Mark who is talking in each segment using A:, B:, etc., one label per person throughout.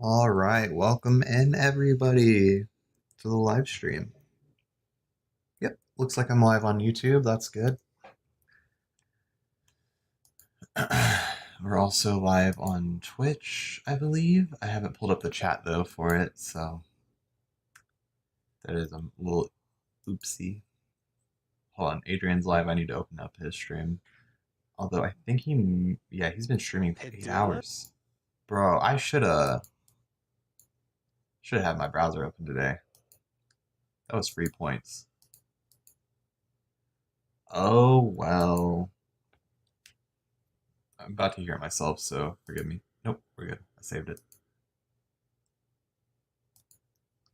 A: All right, welcome in everybody to the live stream. Yep, looks like I'm live on YouTube. That's good. We're also live on Twitch, I believe. I haven't pulled up the chat though for it, so that is a little oopsie. Hold on, Adrian's live. I need to open up his stream. Although I think he's been streaming for 8 hours. Bro, I should have had my browser open today. That was free points. Oh well. I'm about to hear it myself, so forgive me. Nope, we're good. I saved it.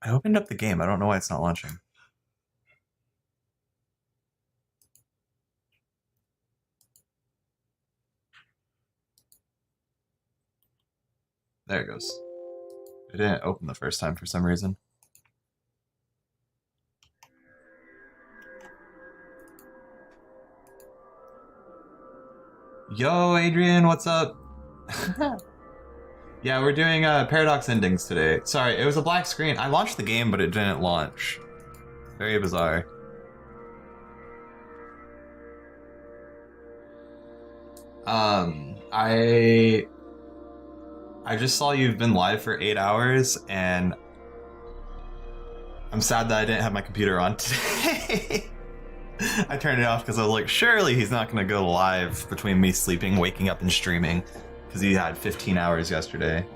A: I opened up the game. I don't know why it's not launching. There it goes. It didn't open the first time for some reason. Yo, Adrian, what's up? Yeah, we're doing paradox endings today. Sorry, it was a black screen. I launched the game, but it didn't launch. Very bizarre. I just saw you've been live for 8 hours, and I'm sad that I didn't have my computer on today. I turned it off because I was like, surely he's not going to go live between me sleeping, waking up, and streaming, because he had 15 hours yesterday.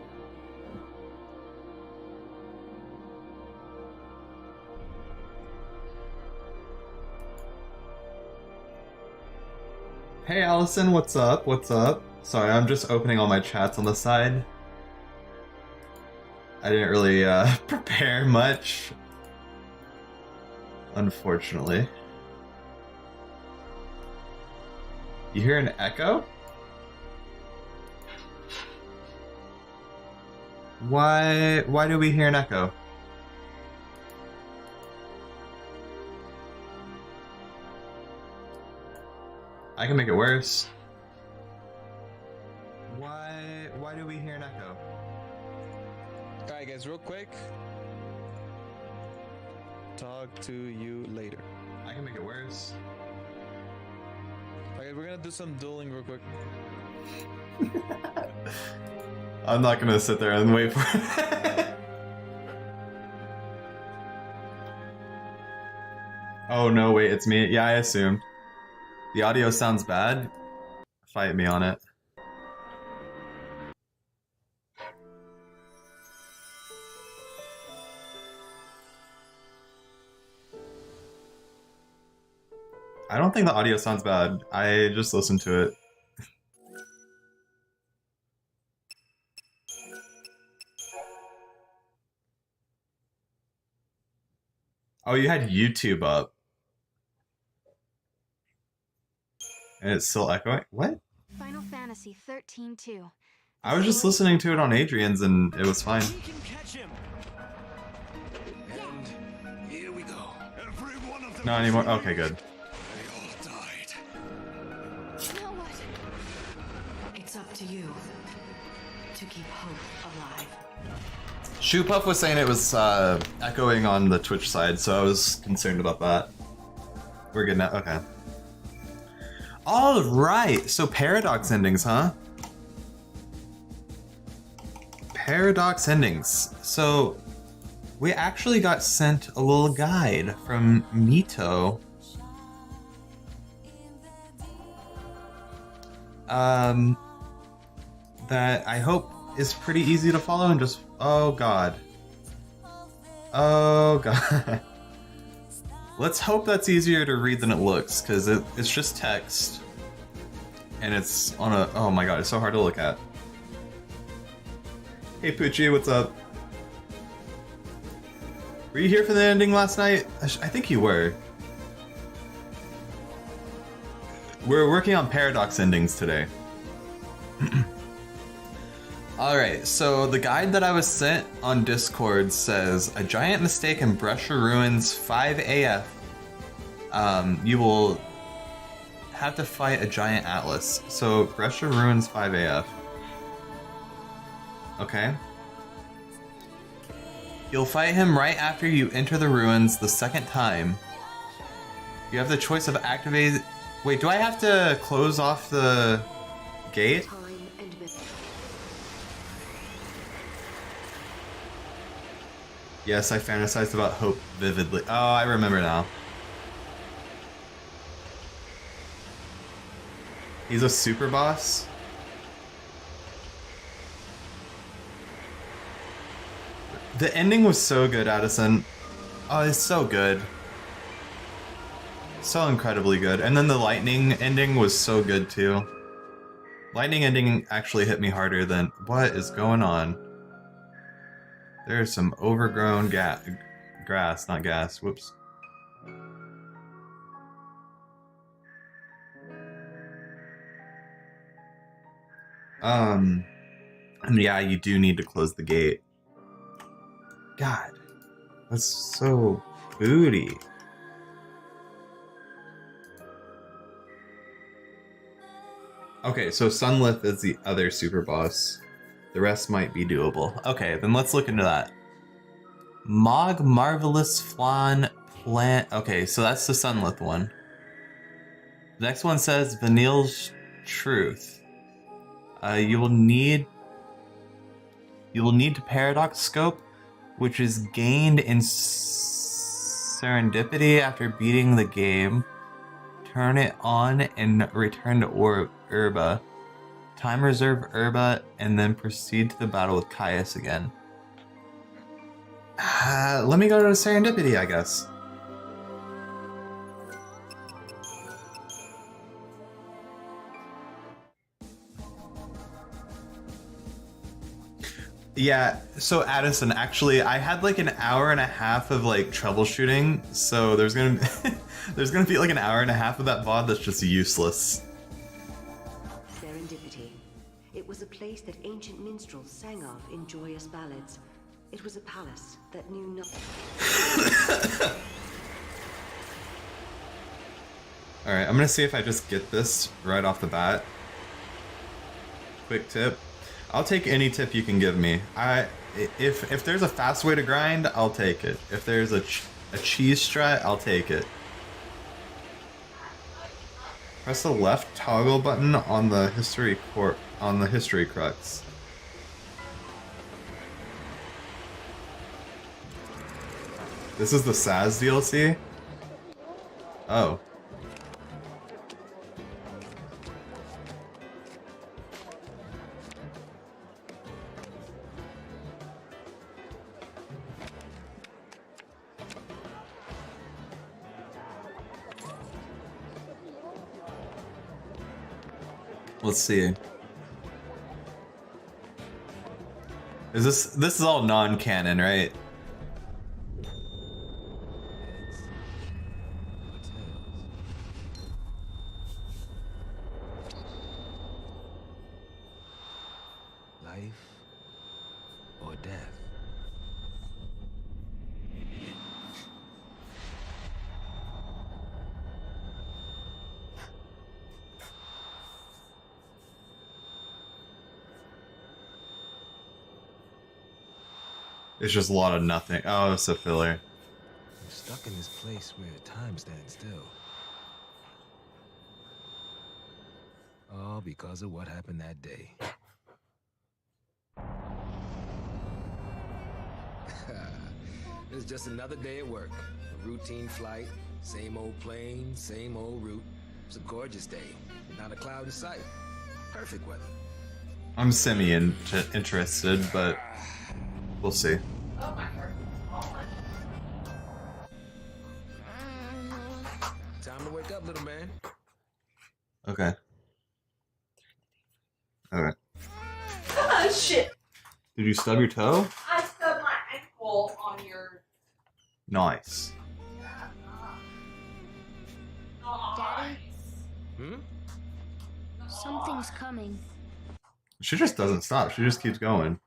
A: Hey Allison, what's up? What's up? Sorry, I'm just opening all my chats on the side. I didn't really prepare much, unfortunately. You hear an echo? Why do we hear an echo? I can make it worse. Why do we hear an echo?
B: Alright guys, real quick. Talk to you later.
A: I can make it worse.
B: Alright, we're gonna do some dueling real quick.
A: I'm not gonna sit there and wait for it. Oh no, wait, it's me. Yeah, I assumed. The audio sounds bad. Fight me on it. I don't think the audio sounds bad. I just listened to it. Oh, you had YouTube up. And it's still echoing? What?
C: Final Fantasy XIII-2.
A: I was just listening to it on Adrian's and it was fine.
D: We can catch him. And here we go. Every one of them.
A: Not anymore? Okay, good.
D: They all died.
C: Now what?
E: It's up to you to keep hope alive.
A: Shoepuff was saying it was echoing on the Twitch side, so I was concerned about that. We're good now? Okay. Alright, so paradox endings, huh? Paradox endings. So, we actually got sent a little guide from Mito. That I hope is pretty easy to follow and just... Oh god. Oh god. Let's hope that's easier to read than it looks, because it's just text. And it's on a... Oh my god, it's so hard to look at. Hey Poochie, what's up? Were you here for the ending last night? I think you were. We're working on paradox endings today. Alright, so the guide that I was sent on Discord says, a giant mistake in Brescia Ruins 5AF. You will have to fight a giant atlas. So, Brescia Ruins 5AF. Okay. You'll fight him right after you enter the ruins the second time. You have the choice of activating... Wait, do I have to close off the gate?
E: Time and
A: Yes, I fantasized about hope vividly. Oh, I remember now. He's a super boss? The ending was so good, Addison. Oh, it's so good. So incredibly good. And then the lightning ending was so good too. Lightning ending actually hit me harder than... What is going on? There's some overgrown grass, not gas. Whoops. And yeah, you do need to close the gate. God, that's so booty. Okay, so Sunlith is the other super boss. The rest might be doable. Okay, then let's look into that. Mog Marvelous Flan Plant. Okay, so that's the Sunlith one. The next one says Vanille's Truth. You will need to Paradox Scope, which is gained in Serendipity after beating the game. Turn it on and return to Urba. Time reserve Urba and then proceed to the battle with Caius again. Let me go to Serendipity, I guess. Yeah, so Addison, actually, I had like an hour and a half of like troubleshooting, so there's gonna be like an hour and a half of that VoD that's just useless.
E: Serendipity. It was a place that ancient minstrels sang of in joyous ballads. It was a palace that knew nothing.
A: Alright, I'm gonna see if I just get this right off the bat. Quick tip. I'll take any tip you can give me. If there's a fast way to grind, I'll take it. If there's a cheese strat, I'll take it. Press the left toggle button on the history crux. This is the Saz DLC? Oh. Let's see. This is all non-canon, right?
F: Life or death?
A: It's just a lot of nothing. Oh, it's a filler.
F: I'm stuck in this place where time stands still. All because of what happened that day. It's just another day at work. A routine flight, same old plane, same old route. It's a gorgeous day, not a cloud in sight. Perfect weather.
A: I'm semi-interested, but we'll see.
F: Time to wake up, little man.
A: Okay. Alright.
G: Ah, shit!
A: Did you stub your toe?
G: I stubbed my ankle on your...
A: Nice.
C: Daddy,
F: Hmm?
C: something's coming.
A: She just doesn't stop. She just keeps going.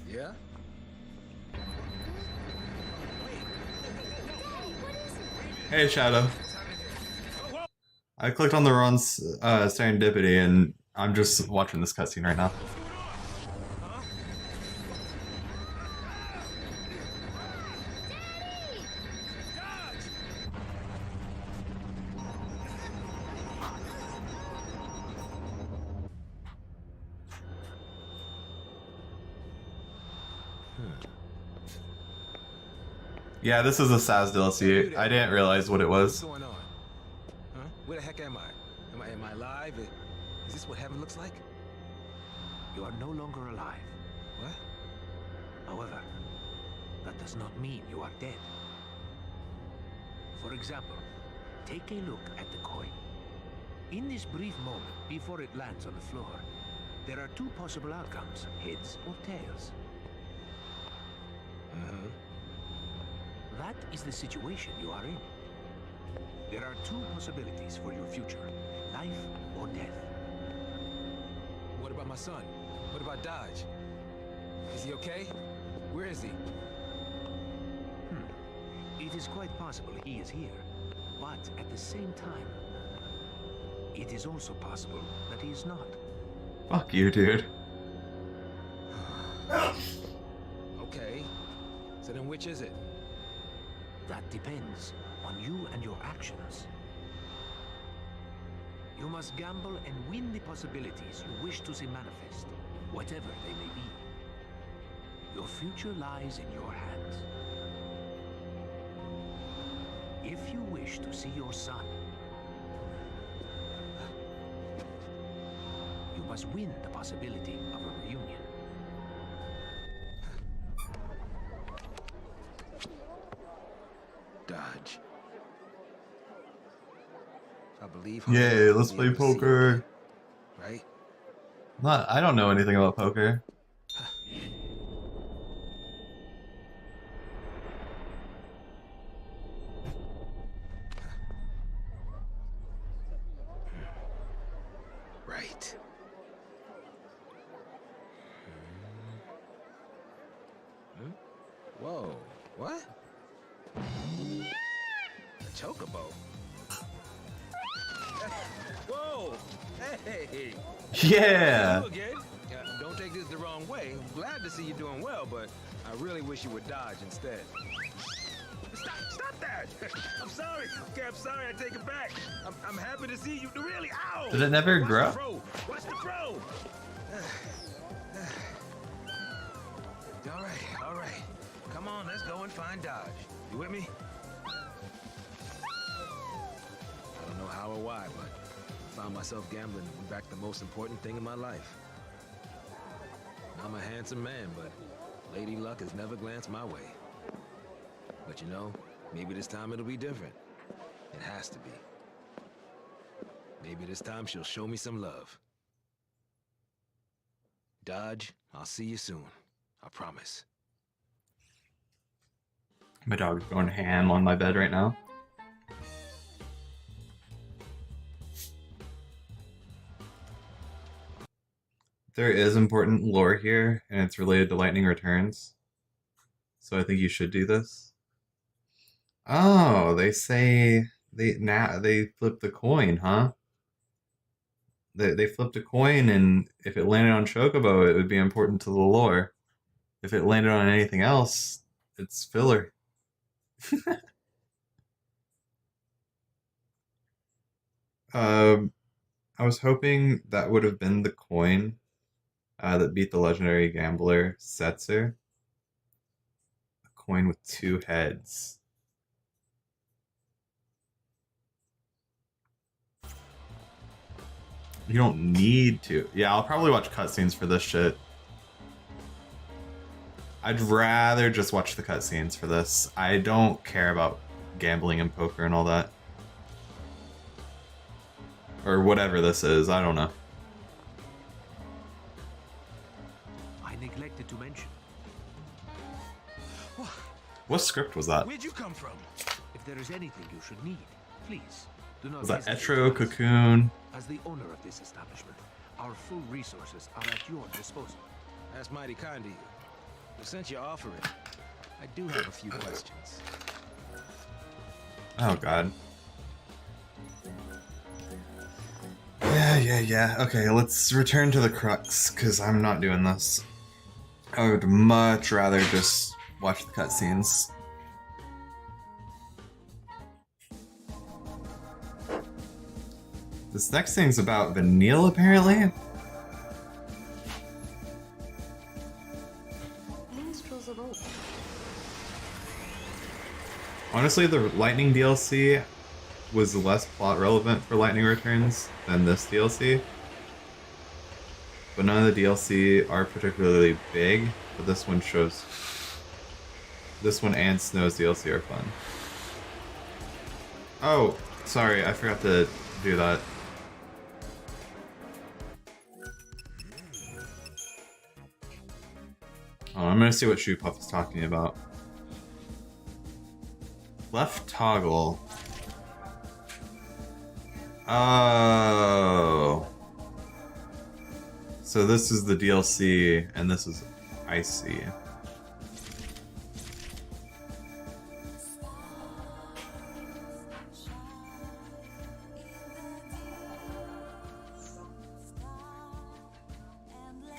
F: Yeah?
A: Hey, Shadow. I clicked on the wrong serendipity, and I'm just watching this cutscene right now. Yeah, this is a SAS DLC. I didn't realize what it
F: What's
A: was.
F: going on? Huh? Where the heck am I? Am I alive? Is this what heaven looks like?
H: You are no longer alive.
F: What?
H: However, that does not mean you are dead. For example, take a look at the coin. In this brief moment before it lands on the floor, there are two possible outcomes, heads or tails. That is the situation you are in. There are two possibilities for your future, life or death.
F: What about my son? What about Dodge? Is he okay? Where is he?
H: It is quite possible he is here, but at the same time, it is also possible that he is not.
A: Fuck you, dude.
F: Okay. So then which is it?
H: That depends on you and your actions. You must gamble and win the possibilities you wish to see manifest, whatever they may be. Your future lies in your hands. If you wish to see your son, you must win the possibility of a reunion.
F: Dodge. I believe.
A: Yay, let's play poker.
F: Right?
A: I don't know anything about poker.
F: Right. Whoa. What? A chocobo. Whoa! Hey!
A: Yeah!
F: Hello again. Don't take this the wrong way. I'm glad to see you doing well, but I really wish you would Dodge instead. Stop that! I'm sorry. Okay, I'm sorry. I take it back. I'm happy to see you. Really? Ow!
A: Did it never
F: Watch
A: grow?
F: The pro. Watch the pro. All right. Come on, let's go and find Dodge. You with me? I don't know how or why, but I found myself gambling and back the most important thing in my life. I'm a handsome man, but Lady Luck has never glanced my way. But you know, maybe this time it'll be different. It has to be. Maybe this time she'll show me some love. Dodge, I'll see you soon. I promise.
A: My dog's going ham on my bed right now. There is important lore here, and it's related to lightning returns. So I think you should do this. Oh, they say they flipped the coin, huh? They flipped a coin, and if it landed on Chocobo, it would be important to the lore. If it landed on anything else, it's filler. I was hoping that would have been the coin that beat the legendary gambler Setzer. A coin with two heads. You don't need to. Yeah, I'll probably watch cutscenes for this shit. I'd rather just watch the cutscenes for this. I don't care about gambling and poker and all that. Or whatever this is, I don't know.
H: I neglected to mention.
A: What script was that?
F: Where'd you come from?
H: If there is anything you should need, please do not
A: Was that
H: hesitate
A: Etro,
H: to ask.
A: Cocoon?
H: As the owner of this establishment, our full resources are at your disposal.
F: That's mighty kind of you. But since you're offering, I do have a few questions.
A: Oh god. Yeah. Okay, let's return to the crux, because I'm not doing this. I would much rather just watch the cutscenes. This next thing's about Vanille, apparently?
E: Minstrels of old.
A: Honestly, the Lightning DLC was less plot relevant for Lightning Returns than this DLC. But none of the DLC are particularly big, but this one shows... This one and Snow's DLC are fun. Oh, sorry, I forgot to do that. Oh, I'm gonna see what Shoe Puff is talking about. Left toggle. Oh. So this is the DLC, and this is Icy.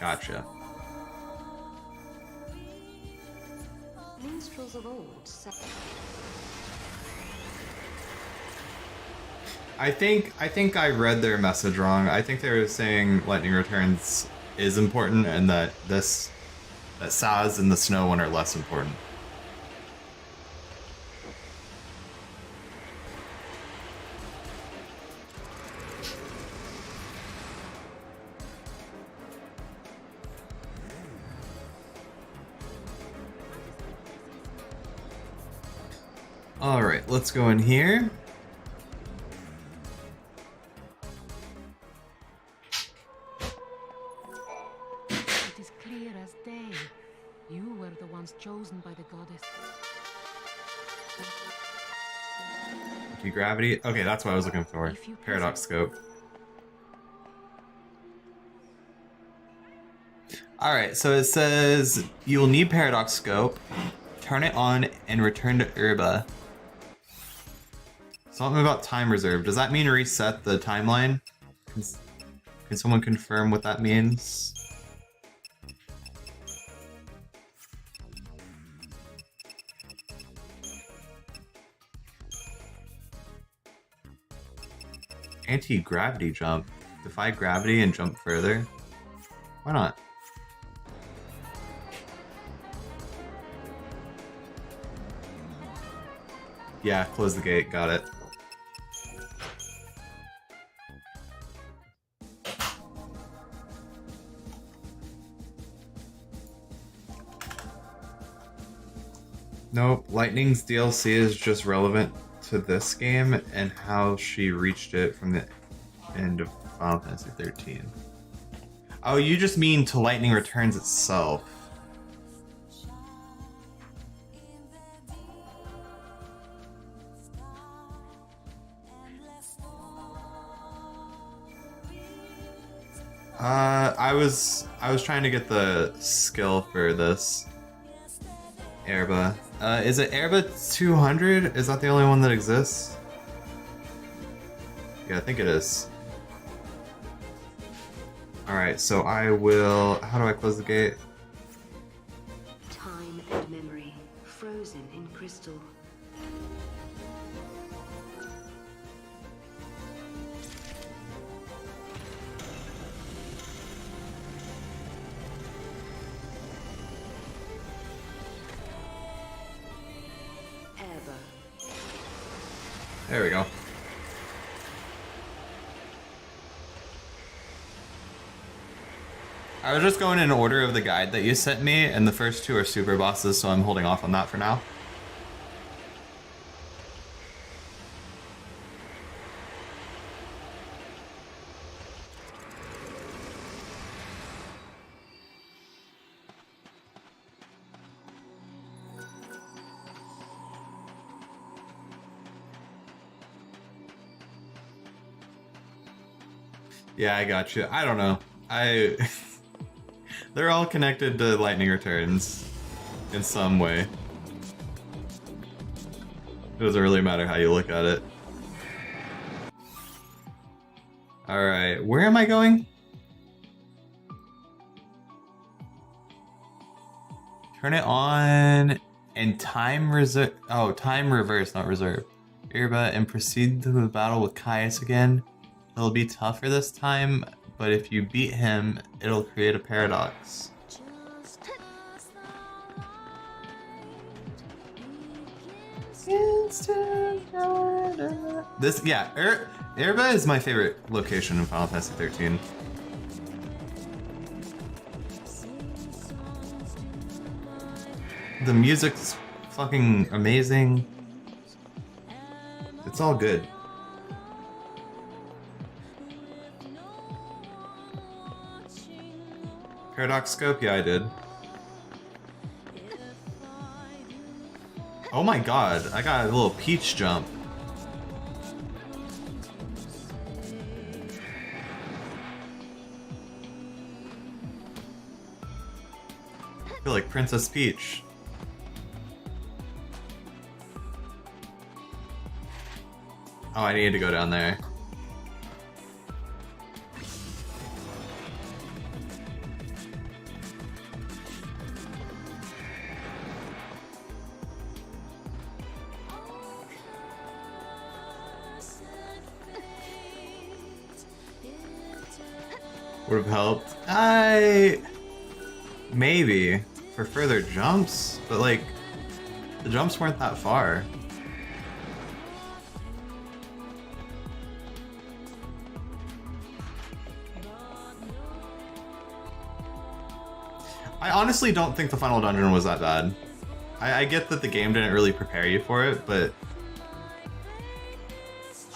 A: Gotcha.
E: Minstrels of old.
A: I think I read their message wrong. I think they were saying Lightning Returns is important and that Saz and the Snow one are less important. Alright, let's go in here.
I: It is clear as day. You were the ones chosen by the goddess.
A: Gravity. Okay, that's what I was looking for. Paradox scope. Alright, so it says you will need paradox scope, turn it on, and return to Urba. Something about time reserve. Does that mean reset the timeline? Can someone confirm what that means? Anti-gravity jump. Defy gravity and jump further? Why not? Yeah, close the gate. Got it. Nope, Lightning's DLC is just relevant to this game and how she reached it from the end of Final Fantasy XIII. Oh, you just mean to Lightning Returns itself. I was trying to get the skill for this. Erba. Is it Erba 200? Is that the only one that exists? Yeah, I think it is. Alright, so I will... How do I close the gate?
E: Time and memory, frozen in crystal.
A: There we go. I was just going in order of the guide that you sent me, and the first two are super bosses, so I'm holding off on that for now. Yeah, I got you. I don't know. They're all connected to Lightning Returns in some way. It doesn't really matter how you look at it. Alright, where am I going? Turn it on and time reserve. Oh, time reverse, not reserve. Irba and proceed to the battle with Caius again. It'll be tougher this time, but if you beat him, it'll create a paradox. This, yeah, Erba is my favorite location in Final Fantasy 13. The music's fucking amazing. It's all good. Paradox Scope? Yeah, I did. Oh my god, I got a little peach jump. I feel like Princess Peach. Oh, I need to go down there. Would have helped. Maybe for further jumps, but like the jumps weren't that far. I honestly don't think the final dungeon was that bad. I get that the game didn't really prepare you for it, but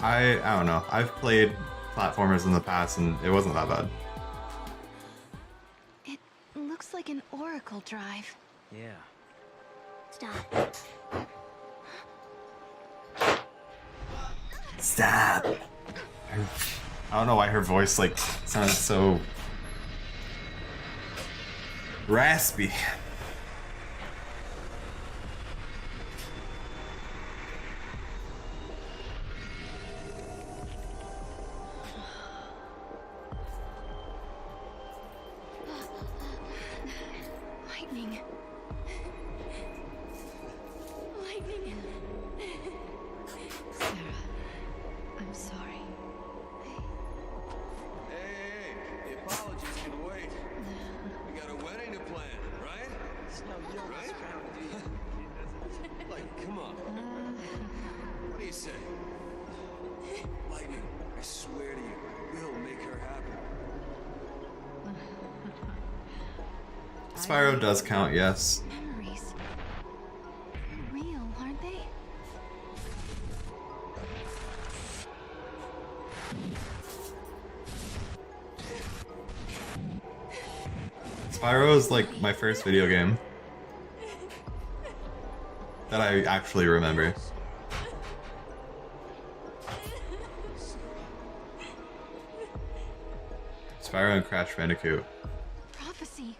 A: I don't know. I've played platformers in the past and it wasn't that bad.
I: It looks like an oracle drive.
H: Yeah.
C: Stop.
A: Stop. I don't know why her voice like sounded so raspy.
I: Lightning. Lightning. Sarah, I'm sorry.
D: Hey, the apologies can wait. We got a wedding to plan, right? Right? Like, come on. What do you say? Lightning, I swear to you, we'll make her happy.
A: Spyro does count, yes.
I: Memories. They're real, aren't they?
A: Spyro is like my first video game that I actually remember. Spyro and Crash Bandicoot.
I: Prophecy.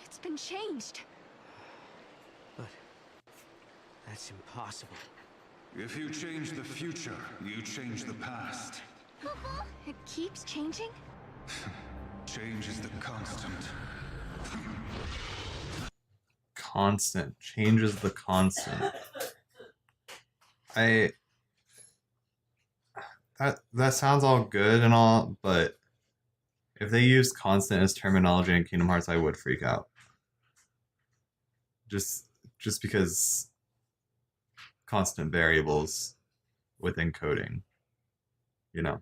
I: It's been changed.
H: But that's impossible.
D: If you change the future, you change the past.
I: It keeps changing?
D: Change is the constant.
A: Constant. Change is the constant. That sounds all good and all, but if they use constant as terminology in Kingdom Hearts, I would freak out. Just because constant variables within coding, you know.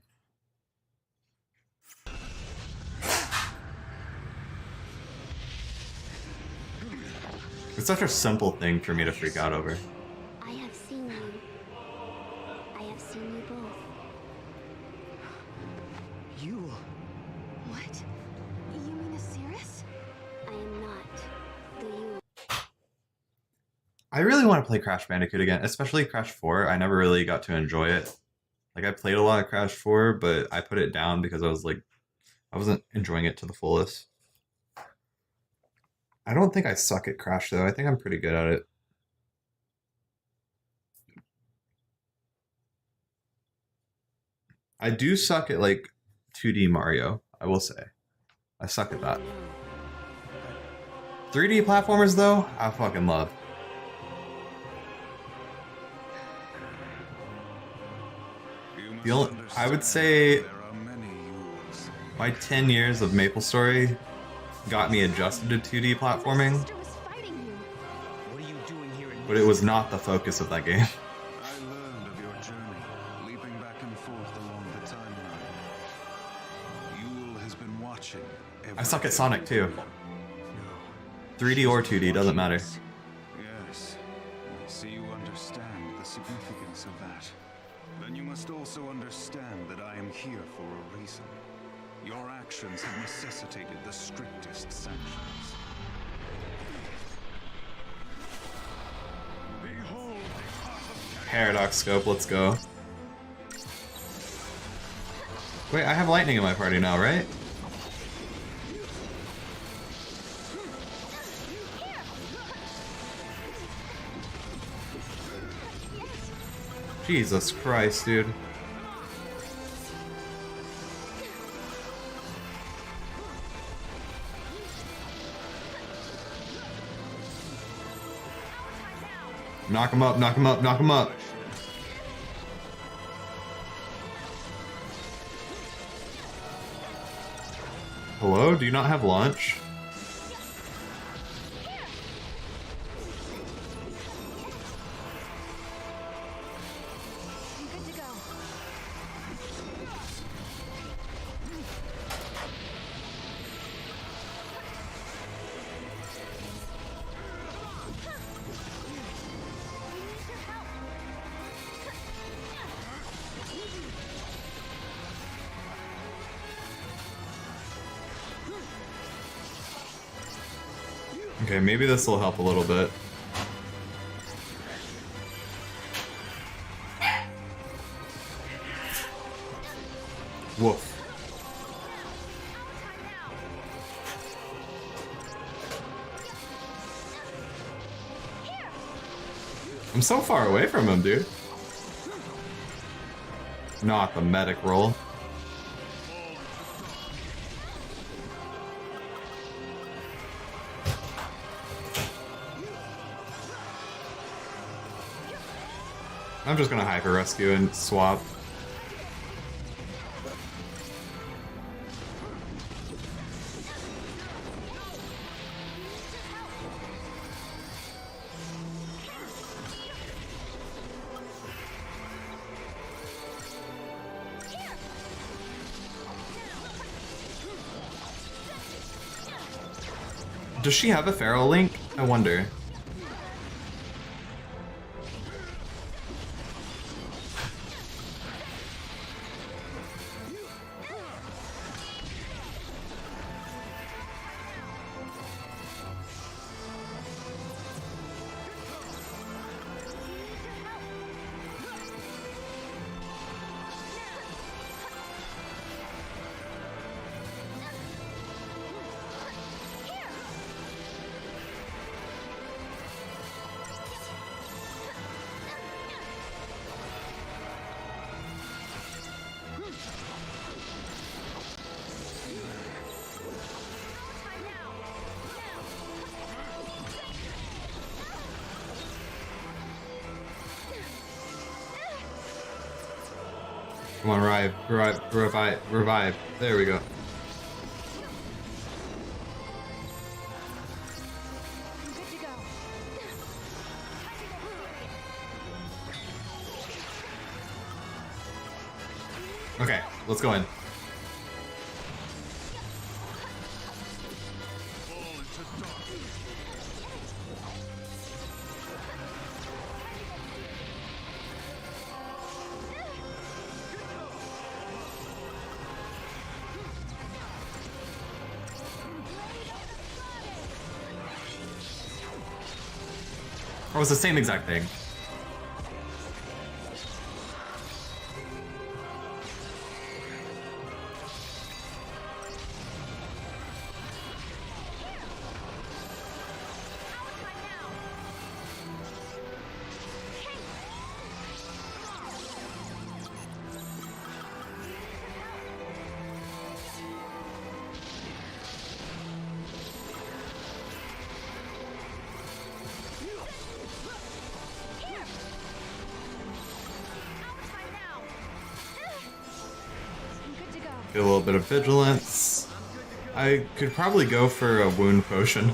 A: It's such a simple thing for me to freak out over.
C: I have seen you. I have seen you both.
H: You.
I: What? You mean Asiris?
C: I am not. Do you?
A: I really want to play Crash Bandicoot again, especially Crash 4. I never really got to enjoy it. Like, I played a lot of Crash 4, but I put it down because I wasn't enjoying it to the fullest. I don't think I suck at Crash, though. I think I'm pretty good at it. I do suck at, like, 2D Mario, I will say. I suck at that. 3D platformers, though, I fucking love. I would say my 10 years of MapleStory got me adjusted to 2D platforming,
I: Sister was fighting you.
H: What are you doing here in
A: but it was not the focus of that game. suck at Sonic too. 3D or 2D, doesn't matter.
D: Yes, I see you understand the significance of that. Then you must also understand that I am here for a reason. Your actions have necessitated the strictest sanctions. Behold the path of
A: Paradox scope, let's go. Wait, I have lightning in my party now, right? Jesus Christ, dude. Knock him up, knock him up, knock him up. Hello? Do you not have launch? Okay, maybe this will help a little bit. Woof. I'm so far away from him, dude. Not the medic roll. I'm just gonna hyper rescue and swap. Does she have a feral link? I wonder. Come on, revive. There we go. Okay, let's go in. Or was the same exact thing? Get a little bit of vigilance. I could probably go for a wound potion.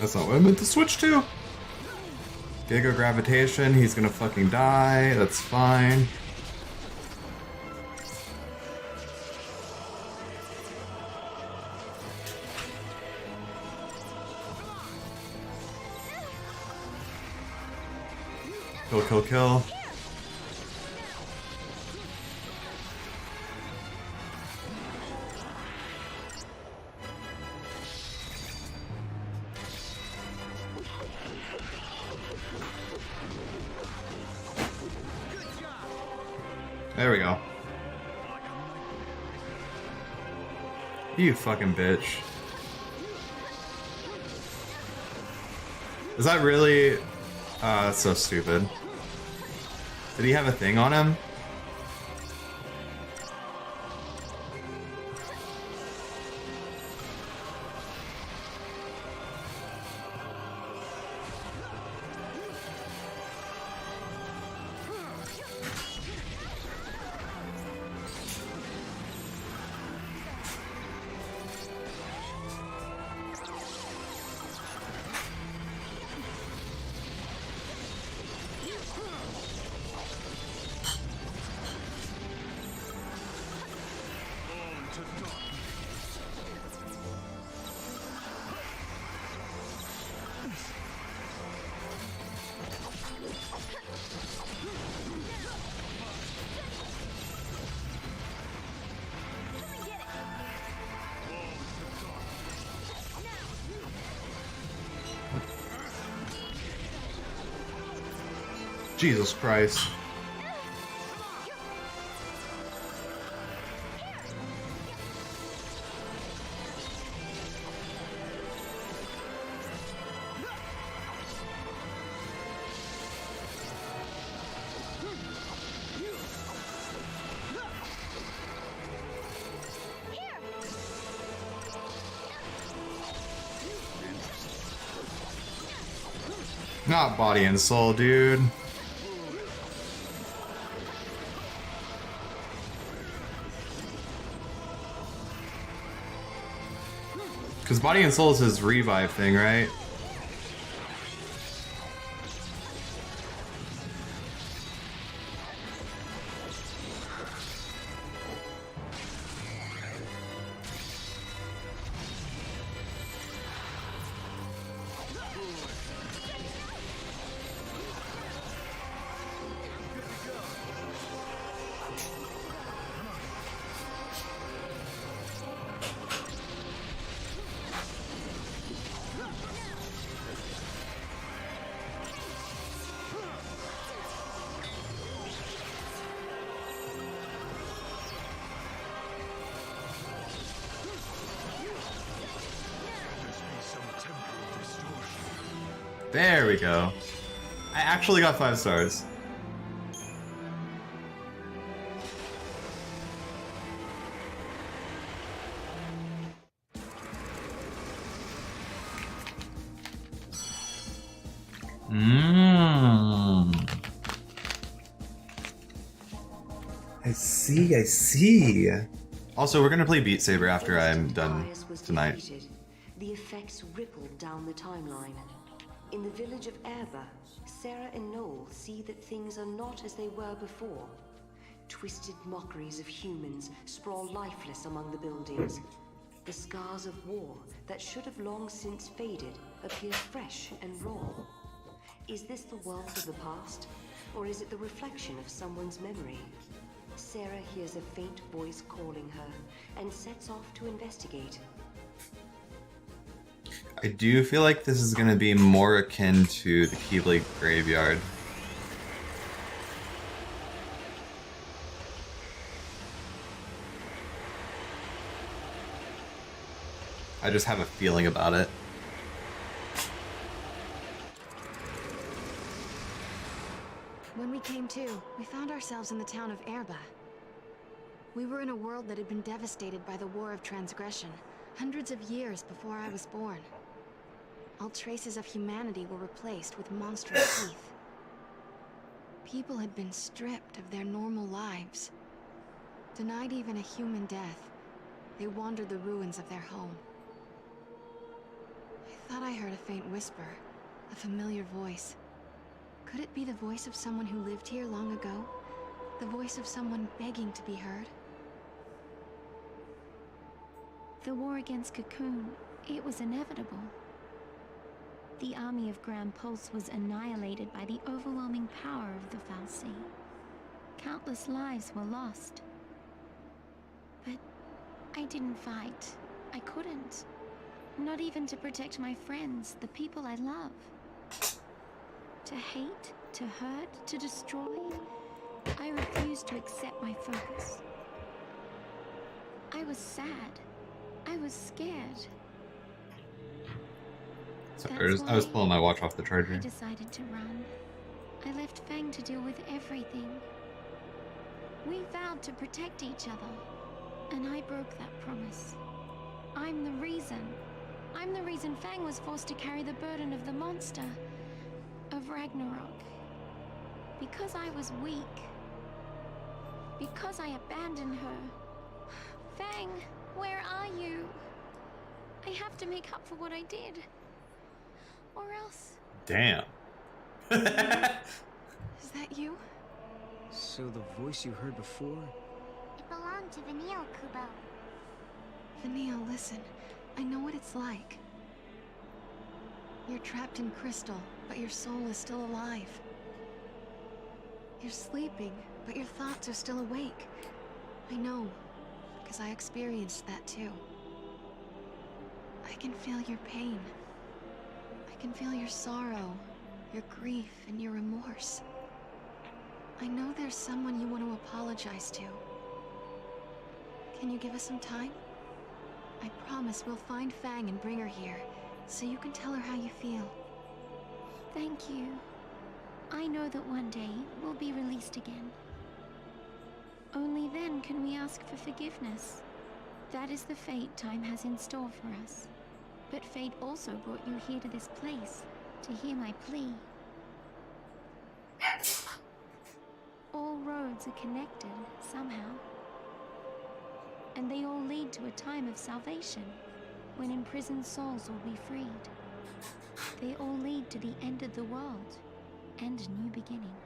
A: That's not what I meant to switch to. Giga gravitation, he's gonna fucking die, that's fine. Kill, kill, kill. There we go. You fucking bitch. Is that really... that's so stupid. Did he have a thing on him? Jesus Christ. Not body and soul, dude. Because body and soul is his revive thing, right? There we go. I actually got 5 stars. I see. Also, we're gonna play Beat Saber after I'm done tonight.
E: Defeated. The effects rippled down the timeline. In the village of Erba, Sarah and Noel see that things are not as they were before. Twisted mockeries of humans sprawl lifeless among the buildings. The scars of war that should have long since faded appear fresh and raw. Is this the world of the past, or is it the reflection of someone's memory? Sarah hears a faint voice calling her and sets off to investigate.
A: I do feel like this is going to be more akin to the Keyblade Graveyard. I just have a feeling about it.
J: When we came to, we found ourselves in the town of Erba. We were in a world that had been devastated by the War of Transgression, hundreds of years before I was born. All traces of humanity were replaced with monstrous teeth. People had been stripped of their normal lives. Denied even a human death, they wandered the ruins of their home. I thought I heard a faint whisper, a familiar voice. Could it be the voice of someone who lived here long ago? The voice of someone begging to be heard?
C: The war against Cocoon, it was inevitable. The army of Grand Pulse was annihilated by the overwhelming power of the Fal'Cie. Countless lives were lost. But I didn't fight. I couldn't. Not even to protect my friends, the people I love. To hate, to hurt, to destroy, I refused to accept my focus. I was sad. I was scared.
A: Sorry, I was pulling my watch off the charger.
C: I decided to run. I left Fang to deal with everything. We vowed to protect each other, and I broke that promise. I'm the reason. I'm the reason Fang was forced to carry the burden of the monster, of Ragnarok. Because I was weak. Because I abandoned her. Fang, where are you? I have to make up for what I did. Or else...
A: Damn.
J: Is that you?
F: So the voice you heard before?
C: It belonged to Vanille, Kubo.
J: Vanille, listen. I know what it's like. You're trapped in crystal, but your soul is still alive. You're sleeping, but your thoughts are still awake. I know, because I experienced that too. I can feel your pain. I can feel your sorrow, your grief, and your remorse. I know there's someone you want to apologize to. Can you give us some time? I promise we'll find Fang and bring her here, so you can tell her how you feel.
C: Thank you. I know that one day we'll be released again. Only then can we ask for forgiveness. That is the fate time has in store for us. But fate also brought you here to this place, to hear my plea. All roads are connected, somehow. And they all lead to a time of salvation, when imprisoned souls will be freed. They all lead to the end of the world, and a new beginning.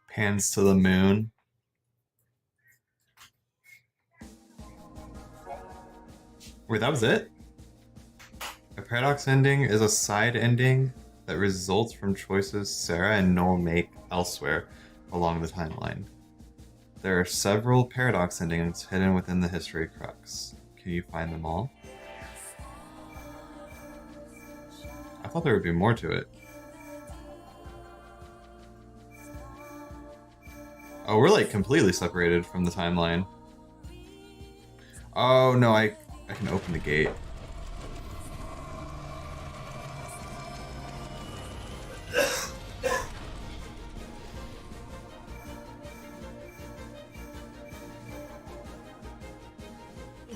A: Pans to the moon. Wait, that was it? A paradox ending is a side ending that results from choices Sarah and Noel make elsewhere along the timeline. There are several paradox endings hidden within the history crux. Can you find them all? I thought there would be more to it. Oh, we're like completely separated from the timeline. Oh no, I can open the gate.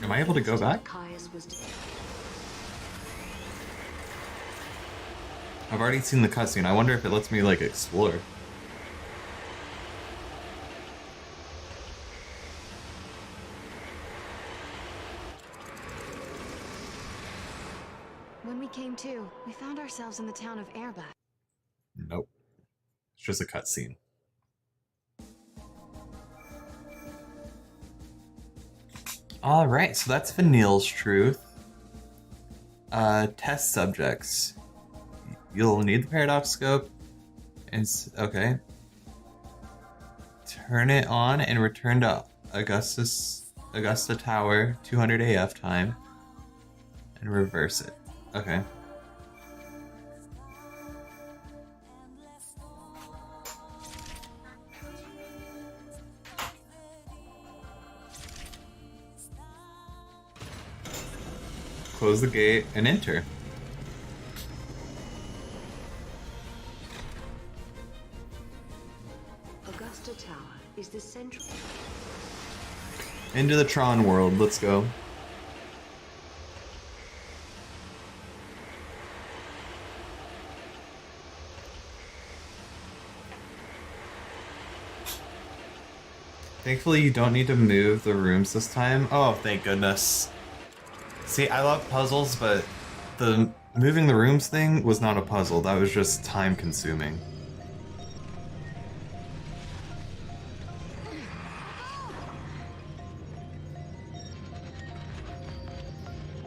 A: Am I able to go back? I've already seen the cutscene. I wonder if it lets me like explore.
J: When we came to, we found ourselves in the town of Erba.
A: Nope. It's just a cutscene. Alright, so that's Vanille's truth. Test subjects. You'll need the paradox scope. Okay. Turn it on and return to Augusta Tower, 200 AF time. And reverse it. Okay. Close the gate and enter.
E: Augusta Tower is the central...
A: Into the Tron world, let's go. Thankfully, you don't need to move the rooms this time. Oh, thank goodness. See, I love puzzles, but the moving the rooms thing was not a puzzle. That was just time consuming.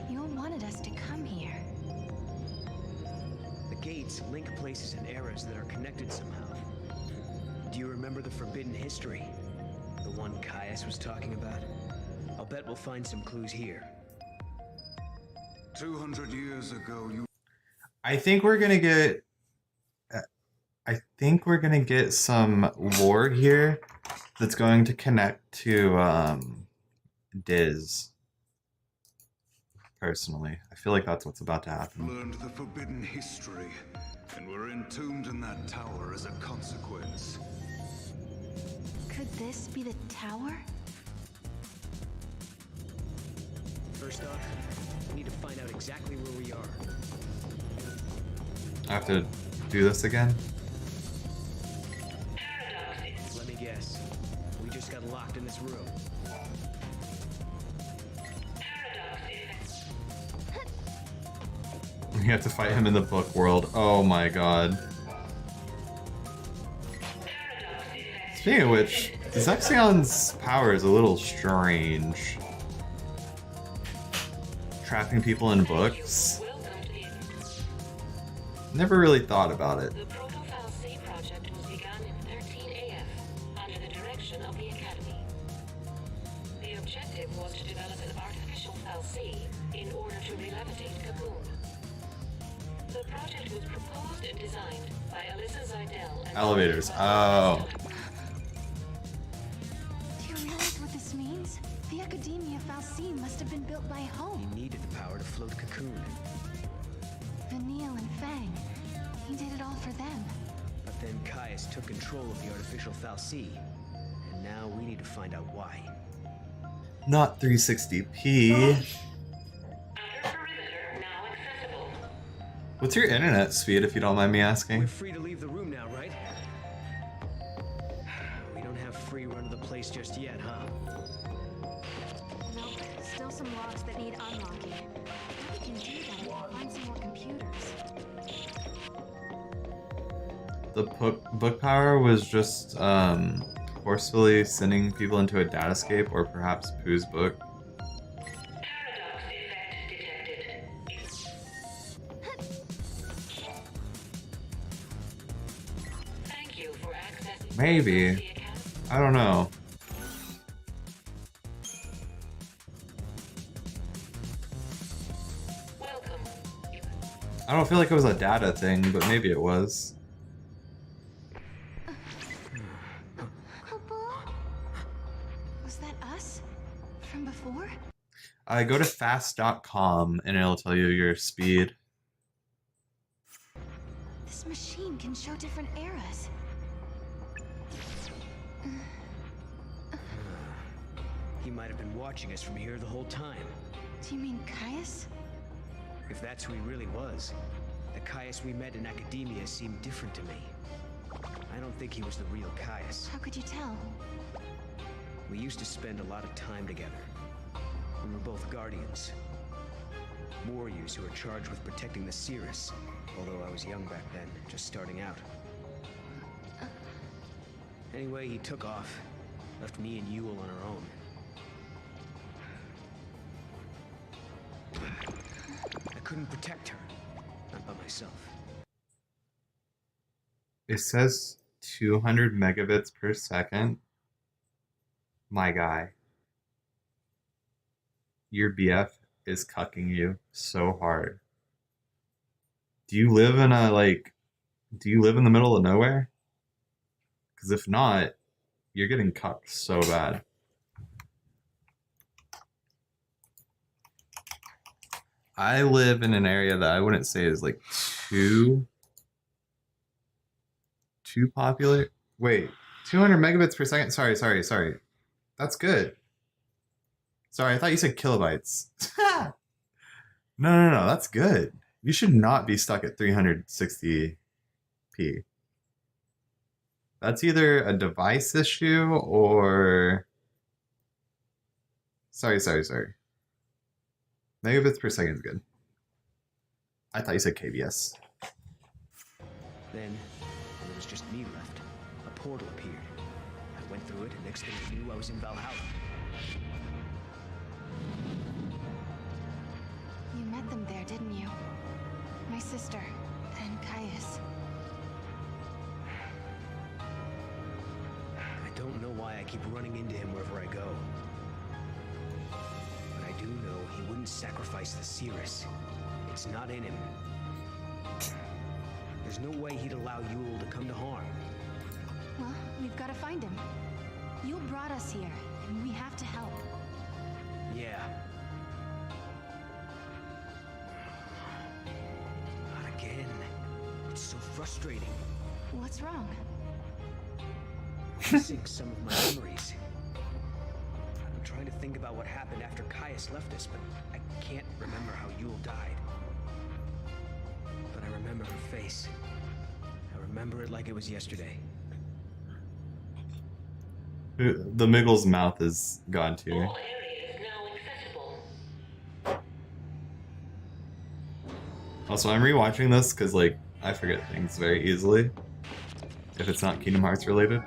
J: You wanted us to come here.
H: The gates link places and eras that are connected somehow. Do you remember the forbidden history? The one Caius was talking about? I'll bet we'll find some clues here.
D: 200 years ago, you...
A: I think we're gonna get... some lore here that's going to connect to Diz. Personally, I feel like that's what's about to happen.
D: learned the forbidden history, and were entombed in that tower as a consequence.
J: Could this be the tower?
H: First off, we need to find out exactly where we are.
A: I have to do this again?
H: Let me guess. We just got locked in this room.
A: We have to fight him in the book world. Oh my god. Speaking of which, Zexion's power is a little strange. Trapping people in books? Never really thought about it.
K: The Proto-Fal'C project was begun in 13 AF under the direction of the Academy. The objective was to develop an artificial Fal'C in order to re-levitate Cocoon. The project was proposed and designed by Alyssa Zidell and
A: Elevators. Oh.
J: Do you realize what this means? The Academia Fal'C must have been built by Home.
H: He needed the power to float Cocoon.
J: Vanille and Fang. He did it all for them.
H: But then Caius took control of the artificial Fal'C. And now we need to find out why.
A: Not 360p.
K: Outer perimeter now accessible.
A: What's your internet speed, if you don't mind me asking?
H: We're free to leave the room now, right? We don't have free run of the place just yet, huh?
J: Nope. Still some logs that need unlocking. We can do that if we find some more computers.
A: The book power was just forcefully sending people into a datascape, or perhaps Pooh's book.
K: Paradox effect detected. Thank you for accessing.
A: Maybe. I don't know.
K: Welcome.
A: I don't feel like it was a data thing, but maybe it was.
J: Was that us? From before?
A: Go to fast.com and it'll tell you your speed.
J: This machine can show different eras.
H: He might have been watching us from here the whole time.
J: Do you mean Caius?
H: If that's who he really was, the Caius we met in Academia seemed different to me. I don't think he was the real Caius.
J: How could you tell?
H: We used to spend a lot of time together. We were both guardians. Warriors who were charged with protecting the Cirrus, although I was young back then, just starting out. Anyway, he took off, left me and Yule on our own. I couldn't protect her, not by myself.
A: It says 200 megabits per second. My guy. Your BF is cucking you so hard. Do you live in the middle of nowhere? Because if not, you're getting cucked so bad. I live in an area that I wouldn't say is like too popular. Wait, 200 megabits per second? Sorry. That's good. Sorry, I thought you said kilobytes. No, that's good. You should not be stuck at 360p. That's either a device issue or Sorry. Megabits per second is good. I thought you said KBS.
H: Then, when there was just me left, a portal appeared. I went through it, and next thing I knew, I was in Valhalla.
J: You met them there, didn't you? My sister, and Caius.
H: I don't know why I keep running into him wherever I go. But I do know he wouldn't sacrifice the Cirrus. It's not in him. There's no way he'd allow Yule to come to harm.
J: Well, we've got to find him. Yule brought us here, and we have to help.
H: Yeah. Not again. It's so frustrating.
J: What's wrong?
H: I'm missing some of my memories. I'm trying to think about what happened after Caius left us, but I can't remember how Yule died. But I remember her face. I remember it like it was yesterday.
A: The Miggle's mouth is gone too.
K: All areas now accessible.
A: Also, I'm rewatching this because, like, I forget things very easily. If it's not Kingdom Hearts related.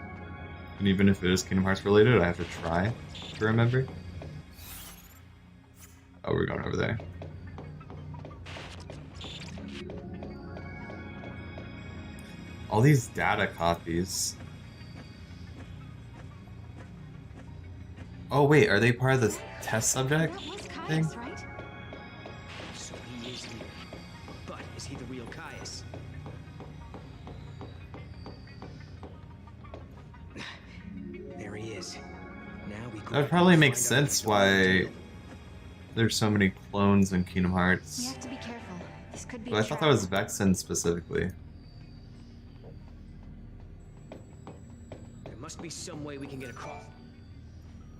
A: And even if it is Kingdom Hearts related, I have to try to remember. Oh, we're going over there. All these data copies. Oh wait, are they part of the test subject
J: That was
A: thing?
J: Caius, right?
H: So he is here. But is he the real Caius? There he is. Now we
A: That would probably make sense why there's so many clones in Kingdom
J: We
A: Hearts.
J: have to be careful. This could be
A: But
J: a
A: I thought that
J: trap.
A: was Vexen specifically.
H: There must be some way we can get across.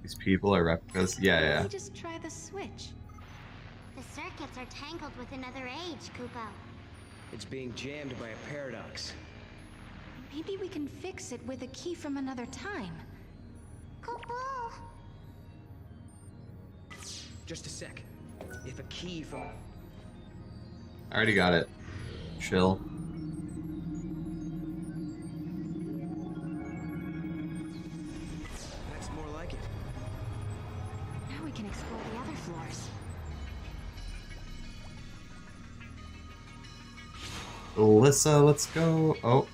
A: These people are replicas. Yeah.
C: We just try the switch.
L: The circuits are tangled with another age, Kupo.
H: It's being jammed by a paradox.
J: Maybe we can fix it with a key from another time.
L: Kupo!
H: Just a sec. If a key from...
A: I already got it. Chill.
H: That's more like it.
J: Now we can explore the other floors.
A: Alyssa, let's go. Oh,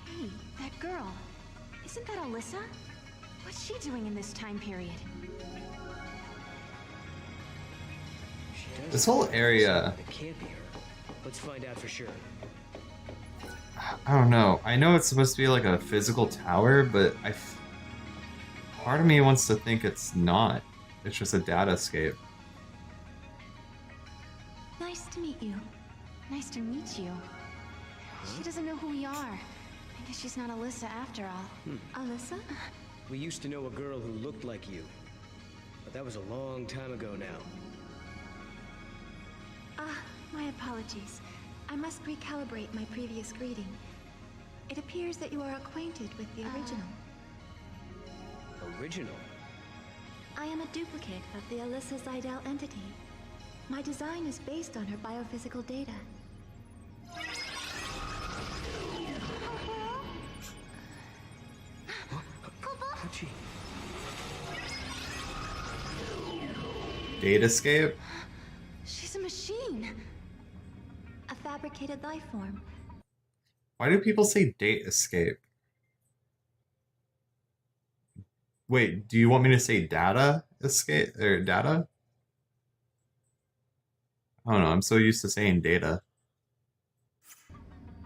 J: Hey, that girl. Isn't that Alyssa? What's she doing in this time period?
H: She does
A: this whole area.
H: It can't be her. Let's find out for sure.
A: I don't know. I know it's supposed to be like a physical tower, but part of me wants to think it's not. It's just a data escape.
J: Nice to meet you. Nice to meet you. She doesn't know who we are. I guess she's not Alyssa after all. Alyssa?
H: We used to know a girl who looked like you. But that was a long time ago now.
J: My apologies. I must recalibrate my previous greeting. It appears that you are acquainted with the original.
H: Original?
J: I am a duplicate of the Alyssa Zidel entity. My design is based on her biophysical data.
H: How'd she...
A: Data escape?
J: She's a machine! A fabricated life form.
A: Why do people say date escape? Wait, do you want me to say data escape or data? I don't know, I'm so used to saying data.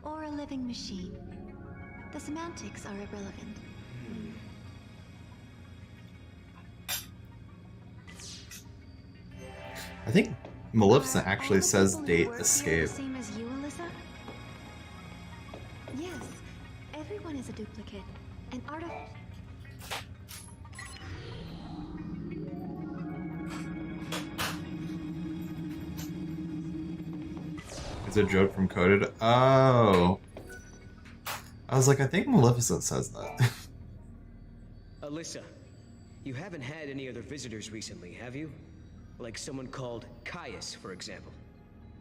J: Or a living machine. The semantics are irrelevant.
A: I think Maleficent actually
J: All the
A: says
J: people who
A: date
J: work here
A: escape.
J: the same as you, Alyssa? Yes, everyone is a duplicate. An artifact.
A: It's a joke from Coded. Oh. I was like, I think Maleficent says that.
H: Alyssa, You haven't had any other visitors recently, have you? Like someone called Caius, for example.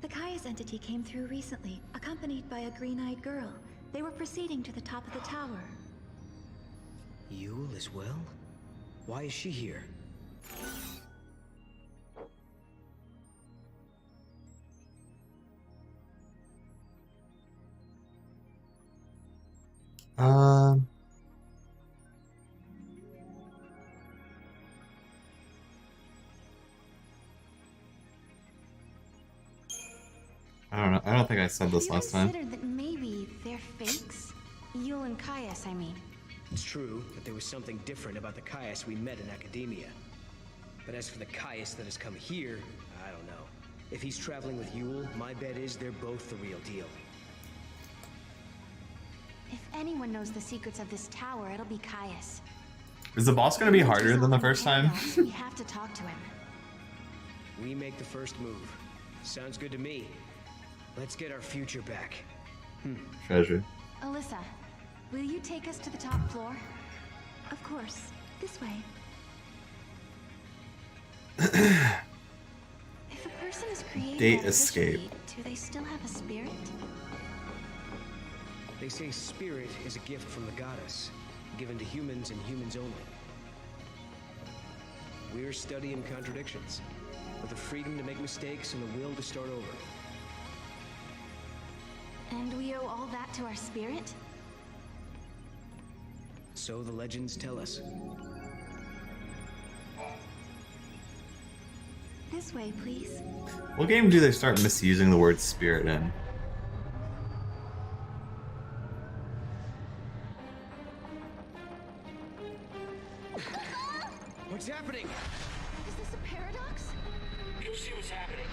M: The Caius entity came through recently, accompanied by a green-eyed girl. They were proceeding to the top of the tower.
H: Yule as well? Why is she here?
A: I don't know. I don't think I said this last time.
J: Considered that maybe they're fakes? Yule and Caius, I mean.
H: It's true that there was something different about the Caius we met in academia. But as for the Caius that has come here, I don't know. If he's traveling with Yule, my bet is they're both the real deal.
J: If anyone knows the secrets of this tower, it'll be Caius.
A: Is the boss gonna be harder than the first time?
J: We have to talk to him.
H: We make the first move. Sounds good to me. Let's get our future back.
A: Treasure.
J: Alyssa, will you take us to the top floor?
M: Of course. This way.
J: If a person is created
A: Date
J: artificially,
A: escape.
J: do they still have a spirit?
H: They say spirit is a gift from the goddess, given to humans and humans only. We're studying contradictions, with the freedom to make mistakes and the will to start over.
J: And we owe all that to our spirit?
H: So the legends tell us.
M: This way, please.
A: What game do they start misusing the word spirit in?
H: What's happening?
J: Is this a paradox?
K: You'll see what's happening.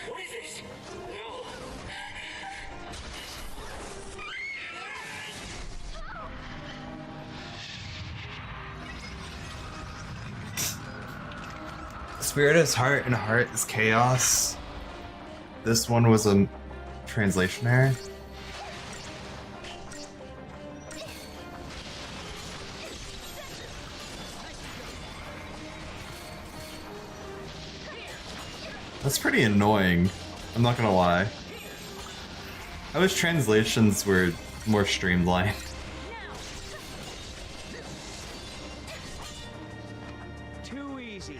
K: What is this? No.
A: Spirit is heart and heart is chaos. This one was a translation error. That's pretty annoying, I'm not gonna lie. I wish translations were more streamlined.
H: Too easy.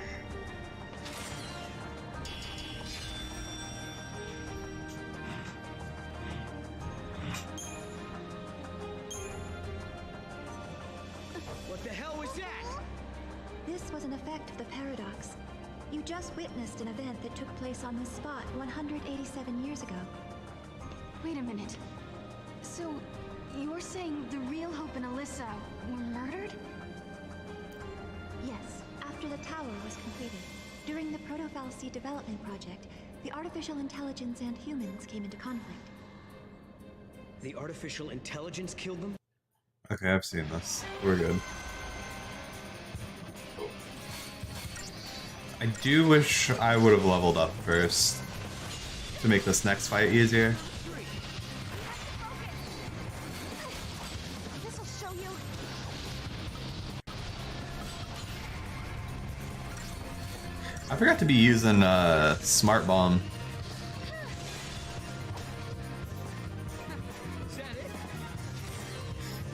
H: What the hell was that?
M: This was an effect of the paradox. You just witnessed an event that took place on this spot 187 years ago.
J: Wait a minute. So, you're saying the real Hope and Alyssa were murdered?
M: Yes, after the tower was completed. During the Proto-Fal'Cie development project, the artificial intelligence and humans came into conflict.
H: The artificial intelligence killed them?
A: Okay, I've seen this. We're good. I do wish I would have leveled up first to make this next fight easier.
J: This'll show you.
A: I forgot to be using Smart Bomb.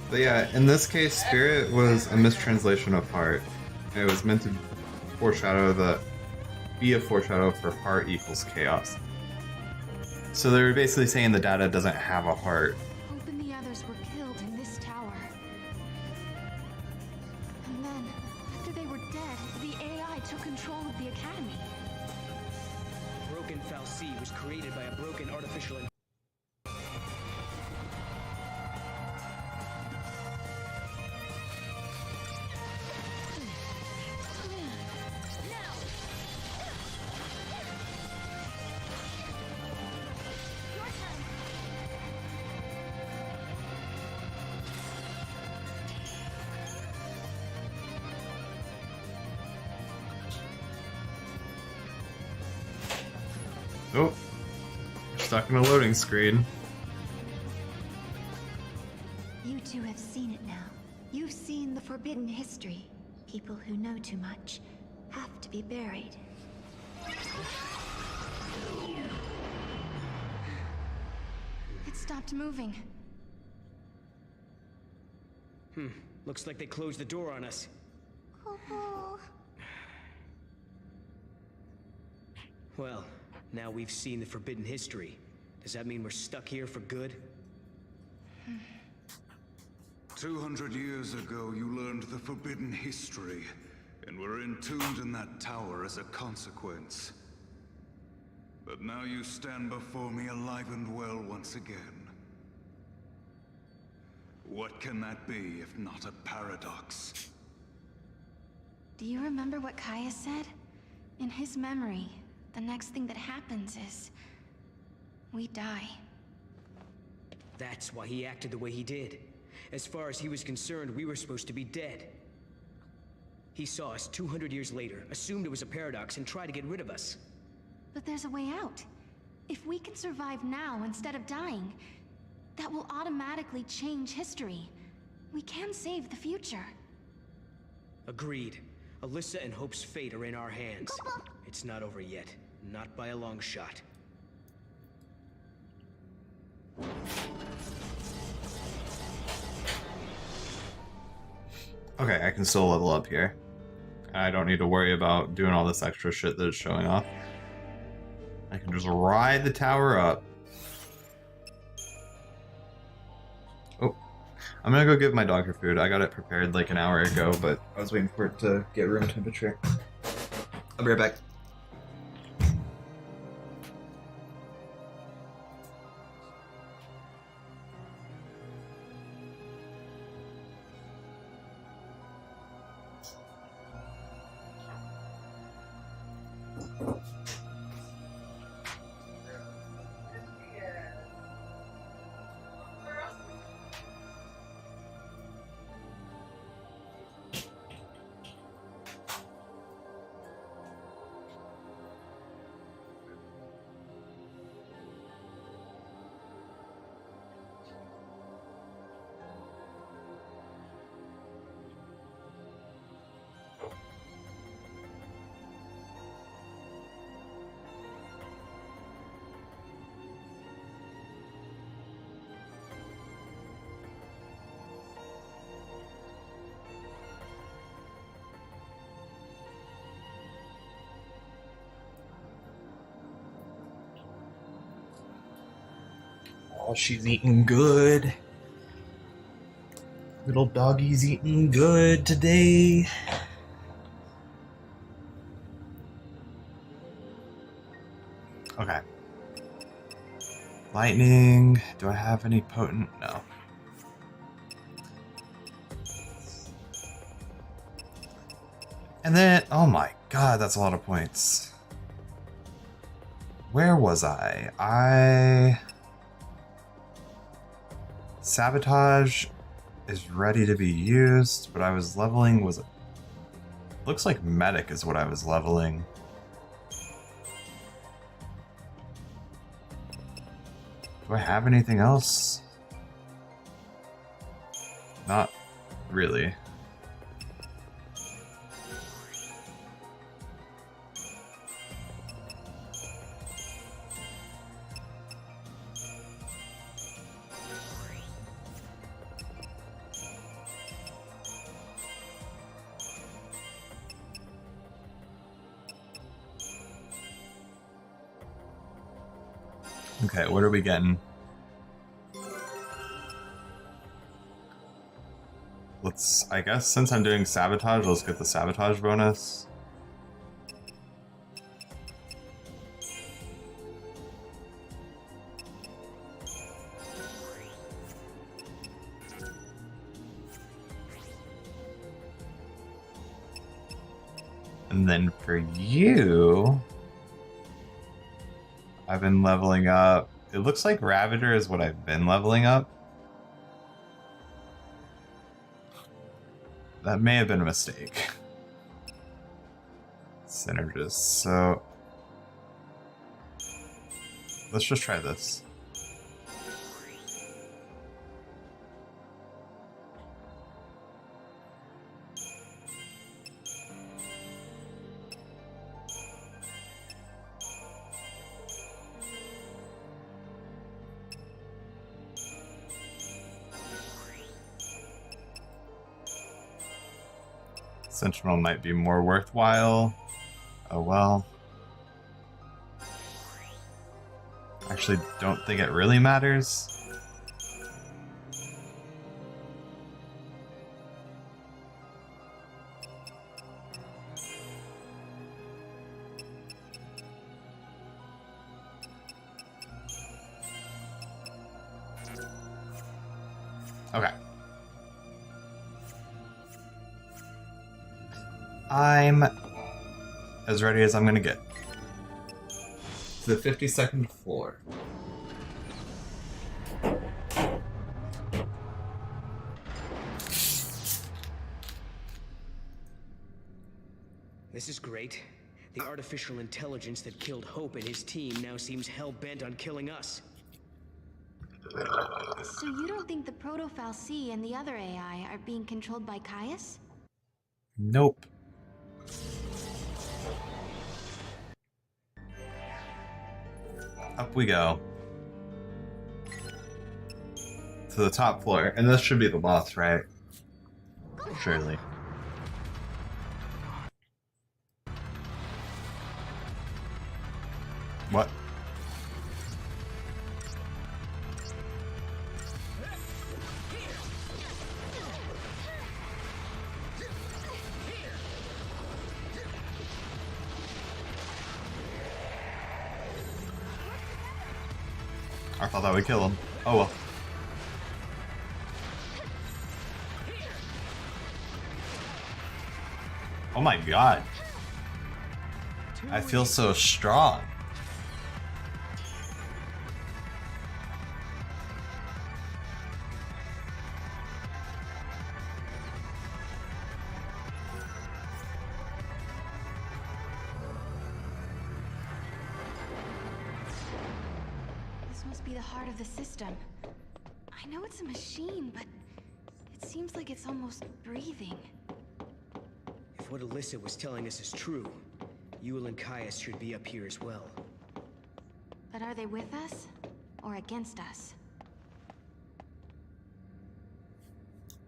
A: But yeah, in this case, Spirit was a mistranslation of Heart. It was meant to be a foreshadow for heart equals chaos. So they were basically saying the data doesn't have a heart.
J: Hope and the others were killed in this tower. And then, after they were dead, the AI took control of the Academy.
H: Broken Fal'Cie was created by a broken artificial intelligence.
A: Oh, stuck in a loading screen.
M: You You two have seen it now. You've seen the forbidden history. People who know too much have to be buried.
J: It stopped moving.
H: Looks like they closed the door on us. Well, now we've seen the forbidden history. Does that mean we're stuck here for good?
D: 200 years ago, you learned the forbidden history, and were entombed in that tower as a consequence. But now you stand before me alive and well once again. What can that be if not a paradox?
J: Do you remember what Kaya said? In his memory, the next thing that happens is... we die.
H: That's why he acted the way he did. As far as he was concerned, we were supposed to be dead. He saw us 200 years later, assumed it was a paradox, and tried to get rid of us.
J: But there's a way out. If we can survive now instead of dying, that will automatically change history. We can save the future.
H: Agreed. Alyssa and Hope's fate are in our hands. It's not over yet. Not by a long shot.
A: Okay, I can still level up here. I don't need to worry about doing all this extra shit that it's showing off. I can just ride the tower up. Oh, I'm gonna go give my dog her food. I got it prepared like an hour ago, but I was waiting for it to get room temperature. I'll be right back. Oh, she's eating good. Little doggy's eating good today. Okay. Lightning. Do I have any potent? No. And then, oh my god, that's a lot of points. Where was I? Sabotage is ready to be used, but I was leveling, was it? Looks like medic is what I was leveling. Do I have anything else? Not really. Okay, what are we getting? Let's, I guess since I'm doing sabotage, let's get the sabotage bonus. And then for you, I've been leveling up. It looks like Raviter is what I've been leveling up. That may have been a mistake. Synergist, so let's just try this. Sentinel might be more worthwhile. Oh well. Actually, don't think it really matters. Okay. I'm as ready as I'm gonna get. To the 52nd floor.
H: This is great. The artificial intelligence that killed Hope and his team now seems hell-bent on killing us.
J: So you don't think the Proto-Fal'Cie and the other AI are being controlled by Caius?
A: Nope. Up we go. To the top floor. And this should be the boss, right? Surely. What? I thought that would kill him. Oh well. Oh my god. I feel so strong.
J: This must be the heart of the system. I know it's a machine, but it seems like it's almost breathing.
H: If what Alyssa was telling us is true, Yule and Caius should be up here as well.
J: But are they with us? Or against us?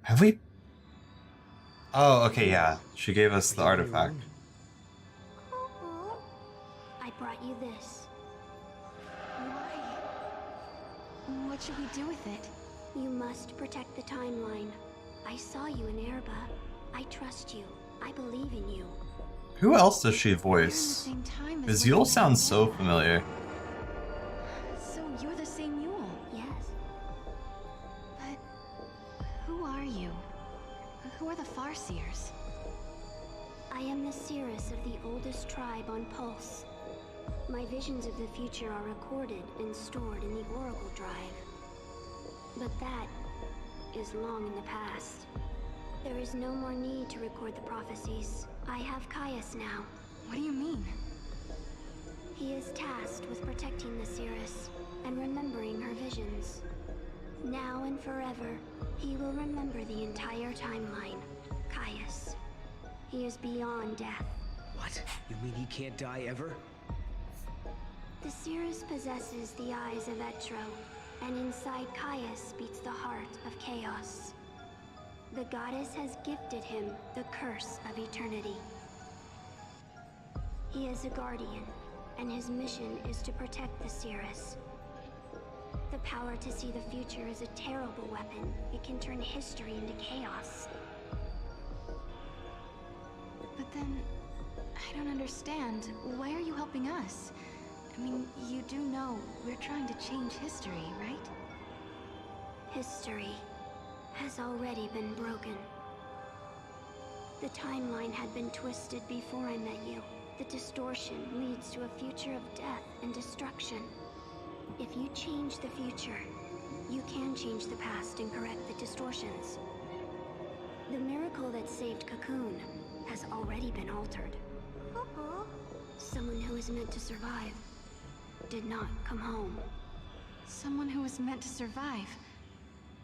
A: Have we? Oh, okay, yeah. She gave us the artifact.
L: I brought you this.
J: Why? What should we do with it?
L: You must protect the timeline. I saw you in Erba. I trust you. I believe in you.
A: Who else does she voice? Because Yule sounds so familiar.
J: So you're the same Yule?
L: Yes.
J: But who are you? Who are the Farseers?
L: I am the Cirrus of the oldest tribe on Pulse. My visions of the future are recorded and stored in the Oracle Drive. But that is long in the past. There is no more need to record the prophecies. I have Caius now.
J: What do you mean?
L: He is tasked with protecting the Cirrus and remembering her visions. Now and forever, he will remember the entire timeline. Caius. He is beyond death.
H: What? You mean he can't die ever?
L: The Cirrus possesses the eyes of Etro, and inside Caius beats the heart of chaos. The goddess has gifted him the curse of eternity. He is a guardian, and his mission is to protect the Cirrus. The power to see the future is a terrible weapon. It can turn history into chaos.
J: But then, I don't understand. Why are you helping us? I mean, you do know we're trying to change history, right?
L: History has already been broken. The timeline had been twisted before I met you. The distortion leads to a future of death and destruction. If you change the future, you can change the past and correct the distortions. The miracle that saved Cocoon has already been altered. Someone who is meant to survive did not come home.
J: Someone who was meant to survive?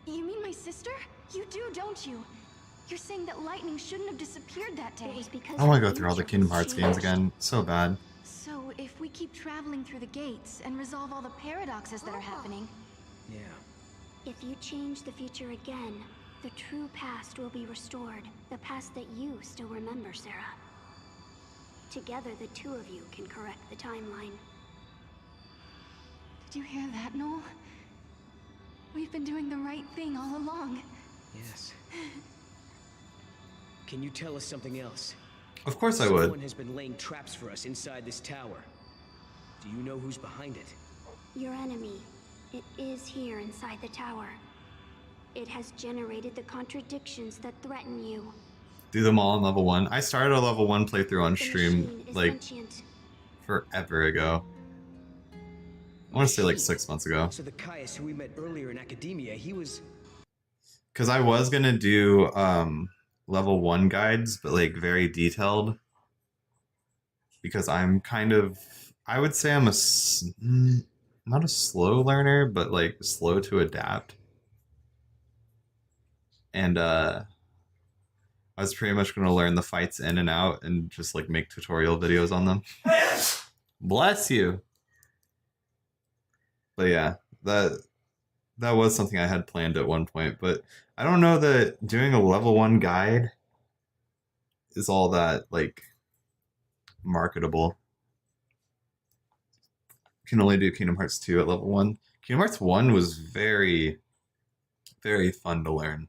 J: You mean my sister? You do, don't you? You're saying that lightning shouldn't have disappeared that day.
L: It was because
A: I want to go through all the Kingdom Hearts games again. So bad.
J: So if we keep traveling through the gates and resolve all the paradoxes that are happening...
H: Yeah.
L: If you change the future again, The true past will be restored. The past that you still remember, Sarah. Together, the two of you can correct the timeline.
J: Did you hear that, Noel? We've been doing the right thing all along.
H: Yes. Can you tell us something else?
A: Of course I would.
H: Someone has been laying traps for us inside this tower. Do you know who's behind it?
L: Your enemy. It is here inside the tower. It has generated the contradictions that threaten you.
A: Do them all on level 1. I started a level 1 playthrough on
L: The
A: stream
L: machine is
A: like
L: sentient.
A: forever ago. I want to say like 6 months ago.
H: So the Caius who we met earlier in academia, he was...
A: Because I was going to do level 1 guides, but like very detailed. Because I'm kind of... I would say I'm not a slow learner, but like slow to adapt. And I was pretty much going to learn the fights in and out and just like make tutorial videos on them. Bless you! But yeah, that was something I had planned at one point, but I don't know that doing a level 1 guide is all that like marketable. You can only do Kingdom Hearts 2 at level 1. Kingdom Hearts 1 was very, very fun to learn.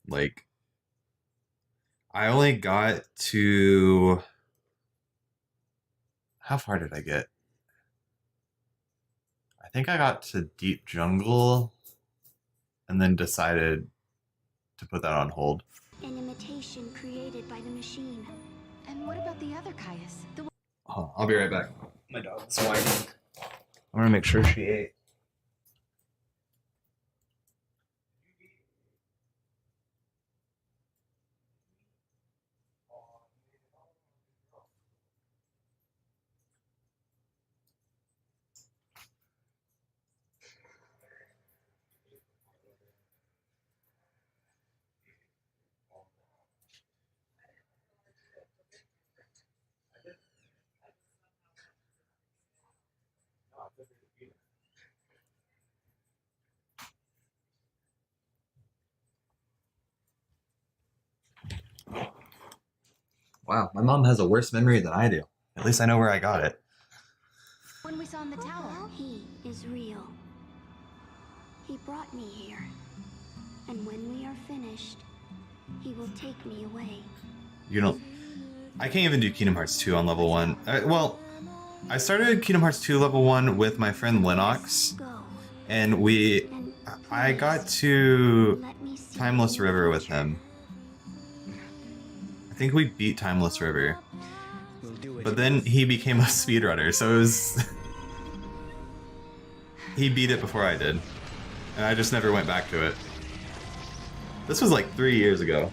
A: Like, I only got to... How far did I get? I think I got to Deep Jungle and then decided to put that on hold.
L: An imitation created by the machine.
J: And what about the other Caius?
A: Oh, I'll be right back. My dog's whining. I want to make sure she ate. Wow, my mom has a worse memory than I do. At least I know where I got it.
J: When we saw in the tower.
L: He is real. He brought me here. And when we are finished, he will take me away.
A: You don't... I can't even do Kingdom Hearts 2 on level 1. Well, I started Kingdom Hearts 2 level 1 with my friend Lennox. And I got to Timeless River with him. I think we beat Timeless River. But then he became a speedrunner, so it was... He beat it before I did. And I just never went back to it. This was like 3 years ago.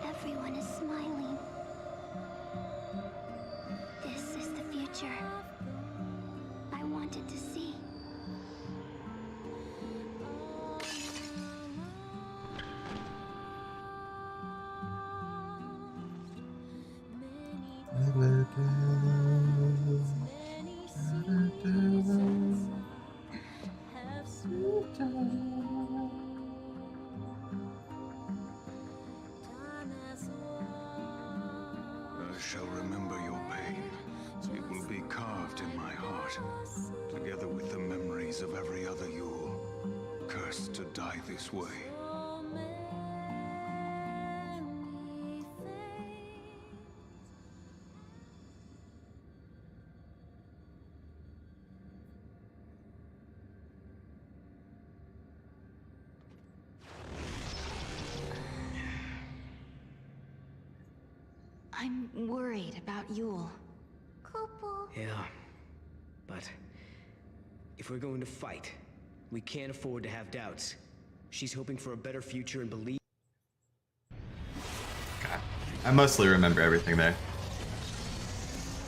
L: Everyone is smiling. This is the future I wanted to see.
D: I shall remember your pain. It will be carved in my heart, together with the memories of every other Yule, cursed to die this way.
J: I'm worried about Yule.
H: Yeah. But if we're going to fight, we can't afford to have doubts. She's hoping for a better future and believe...
A: God, I mostly remember everything there.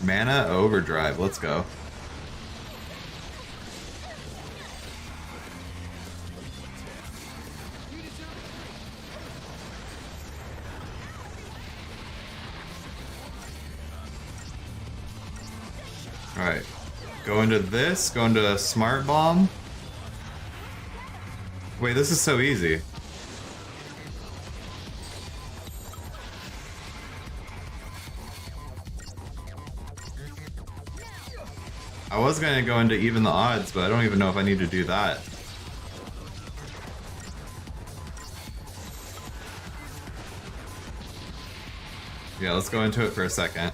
A: Mana Overdrive, let's go. Alright, go into this, go into Smart Bomb. Wait, this is so easy. I was gonna go into even the odds, but I don't even know if I need to do that. Yeah, let's go into it for a second.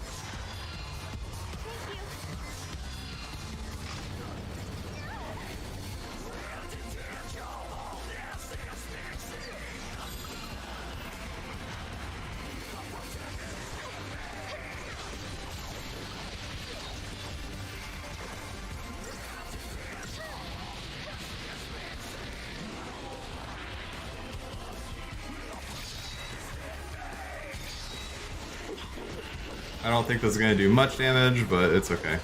A: I don't think this is gonna do much damage, but it's okay.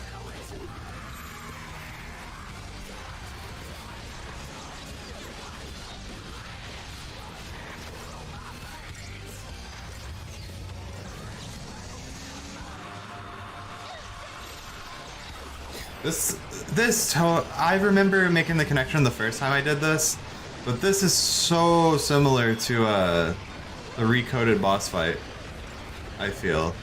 A: I remember making the connection the first time I did this, but this is so similar to the recoded boss fight, I feel.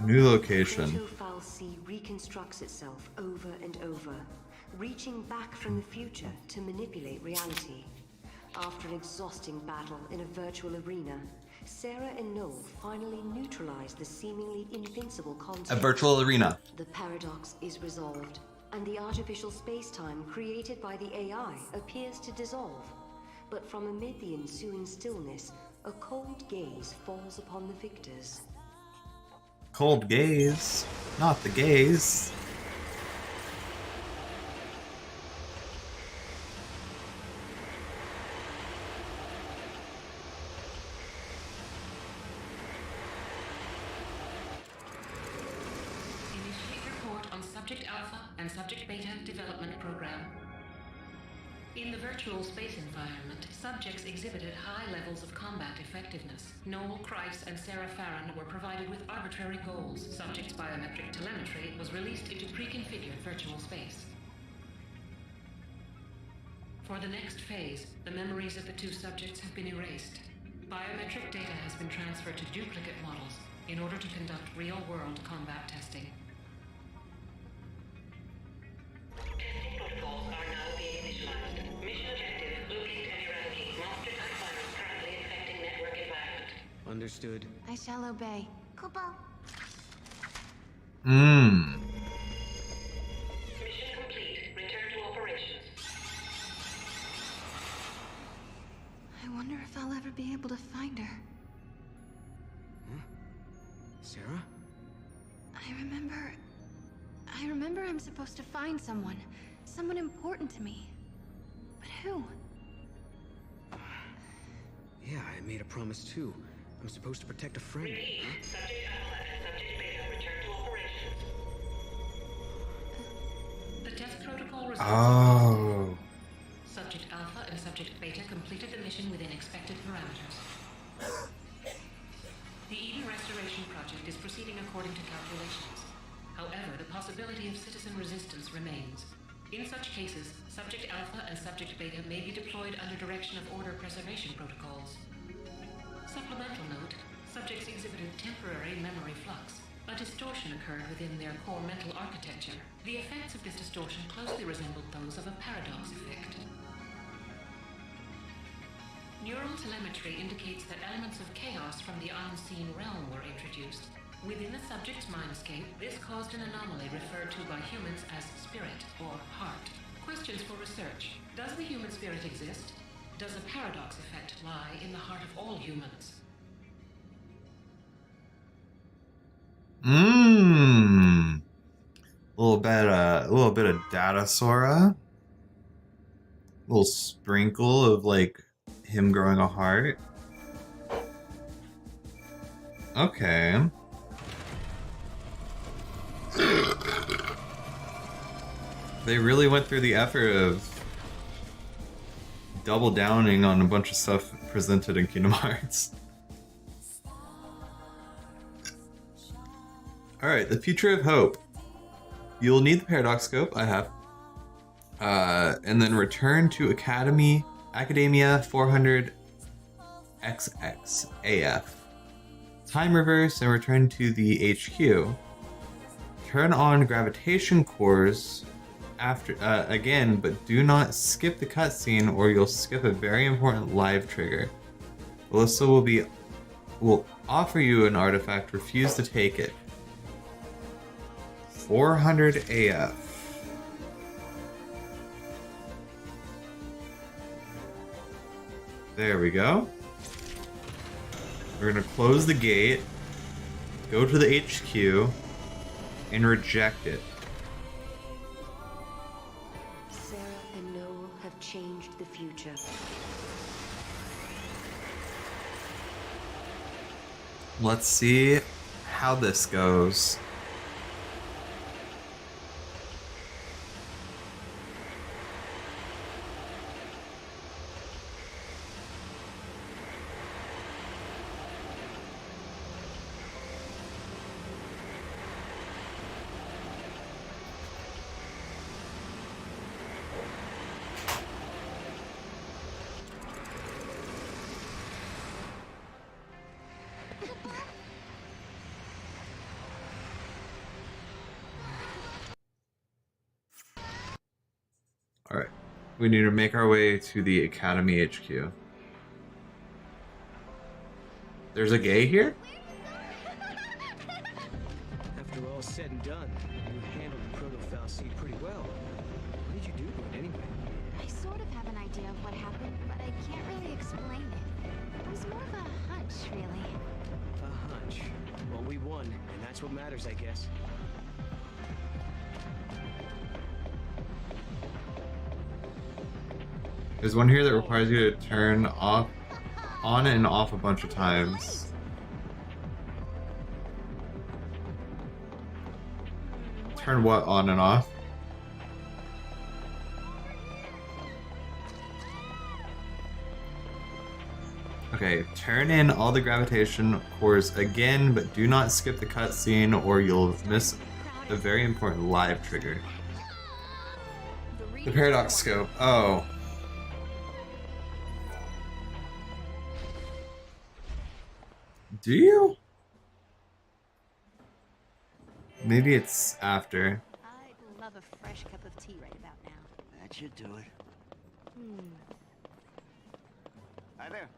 A: New location.
E: Sea reconstructs itself over and over, reaching back from the future to manipulate reality. After an exhausting battle in a virtual arena, Sarah and Noel finally neutralize the seemingly invincible construct.
A: A virtual arena.
E: The paradox is resolved, and the artificial space-time created by the AI appears to dissolve. But from amid the ensuing stillness, a cold gaze falls upon the victors.
A: Cold gaze, not the gaze.
I: Initiate report on Subject Alpha and Subject Beta development program. In the virtual space environment, subjects exhibited high levels of combat effectiveness. Noel, Kreis, and Sarah Farron were provided with arbitrary goals. Subjects' biometric telemetry was released into pre-configured virtual space. For the next phase, the memories of the two subjects have been erased. Biometric data has been transferred to duplicate models in order to conduct real-world combat testing.
K: Testing protocols are now being initialized. Mission objective: locate and eradicate monsters and virus currently infecting network environment.
F: Understood.
J: I shall obey.
C: Kubo.
K: Mission complete. Return to operations.
J: I wonder if I'll ever be able to find her.
F: Huh? Sarah?
J: I remember I'm supposed to find someone. Someone important to me. But who?
F: Yeah, I made a promise too. I'm supposed to protect a friend.
K: Repeat. Subject Alpha and Subject Beta return to operations.
I: The test protocol results.
A: Oh.
I: Subject Alpha and Subject Beta completed the mission within expected parameters. The Eden Restoration Project is proceeding according to calculations. However, the possibility of citizen resistance remains. In such cases, Subject Alpha and Subject Beta may be deployed under direction of order preservation protocols. Supplemental note, subjects exhibited temporary memory flux. A distortion occurred within their core mental architecture. The effects of this distortion closely resembled those of a paradox effect. Neural telemetry indicates that elements of chaos from the unseen realm were introduced. Within the subject's mindscape, this caused an anomaly referred to by humans as spirit or heart. Questions for research. Does the human spirit exist? Does a paradox effect lie in the heart of all humans?
A: A little bit of data Sora. Little sprinkle of like him growing a heart. Okay. They really went through the effort of double downing on a bunch of stuff presented in Kingdom Hearts. Alright, the future of hope. You'll need the paradox scope, I have. And then return to Academia 400 XX AF. Time reverse and return to the HQ. Turn on gravitation cores after again, but do not skip the cutscene or you'll skip a very important live trigger. Alyssa will offer you an artifact, refuse to take it. 400 AF. There we go. We're gonna close the gate, go to the HQ, and reject it.
E: Sarah and Noel have changed the future.
A: Let's see how this goes. Alright, we need to make our way to the Academy HQ. There's a gay here?
F: After all said and done, you handled the proto-foul seed pretty well. What did you do to it anyway?
J: I sort of have an idea of what happened, but I can't really explain it. It was more of a hunch, really.
F: A hunch. Well, we won, and that's what matters, I guess.
A: There's one here that requires you to turn on and off a bunch of times. Turn what on and off? Okay, turn in all the gravitation cores again, but do not skip the cutscene or you'll miss a very important live trigger. The paradox scope. Oh. Do you? Maybe it's after.
N: I'd love a fresh cup of tea right about now.
O: That should do it. Hi there.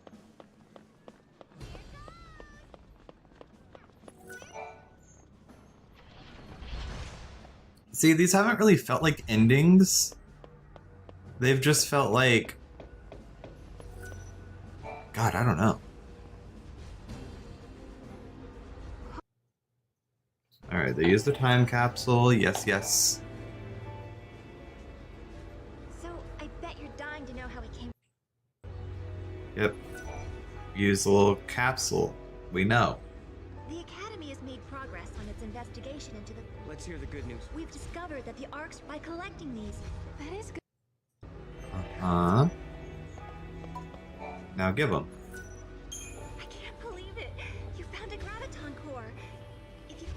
A: See, these haven't really felt like endings. They've just felt like... God, I don't know. Alright, they used the time capsule. Yes, yes.
M: So, I bet you're dying to know how we came.
A: Yep. Use the little capsule. We know.
M: The Academy has made progress on its investigation into the...
F: Let's hear the good news.
M: We've discovered that the arcs, by collecting these...
J: That is good.
A: Uh-huh. Now give them.
M: I can't believe it! You found a graviton core! If you...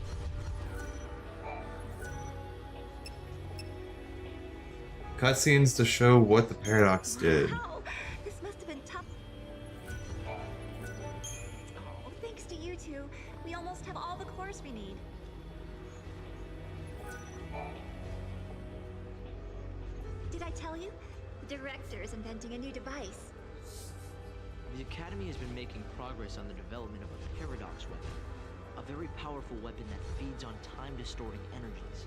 A: Cutscenes to show what the paradox did.
M: Wow! This must have been tough. Oh, thanks to you two, we almost have all the cores we need. Did I tell you? The director's inventing a new device.
P: The Academy has been making progress on the development of a paradox weapon. A very powerful weapon that feeds on time-distorting energies.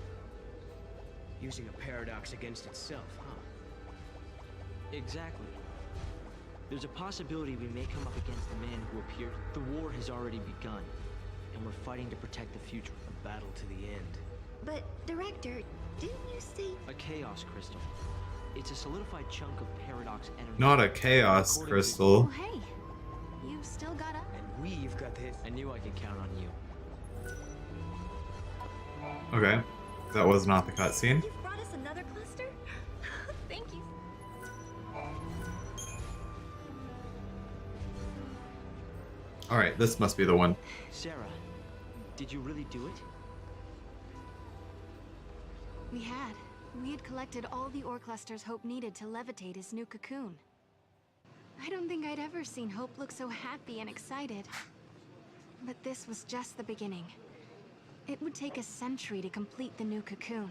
F: Using a paradox against itself, huh?
P: Exactly. There's a possibility we may come up against the man who appeared. The war has already begun, and we're fighting to protect the future.
F: A battle to the end.
M: But, Director, didn't you say...
P: A chaos crystal. It's a solidified chunk of paradox energy.
A: Not a chaos crystal.
J: Oh, hey. You've still got up.
P: And we've got this. I knew I could count on you.
A: Okay. That was not the cutscene.
M: You've brought us another cluster? Thank you.
A: Alright, this must be the one.
P: Sarah, did you really do it?
J: We had. We had collected all the ore clusters Hope needed to levitate his new cocoon. I don't think I'd ever seen Hope look so happy and excited. But this was just the beginning. It would take a century to complete the new cocoon.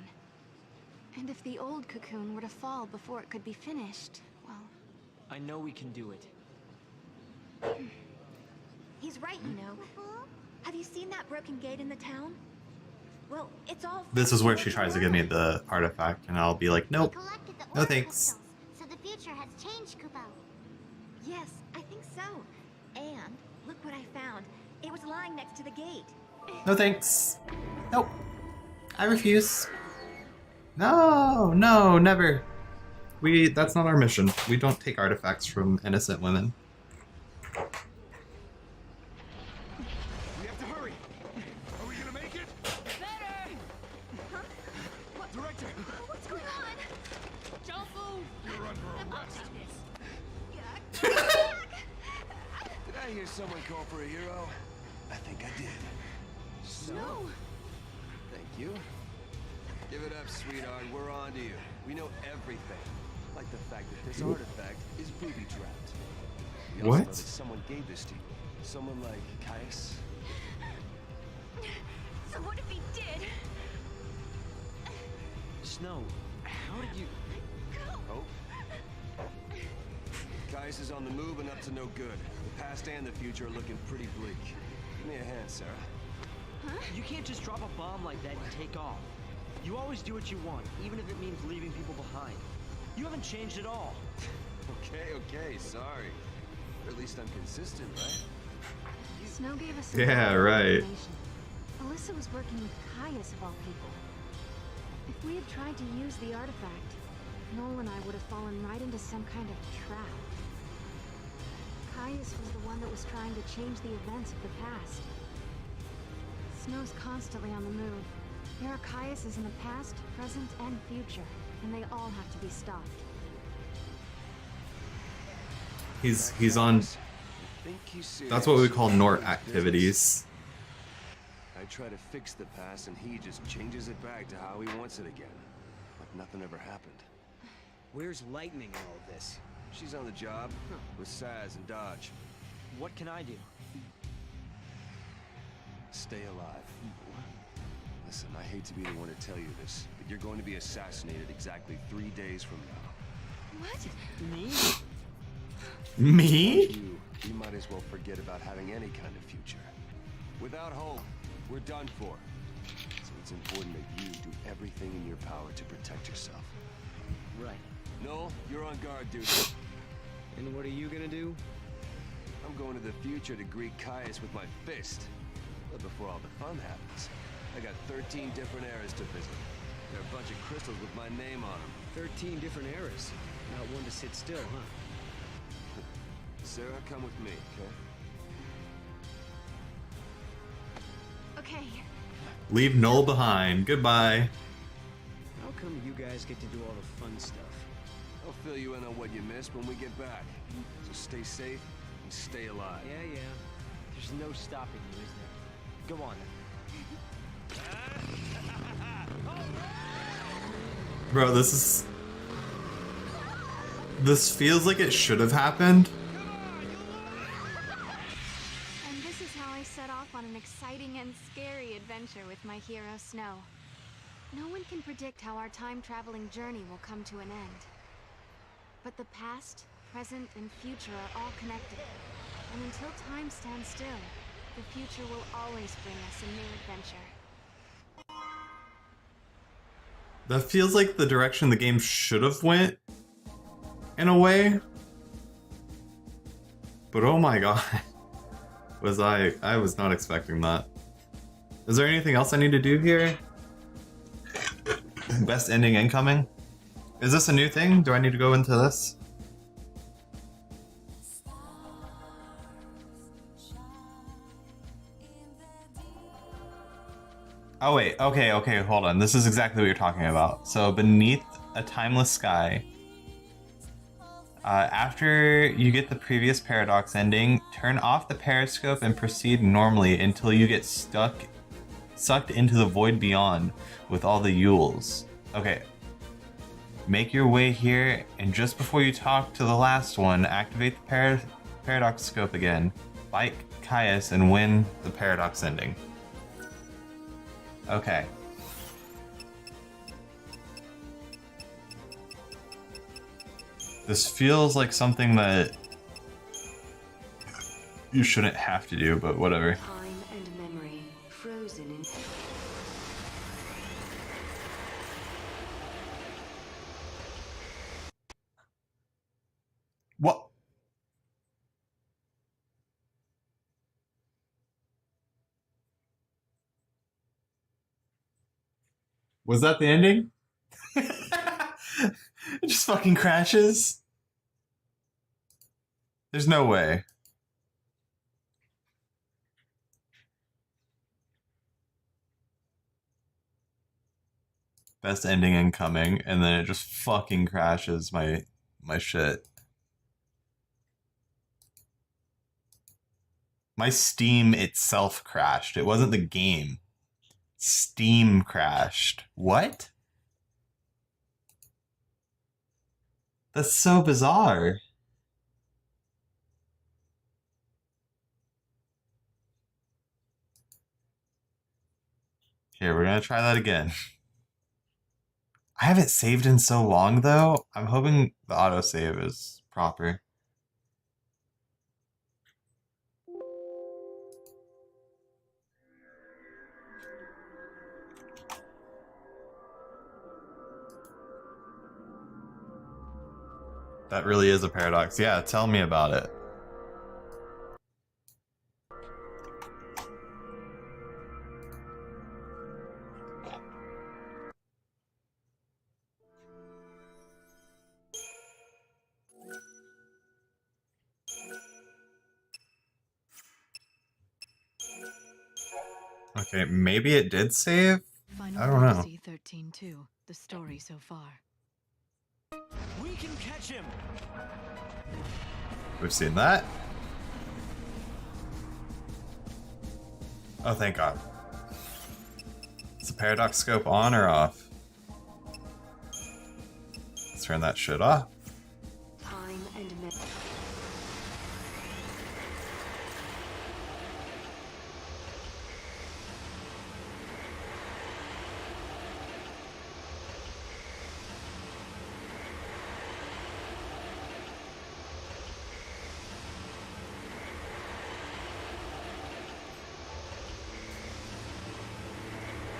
J: And if the old cocoon were to fall before it could be finished, well...
P: I know we can do it.
M: He's right, you know. Have you seen that broken gate in the town? Well, it's all...
A: This is where she tries to give me the artifact, and I'll be like, nope. No thanks.
L: So the future has changed, Kupo.
M: Yes, I think so. And look what I found. It was lying next to the gate.
A: No thanks. Nope. I refuse. No, no, never. That's not our mission. We don't take artifacts from innocent women.
D: We have to hurry. Are we gonna make it?
G: Better!
M: Huh? What?
D: Director!
M: What's going on?
G: Don't move!
D: You're under arrest.
O: Did I hear someone call for a hero? I think I did.
M: Snow!
O: Thank you. Give it up, sweetheart. We're on to you. We know everything. Like the fact that this artifact is booby-trapped. We also know that someone gave this to you. Someone like Caius.
M: So what if he did?
P: Snow, how did you...
O: Hope? Caius is on the move and up to no good. The past and the future are looking pretty bleak. Give me a hand, Sarah.
P: Huh? You can't just drop a bomb like that and take off. You always do what you want, even if it means leaving people behind. You haven't changed at all.
O: Okay, sorry. But at least I'm consistent, right?
J: Snow gave us
A: Yeah, right.
J: Alyssa was working with Caius of all people. If we had tried to use the artifact, Noel and I would have fallen right into some kind of trap. Caius was the one that was trying to change the events of the past. Snow's constantly on the move. There are Caiuses in the past, present, and future, and they all have to be stopped.
A: He's on... That's what we call Nort activities.
O: I try to fix the past and he just changes it back to how he wants it again. Like nothing ever happened.
H: Where's Lightning in all of this?
O: She's on the job with Saz and Dodge.
P: What can I do?
O: Stay alive. Listen, I hate to be the one to tell you this, but you're going to be assassinated exactly 3 days from now.
J: What?
P: Me?
A: Me?
O: You might as well forget about having any kind of future. Without hope, we're done for. So it's important that you do everything in your power to protect yourself.
H: Right.
O: Noel, you're on guard duty.
H: And what are you gonna do?
O: I'm going to the future to greet Caius with my fist. But before all the fun happens, I got 13 different eras to visit. There are a bunch of crystals with my name on them.
H: 13 different eras. Not one to sit still, huh?
O: Sarah, come with me, okay?
J: Okay.
A: Leave Noel behind. Goodbye.
H: How come you guys get to do all the fun stuff?
O: I'll fill you in on what you missed when we get back. So stay safe and stay alive.
P: Yeah. There's no stopping you, is there? Go on then.
A: Bro, this feels like it should have happened.
J: And this is how I set off on an exciting and scary adventure with my hero, Snow. No one can predict how our time-traveling journey will come to an end. But the past, present, and future are all connected. And until time stands still, the future will always bring us a new adventure.
A: That feels like the direction the game should have went, in a way. But oh my god, I was not expecting that. Is there anything else I need to do here? Best ending incoming? Is this a new thing? Do I need to go into this? Oh wait, okay, hold on. This is exactly what you're talking about. So beneath a timeless sky, after you get the previous paradox ending, turn off the periscope and proceed normally until you get sucked into the void beyond with all the Yules. Okay. Make your way here, and just before you talk to the last one, activate the paradox scope again, fight Caius, and win the paradox ending. Okay. This feels like something that you shouldn't have to do, but whatever.
E: Time and memory frozen in.
A: What? Was that the ending? It just fucking crashes. There's no way. Best ending incoming, and then it just fucking crashes my shit. My Steam itself crashed. It wasn't the game. Steam crashed. What? That's so bizarre. Here, we're gonna try that again. I haven't saved in so long, though. I'm hoping the autosave is proper. That really is a paradox. Yeah, tell me about it. Okay, maybe it did save? I don't know.
Q: XIII-2, the story so far.
R: We can catch him.
A: We've seen that. Oh, thank God. Is the paradox scope on or off? Let's turn that shit off.
E: Time and memory.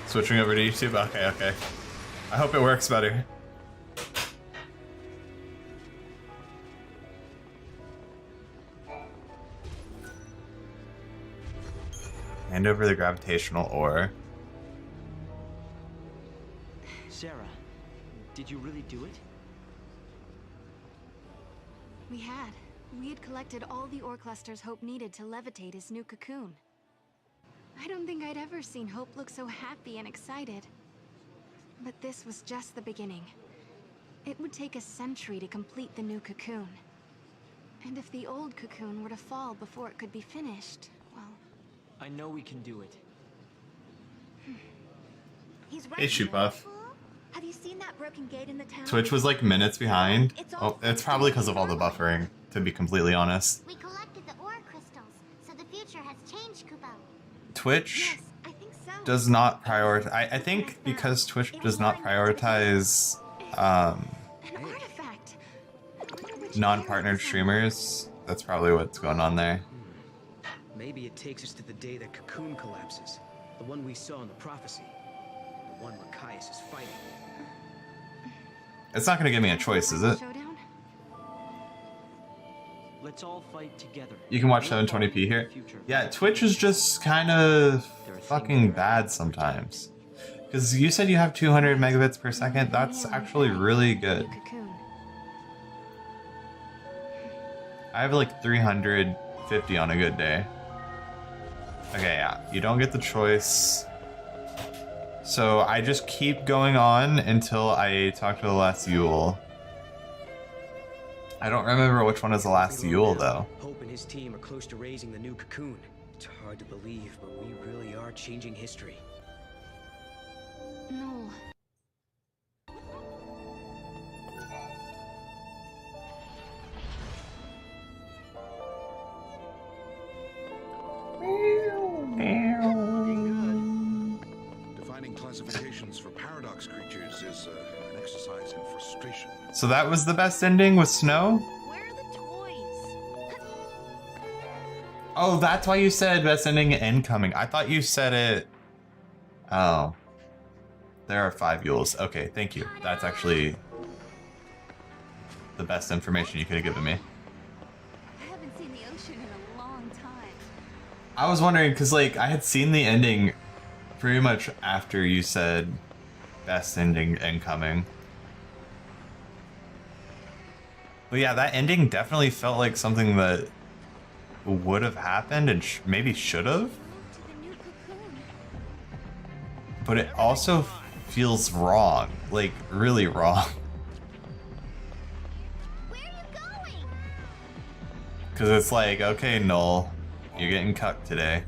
A: Switching over to YouTube? Okay. I hope it works better. Hand over the gravitational ore.
P: Sarah, did you really do it?
J: We had. We had collected all the ore clusters Hope needed to levitate his new cocoon. I don't think I'd ever seen Hope look so happy and excited. But this was just the beginning. It would take a century to complete the new cocoon. And if the old cocoon were to fall before it could be finished, well...
P: I know we can do it.
M: He's right.
A: Hey, Shootbuff.
M: Have you seen that broken gate in the town?
A: Twitch was like minutes behind. Oh, it's probably because of all the buffering, to be completely honest.
L: We collected the ore crystals, so the future has changed, Kupo.
A: Twitch
M: Yes, I think so.
A: does not prioritize. I think because Twitch does not prioritize
M: An artifact.
A: non-partnered streamers. That's probably what's going on there.
P: Maybe it takes us to the day that Cocoon collapses. The one we saw in the prophecy. The one where Caius is fighting.
A: It's not going to give me a choice, is it?
P: Let's all fight together.
A: You can watch 720p here. Yeah, Twitch is just kind of fucking bad sometimes. Because you said you have 200 megabits per second. That's actually really good. I have like 350 on a good day. Okay, yeah. You don't get the choice. So I just keep going on until I talk to the last Yule. I don't remember which one is the last Yule, though.
H: Hope and his team are close to raising the new cocoon. It's hard to believe, but we really are changing history.
J: No.
S: Defining classifications for paradox creatures is an exercise in frustration.
A: So that was the best ending with Snow?
N: Where are the toys?
A: Oh, that's why you said best ending incoming. I thought you said it... Oh. There are 5 Yules. Okay, thank you. That's actually the best information you could have given me.
N: I haven't seen the ocean in a long time.
A: I was wondering, because, like, I had seen the ending pretty much after you said best ending incoming. But yeah, that ending definitely felt like something that would have happened and maybe should have. But it also feels wrong, like really wrong.
N: Where are you going?
A: Because it's like, okay, Null, you're getting cucked today.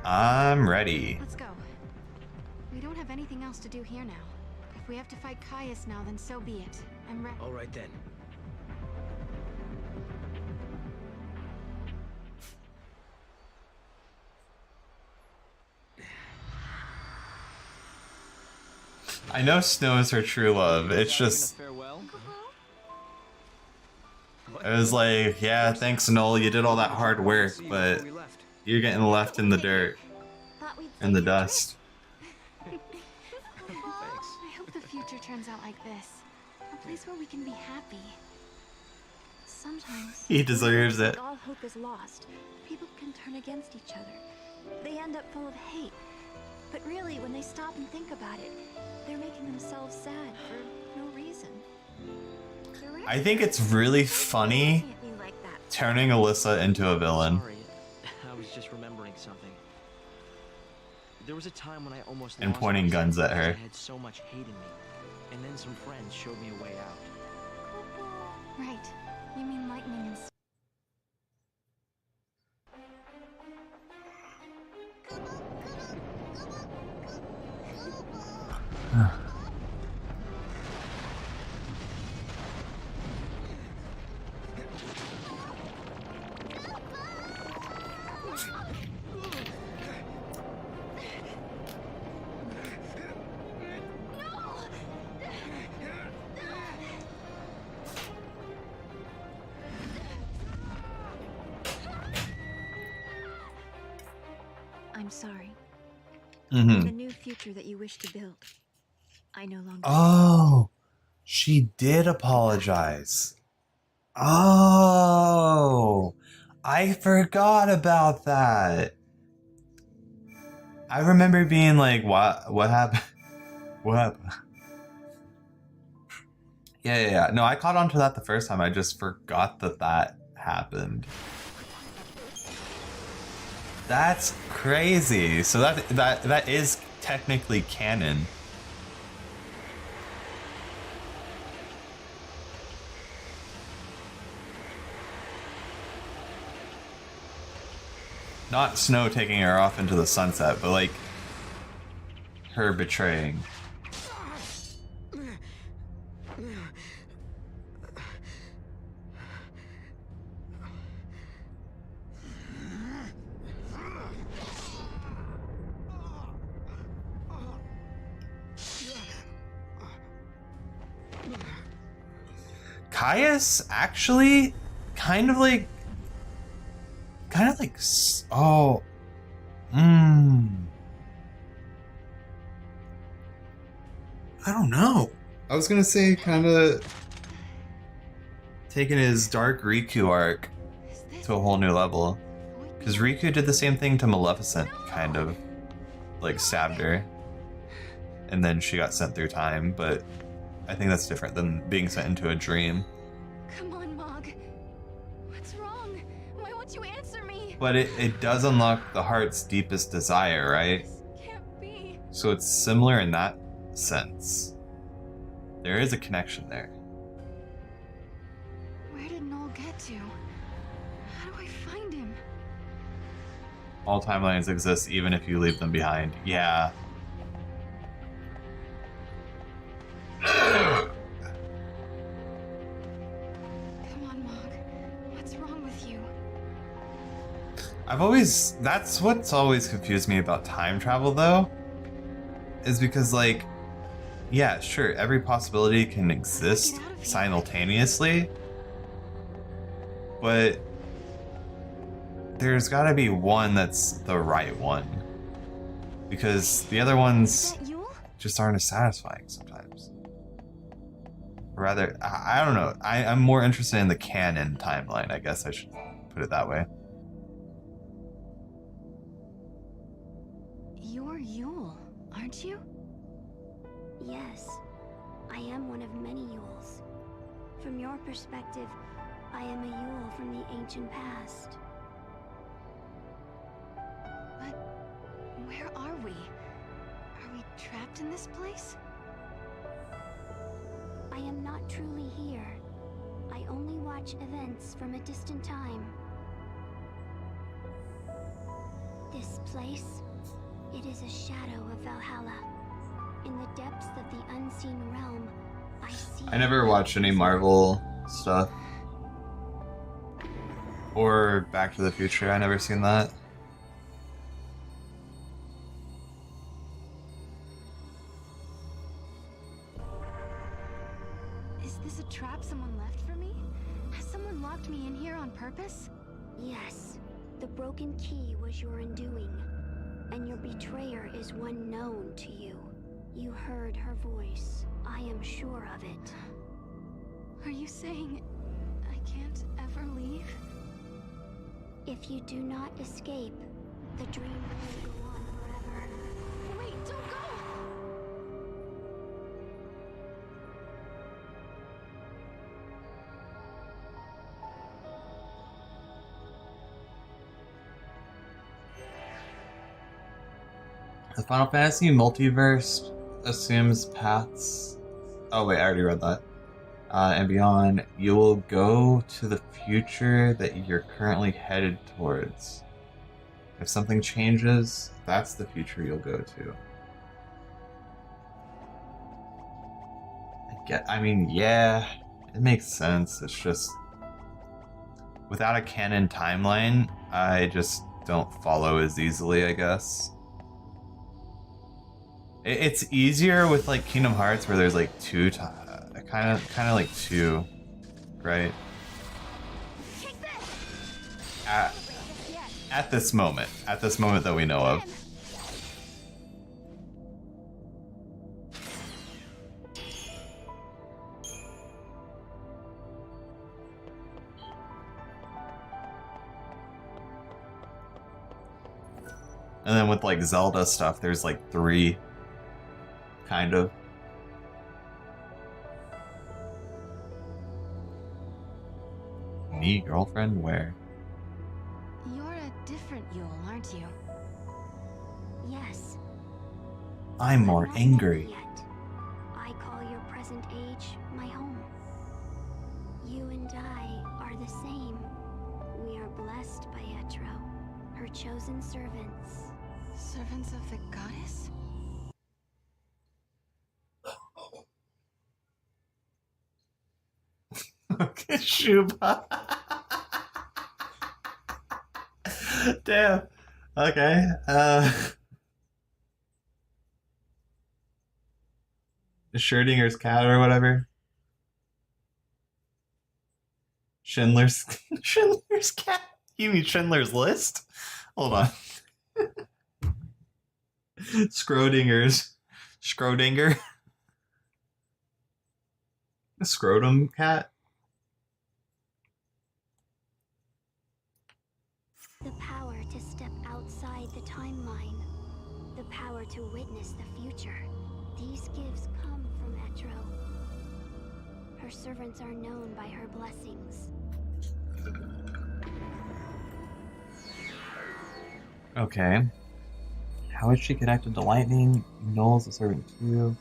A: I'm ready.
J: Let's go. We don't have anything else to do here now. If we have to fight Caius now, then so be it. I'm ready.
H: All right then.
A: I know Snow is her true love. It's just... It was like, yeah, thanks, Null. You did all that hard work, but you're getting left in the dirt. In the dust.
J: I hope the future turns out like this. A place where we can be happy. Sometimes...
A: He deserves it.
M: All hope is lost. People can turn against each other. They end up full of hate. But really, when they stop and think about it, they're making themselves sad for no reason.
A: I think it's really funny turning Alyssa into a villain.
P: Sorry, I was just remembering something. There was a time when I almost
A: And
P: lost
A: pointing
P: myself
A: guns at
P: because
A: her.
P: I had so much hate in me, and then some friends showed me a way out.
J: Right. You mean lightning and...
M: I'm sorry.
A: Mhm.
M: The new future that you wish to build, I no longer...
A: Oh, she did apologize. Oh, I forgot about that. I remember being like, what happened? What happened? Yeah. No, I caught on to that the first time. I just forgot that happened. That's crazy. So that is technically canon. Not Snow taking her off into the sunset, but like her betraying. Caius actually kind of like oh, I don't know. I was gonna say kind of taking his dark Riku arc to a whole new level. Because Riku did the same thing to Maleficent, kind of. Like, stabbed her. And then she got sent through time, but I think that's different than being sent into a dream.
J: Come on, Mog. What's wrong? Why won't you answer me?
A: But it does unlock the heart's deepest desire, right?
J: Can't be.
A: So it's similar in that sense. There is a connection there.
J: Where did Noel get to? How do I find him?
A: All timelines exist even if you leave them behind. Yeah.
J: Come on, Mog. What's wrong with you?
A: That's what's always confused me about time travel though. Is because like, yeah, sure, every possibility can exist simultaneously. But there's gotta be one that's the right one. Because the other ones just aren't as satisfying sometimes. Or rather, I don't know. I'm more interested in the canon timeline, I guess I should put it that way.
J: You're Yule, aren't you?
L: Yes, I am one of many Yules. From your perspective, I am a Yule from the ancient past.
J: But where are we? Are we trapped in this place?
L: I am not truly here. I only watch events from a distant time. This place, it is a shadow of Valhalla. In the depths of the unseen realm, I see...
A: I never watched any Marvel stuff. Or Back to the Future, I never seen that.
J: Is this a trap someone left for me? Has someone locked me in here on purpose?
L: Yes. The broken key was your undoing. And your betrayer is one known to you. You heard her voice. I am sure of it.
J: Are you saying I can't ever leave?
L: If you do not escape, the dream will go on forever.
J: Wait, don't go!
A: The Final Fantasy multiverse assumes paths. Oh wait, I already read that. And beyond, you will go to the future that you're currently headed towards. If something changes, that's the future you'll go to. I mean, yeah, it makes sense. It's just, without a canon timeline, I just don't follow as easily, I guess. It's easier with like Kingdom Hearts where there's like two, kind of like two, right? At this moment that we know of. And then with like Zelda stuff, there's like three, kind of. Me, girlfriend, where?
J: You're a different Yule, aren't you?
L: Yes.
A: I'm more angry.
L: Yet, I call your present age my home. You and I are the same. We are blessed by Etro, her chosen servants.
J: Servants of the goddess?
A: Okay, Shuba. Damn. Okay. Schrodinger's cat or whatever. Schindler's cat? You mean Schindler's List? Hold on. Schrodinger. A scrotum cat?
L: to witness the future. These gifts come from Etro. Her servants are known by her blessings.
A: Okay. How is she connected to lightning? Null's a servant too.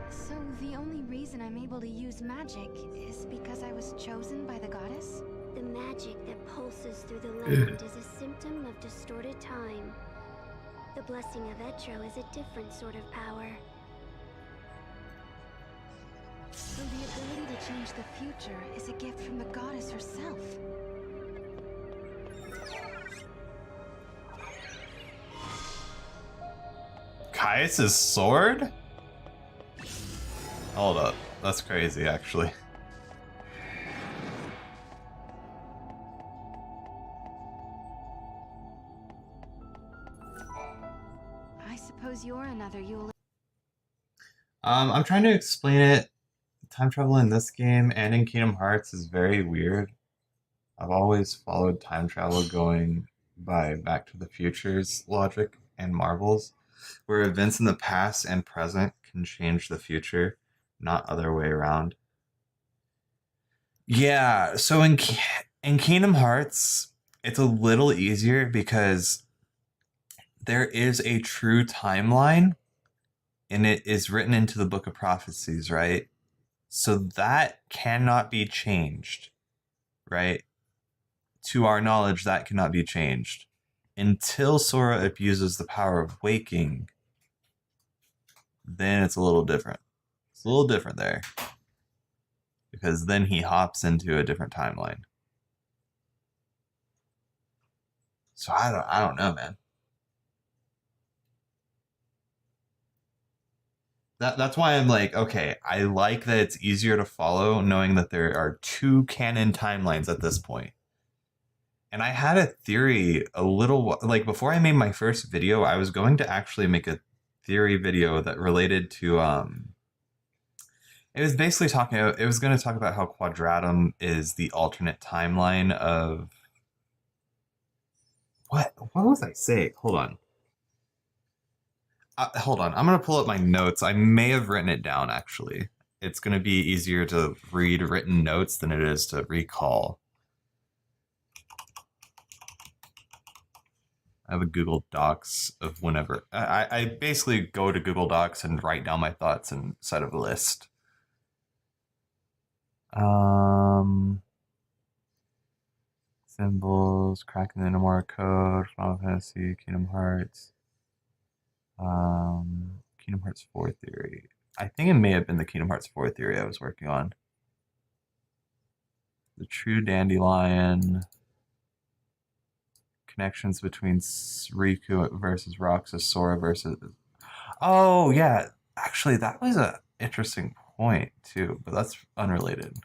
J: So the only reason I'm able to use magic is because I was chosen by the goddess?
L: The magic that pulses through the land is a symptom of distorted time. The blessing of Etro is a different sort of power.
J: So the ability to change the future is a gift from the goddess herself.
A: Caius' sword? Hold up. That's crazy, actually.
J: I suppose you're another Yule.
A: I'm trying to explain it. Time travel in this game and in Kingdom Hearts is very weird. I've always followed time travel going by Back to the Future's logic and Marvel's, where events in the past and present can change the future, not other way around. Yeah, so in Kingdom Hearts, it's a little easier because there is a true timeline, and it is written into the Book of Prophecies, right? So that cannot be changed, right? To our knowledge, that cannot be changed. Until Sora abuses the power of waking, then it's a little different. It's a little different there. Because then he hops into a different timeline. So I don't know, man. That's why I'm like, okay, I like that it's easier to follow knowing that there are two canon timelines at this point. And I had a theory a little, like before I made my first video, I was going to actually make a theory video that related to, it was basically it was going to talk about how Quadratum is the alternate timeline of, what was I saying? Hold on. Hold on, I'm going to pull up my notes. I may have written it down, actually. It's going to be easier to read written notes than it is to recall. I have a Google Docs of whenever. I basically go to Google Docs and write down my thoughts inside of a list. Symbols, cracking the Nomura code, Final Fantasy, Kingdom Hearts. Kingdom Hearts 4 theory. I think it may have been the Kingdom Hearts 4 theory I was working on. The true dandelion. Connections between Riku versus Roxas, Sora versus... Oh, yeah. Actually, that was an interesting point, too, but that's unrelated.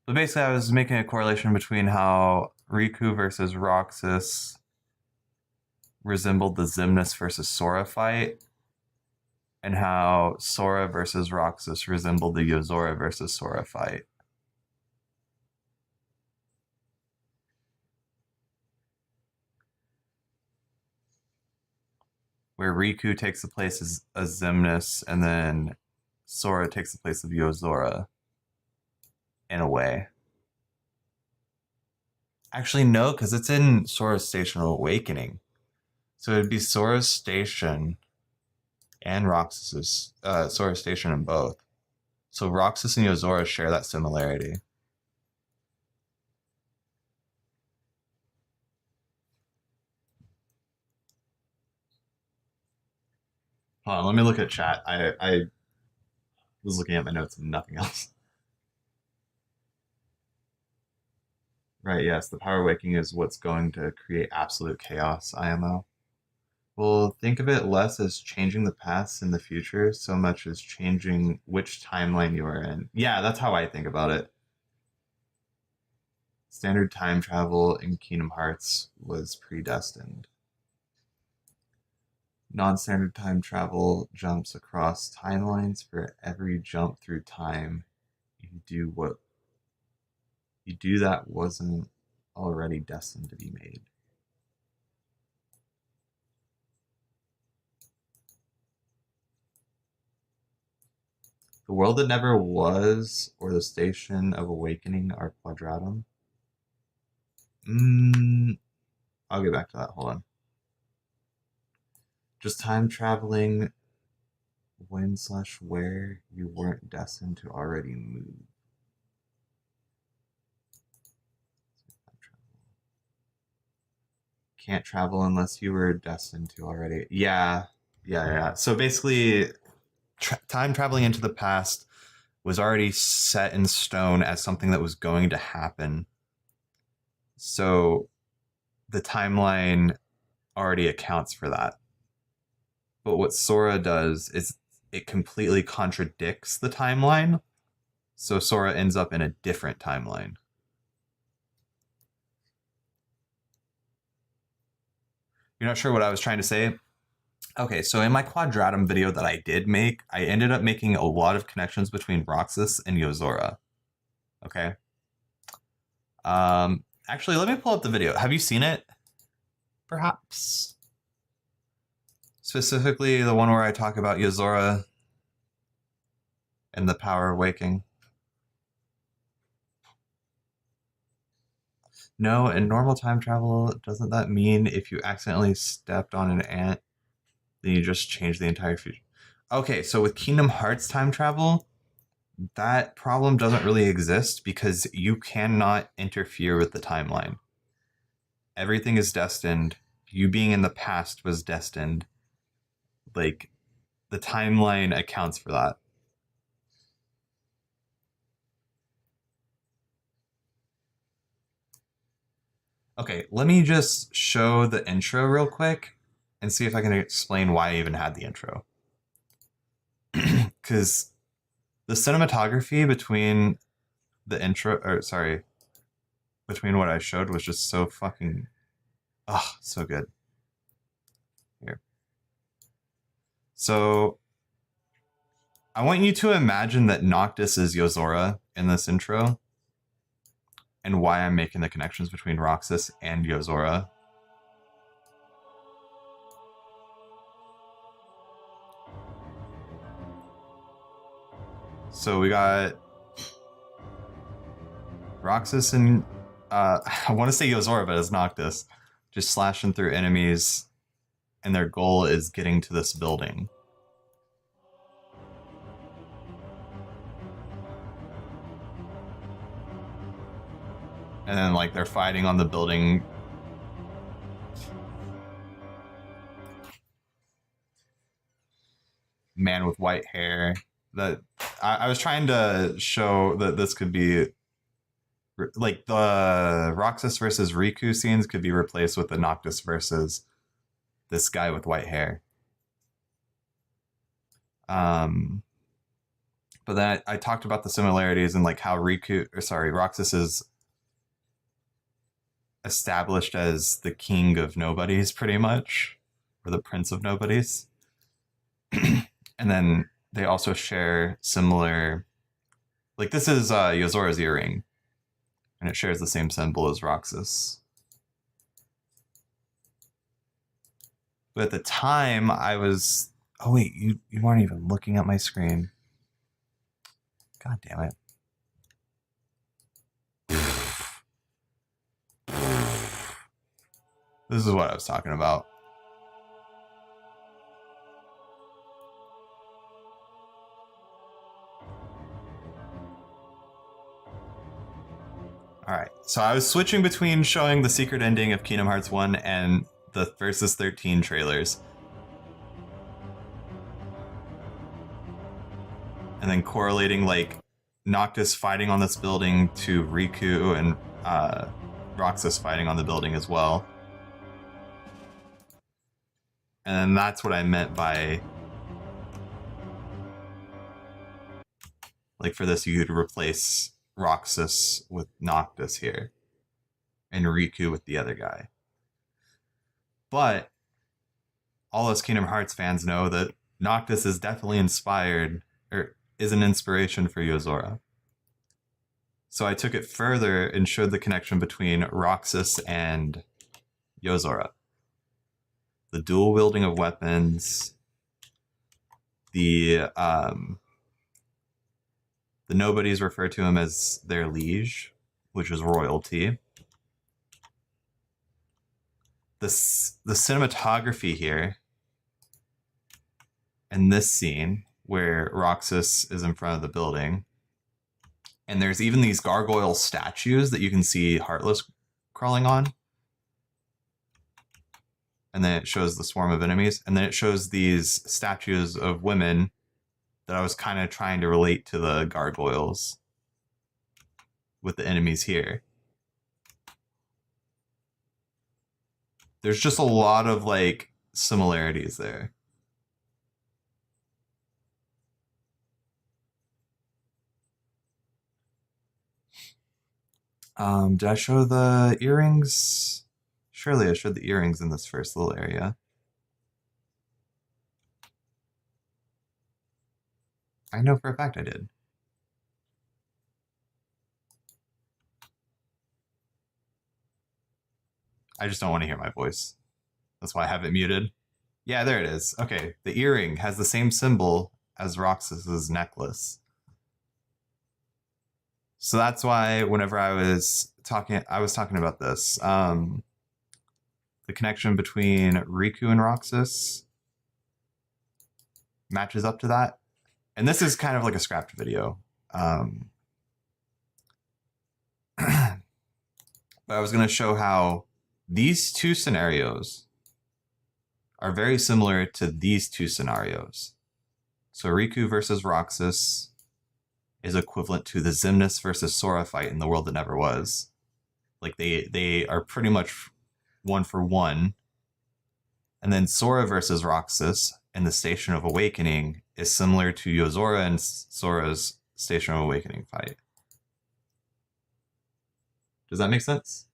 A: But basically, I was making a correlation between how Riku versus Roxas resembled the Xemnas versus Sora fight, and how Sora versus Roxas resembled the Yozora versus Sora fight. Where Riku takes the place as a Xemnas, and then Sora takes the place of Yozora, in a way. Actually, no, because it's in Sora's Station of Awakening. So it'd be Sora's Station and Roxas's, Sora's Station in both. So Roxas and Yozora share that similarity. Hold on, let me look at chat. I was looking at my notes and nothing else. Right, yes, the power waking is what's going to create absolute chaos, IMO. Well, think of it less as changing the past and the future, so much as changing which timeline you are in. Yeah, that's how I think about it. Standard time travel in Kingdom Hearts was predestined. Non-standard time travel jumps across timelines. For every jump through time, you do that wasn't already destined to be made. The world that never was, or the station of awakening are quadratum. I'll get back to that. Hold on. Just time traveling when/where you weren't destined to already move. Can't travel unless you were destined to already. Yeah. So basically, time traveling into the past was already set in stone as something that was going to happen. So the timeline already accounts for that. But what Sora does is it completely contradicts the timeline. So Sora ends up in a different timeline. You're not sure what I was trying to say? Okay, so in my quadratum video that I did make, I ended up making a lot of connections between Roxas and Yozora. Okay. Actually, let me pull up the video. Have you seen it? Perhaps. Specifically, the one where I talk about Yozora and the power of waking. No, in normal time travel, doesn't that mean if you accidentally stepped on an ant, then you just change the entire future? Okay, so with Kingdom Hearts time travel, that problem doesn't really exist because you cannot interfere with the timeline. Everything is destined. You being in the past was destined. Like, the timeline accounts for that. Okay, let me just show the intro real quick and see if I can explain why I even had the intro. Because the cinematography between the intro, between what I showed was just so fucking, so good. Here. So, I want you to imagine that Noctis is Yozora in this intro, and why I'm making the connections between Roxas and Yozora. So we got Roxas and I want to say Yozora, but it's Noctis, just slashing through enemies, and their goal is getting to this building. And then, like, they're fighting on the building. Man with white hair. That I was trying to show that this could be, like, the Roxas versus Riku scenes could be replaced with the Noctis versus this guy with white hair. But then I talked about the similarities and, like, how Roxas is established as the king of nobodies, pretty much, or the prince of nobodies. And then they also share similar, like, this is Yozora's earring, and it shares the same symbol as Roxas. But at the time, I was, oh wait, you weren't even looking at my screen. God damn it. This is what I was talking about. Alright, so I was switching between showing the secret ending of Kingdom Hearts 1 and the Versus 13 trailers. And then correlating, like, Noctis fighting on this building to Riku and Roxas fighting on the building as well. And then that's what I meant by, like, for this you could replace Roxas with Noctis here, and Riku with the other guy. But all us Kingdom Hearts fans know that Noctis is definitely inspired, or is an inspiration for Yozora. So I took it further and showed the connection between Roxas and Yozora. The dual wielding of weapons, the nobodies refer to him as their liege, which is royalty. The cinematography here in this scene where Roxas is in front of the building, and there's even these gargoyle statues that you can see Heartless crawling on. And then it shows the swarm of enemies. And then it shows these statues of women that I was kind of trying to relate to the gargoyles with the enemies here. There's just a lot of like similarities there. Did I show the earrings? Surely I showed the earrings in this first little area. I know for a fact I did. I just don't want to hear my voice. That's why I have it muted. Yeah, there it is. Okay, the earring has the same symbol as Roxas's necklace. So that's why whenever I was talking about this. The connection between Riku and Roxas matches up to that. And this is kind of like a scrapped video. But I was going to show how these two scenarios are very similar to these two scenarios. So Riku versus Roxas is equivalent to the Xemnas versus Sora fight in The World That Never Was. Like they are pretty much one for one. And then Sora versus Roxas in the Station of Awakening is similar to Yozora and Sora's Station of Awakening fight. Does that make sense?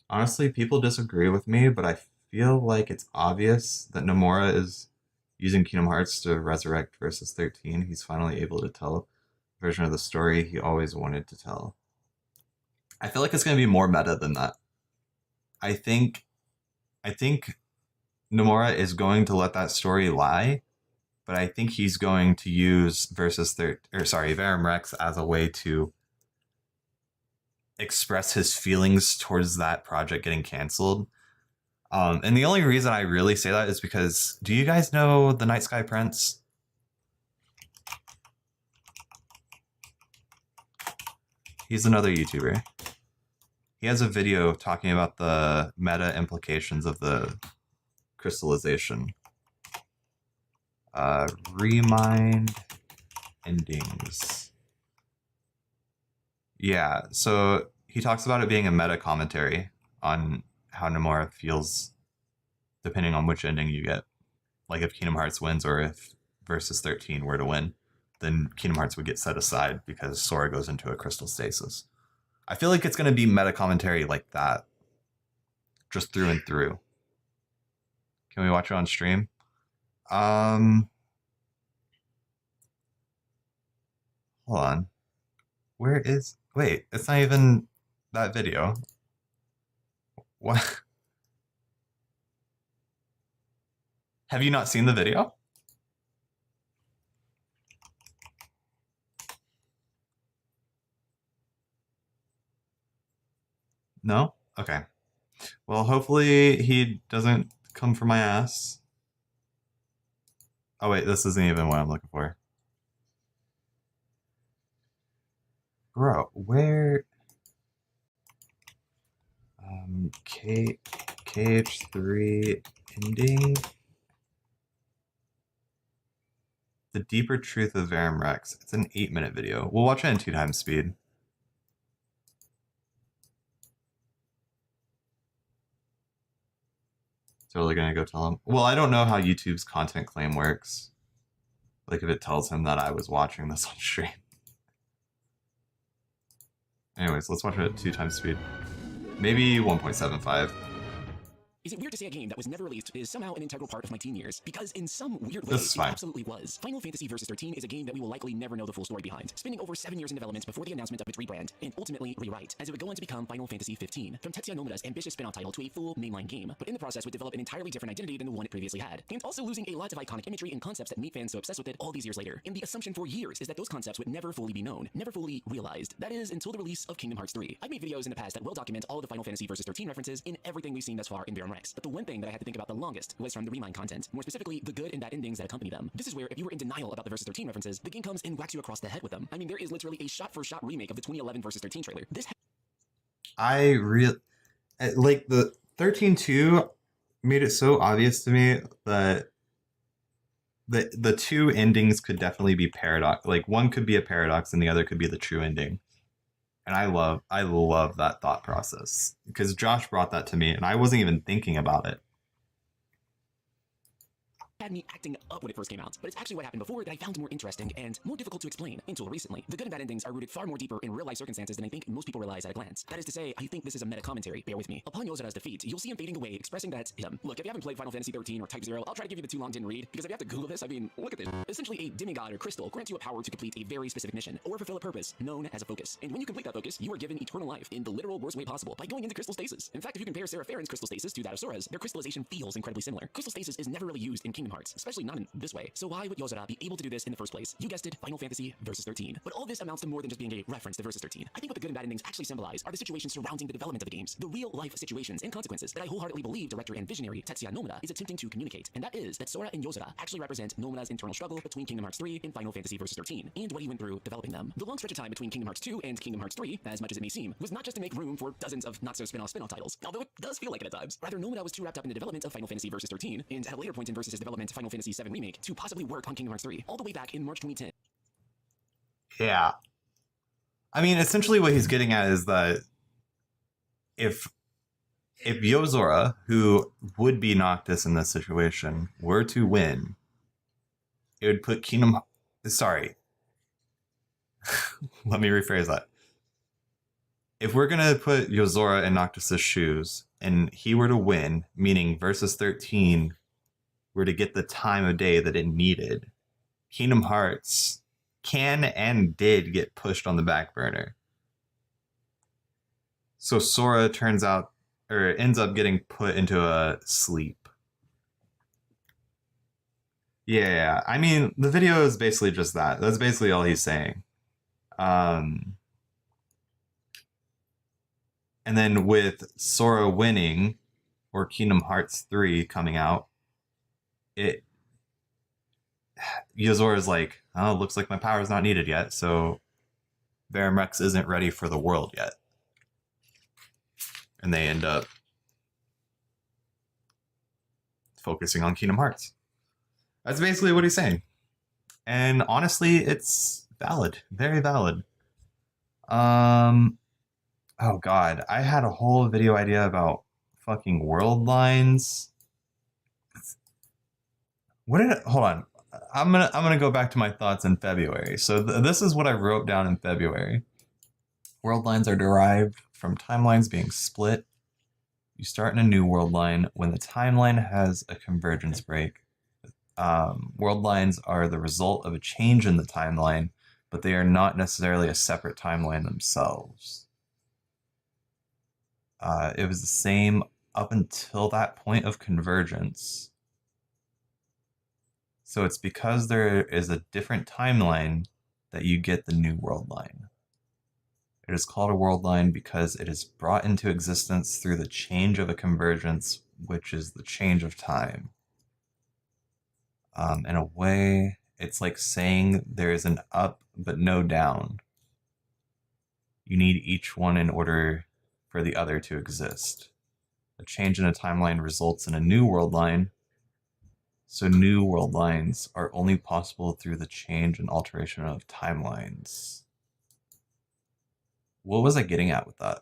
A: Honestly, people disagree with me, but I feel like it's obvious that Nomura is using Kingdom Hearts to resurrect Versus 13. He's finally able to tell a version of the story he always wanted to tell. I feel like it's going to be more meta than that. I think Nomura is going to let that story lie, but I think he's going to use Verum Rex as a way to express his feelings towards that project getting canceled. And the only reason I really say that is because, do you guys know the Night Sky Prince? He's another YouTuber. He has a video talking about the meta implications of the crystallization. Remind endings. Yeah, so he talks about it being a meta commentary on how Nomura feels depending on which ending you get. Like if Kingdom Hearts wins or if Versus 13 were to win, then Kingdom Hearts would get set aside because Sora goes into a crystal stasis. I feel like it's going to be meta commentary like that. Just through and through. Can we watch it on stream? Hold on. Where is... Wait, it's not even that video. What? Have you not seen the video? No? Okay. Well, hopefully he doesn't come for my ass. Oh wait, this isn't even what I'm looking for. Bro, where... KH3 ending. The Deeper Truth of Verum Rex. It's an 8-minute video. We'll watch it in 2x speed. Totally gonna go tell him. Well, I don't know how YouTube's content claim works. Like if it tells him that I was watching this on stream. Anyways, let's watch it at 2x speed. Maybe 1.75.
T: Is it weird to say a game that was never released is somehow an integral part of my teen years? Because in some weird way,
A: This is
T: it
A: fine.
T: absolutely was. Final Fantasy Versus 13 is a game that we will likely never know the full story behind, spending over 7 years in development before the announcement of its rebrand, and ultimately rewrite, as it would go on to become Final Fantasy 15. From Tetsuya Nomura's ambitious spin-off title to a full mainline game, but in the process would develop an entirely different identity than the one it previously had, and also losing a lot of iconic imagery and concepts that made fans so obsessed with it all these years later. And the assumption for years is that those concepts would never fully be known, never fully realized. That is, until the release of Kingdom Hearts 3. I've made videos in the past that well document all of the Final Fantasy Versus 13 references in everything we've seen thus far in Baron Rex, but the one thing that I had to think about the longest was from the Remind content, more specifically the good and bad endings that accompany them. This is where if you were in denial about the Versus 13 references, the game comes and whacks you across the head with them. I mean, there is literally a shot-for-shot remake of the 2011 Versus 13 trailer. This
A: like the 13-2 made it so obvious to me that the two endings could definitely be paradox. Like one could be a paradox and the other could be the true ending. And I love that thought process because Josh brought that to me and I wasn't even thinking about it.
T: Had me acting up when it first came out, but it's actually what happened before that I found more interesting and more difficult to explain until recently. The good and bad endings are rooted far more deeper in real-life circumstances than I think most people realize at a glance. That is to say, I think this is a meta-commentary, bear with me. Upon Yozura's defeat, you'll see him fading away, expressing that look, if you haven't played Final Fantasy 13 or Type 0, I'll try to give you the too long didn't read, because if you have to Google this, I mean, look at this. Essentially, a demigod or crystal grants you a power to complete a very specific mission, or fulfill a purpose, known as a focus. And when you complete that focus, you are given eternal life in the literal worst way possible by going into crystal stasis. In fact, if you compare Sarah Farron's crystal stasis to that of Sora's, their crystallization feels incredibly similar. Crystal stasis is never really used in Kingdom Hearts, especially not in this way. So why would Yozora be able to do this in the first place? You guessed it, Final Fantasy Versus 13. But all this amounts to more than just being a reference to Versus 13. I think what the good and bad endings actually symbolize are the situations surrounding the development of the games, the real life situations and consequences that I wholeheartedly believe director and visionary Tetsuya Nomura is attempting to communicate. And that is that Sora and Yozora actually represent Nomura's internal struggle between Kingdom Hearts 3 and Final Fantasy Versus 13, and what he went through developing them. The long stretch of time between Kingdom Hearts 2 and Kingdom Hearts 3, as much as it may seem, was not just to make room for dozens of not-so-spin-off titles, although it does feel like it at times. Rather, Nomura was too wrapped up in the development of Final Fantasy Versus 13, and at a later point in Versus' development, Final Fantasy VII Remake, to possibly work on Kingdom Hearts 3, all the way back in March 2010.
A: Yeah. I mean, essentially what he's getting at is that if Yozora, who would be Noctis in this situation, were to win, it would put Kingdom... Sorry. Let me rephrase that. If we're going to put Yozora in Noctis' shoes, and he were to win, meaning Versus 13 were to get the time of day that it needed, Kingdom Hearts can and did get pushed on the back burner. So Sora ends up getting put into a sleep. Yeah, I mean, the video is basically just that. That's basically all he's saying. And then with Sora winning, or Kingdom Hearts 3 coming out, Yozora's like, oh, looks like my power is not needed yet, so Baron Rex isn't ready for the world yet. And they end up focusing on Kingdom Hearts. That's basically what he's saying. And honestly, it's valid. Very valid. Oh god, I had a whole video idea about fucking world lines. Hold on. I'm gonna go back to my thoughts in February. So this is what I wrote down in February. World lines are derived from timelines being split. You start in a new world line when the timeline has a convergence break. World lines are the result of a change in the timeline, but they are not necessarily a separate timeline themselves. It was the same up until that point of convergence. So it's because there is a different timeline that you get the new world line. It is called a world line because it is brought into existence through the change of a convergence, which is the change of time. In a way, it's like saying there is an up but no down. You need each one in order for the other to exist. A change in a timeline results in a new world line, so new world lines are only possible through the change and alteration of timelines. What was I getting at with that?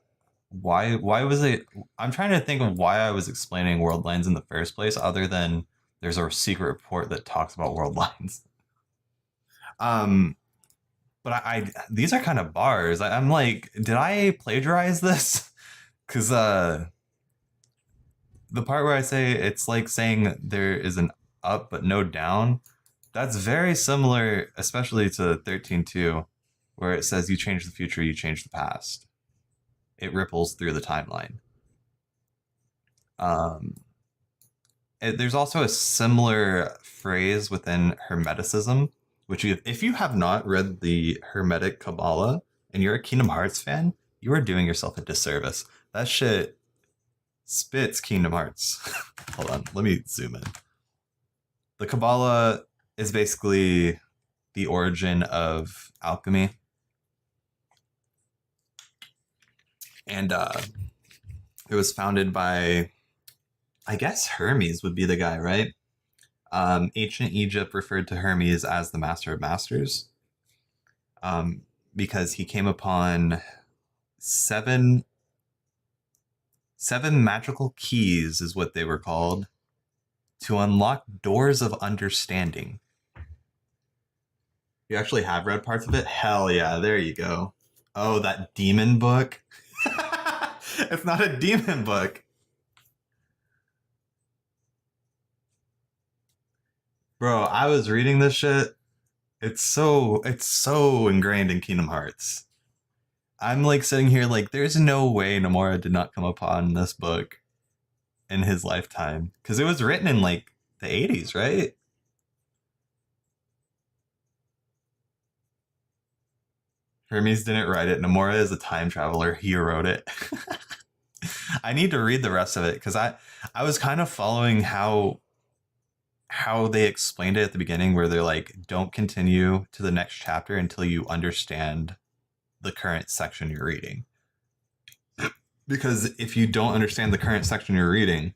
A: Why was it? I'm trying to think of why I was explaining world lines in the first place, other than there's a secret report that talks about world lines. But these are kind of bars. I'm like, did I plagiarize this? Because the part where I say it's like saying there is an up but no down, that's very similar, especially to 13-2, where it says you change the future, you change the past. It ripples through the timeline. There's also a similar phrase within Hermeticism, which if you have not read the Hermetic Kabbalah and you're a Kingdom Hearts fan, you are doing yourself a disservice. That shit spits Kingdom Hearts. Hold on, let me zoom in. The Kabbalah is basically the origin of alchemy. And it was founded by, I guess Hermes would be the guy, right? Ancient Egypt referred to Hermes as the Master of Masters, because he came upon seven magical keys, is what they were called, to unlock doors of understanding. You actually have read parts of it? Hell yeah, there you go. Oh, that demon book? It's not a demon book. Bro, I was reading this shit. It's so ingrained in Kingdom Hearts. I'm like sitting here like, there's no way Nomura did not come upon this book in his lifetime. Because it was written in like the 80s, right? Hermes didn't write it. Nomura is a time traveler. He wrote it. I need to read the rest of it because I was kind of following how they explained it at the beginning, where they're like, don't continue to the next chapter until you understand the current section you're reading. Because if you don't understand the current section you're reading,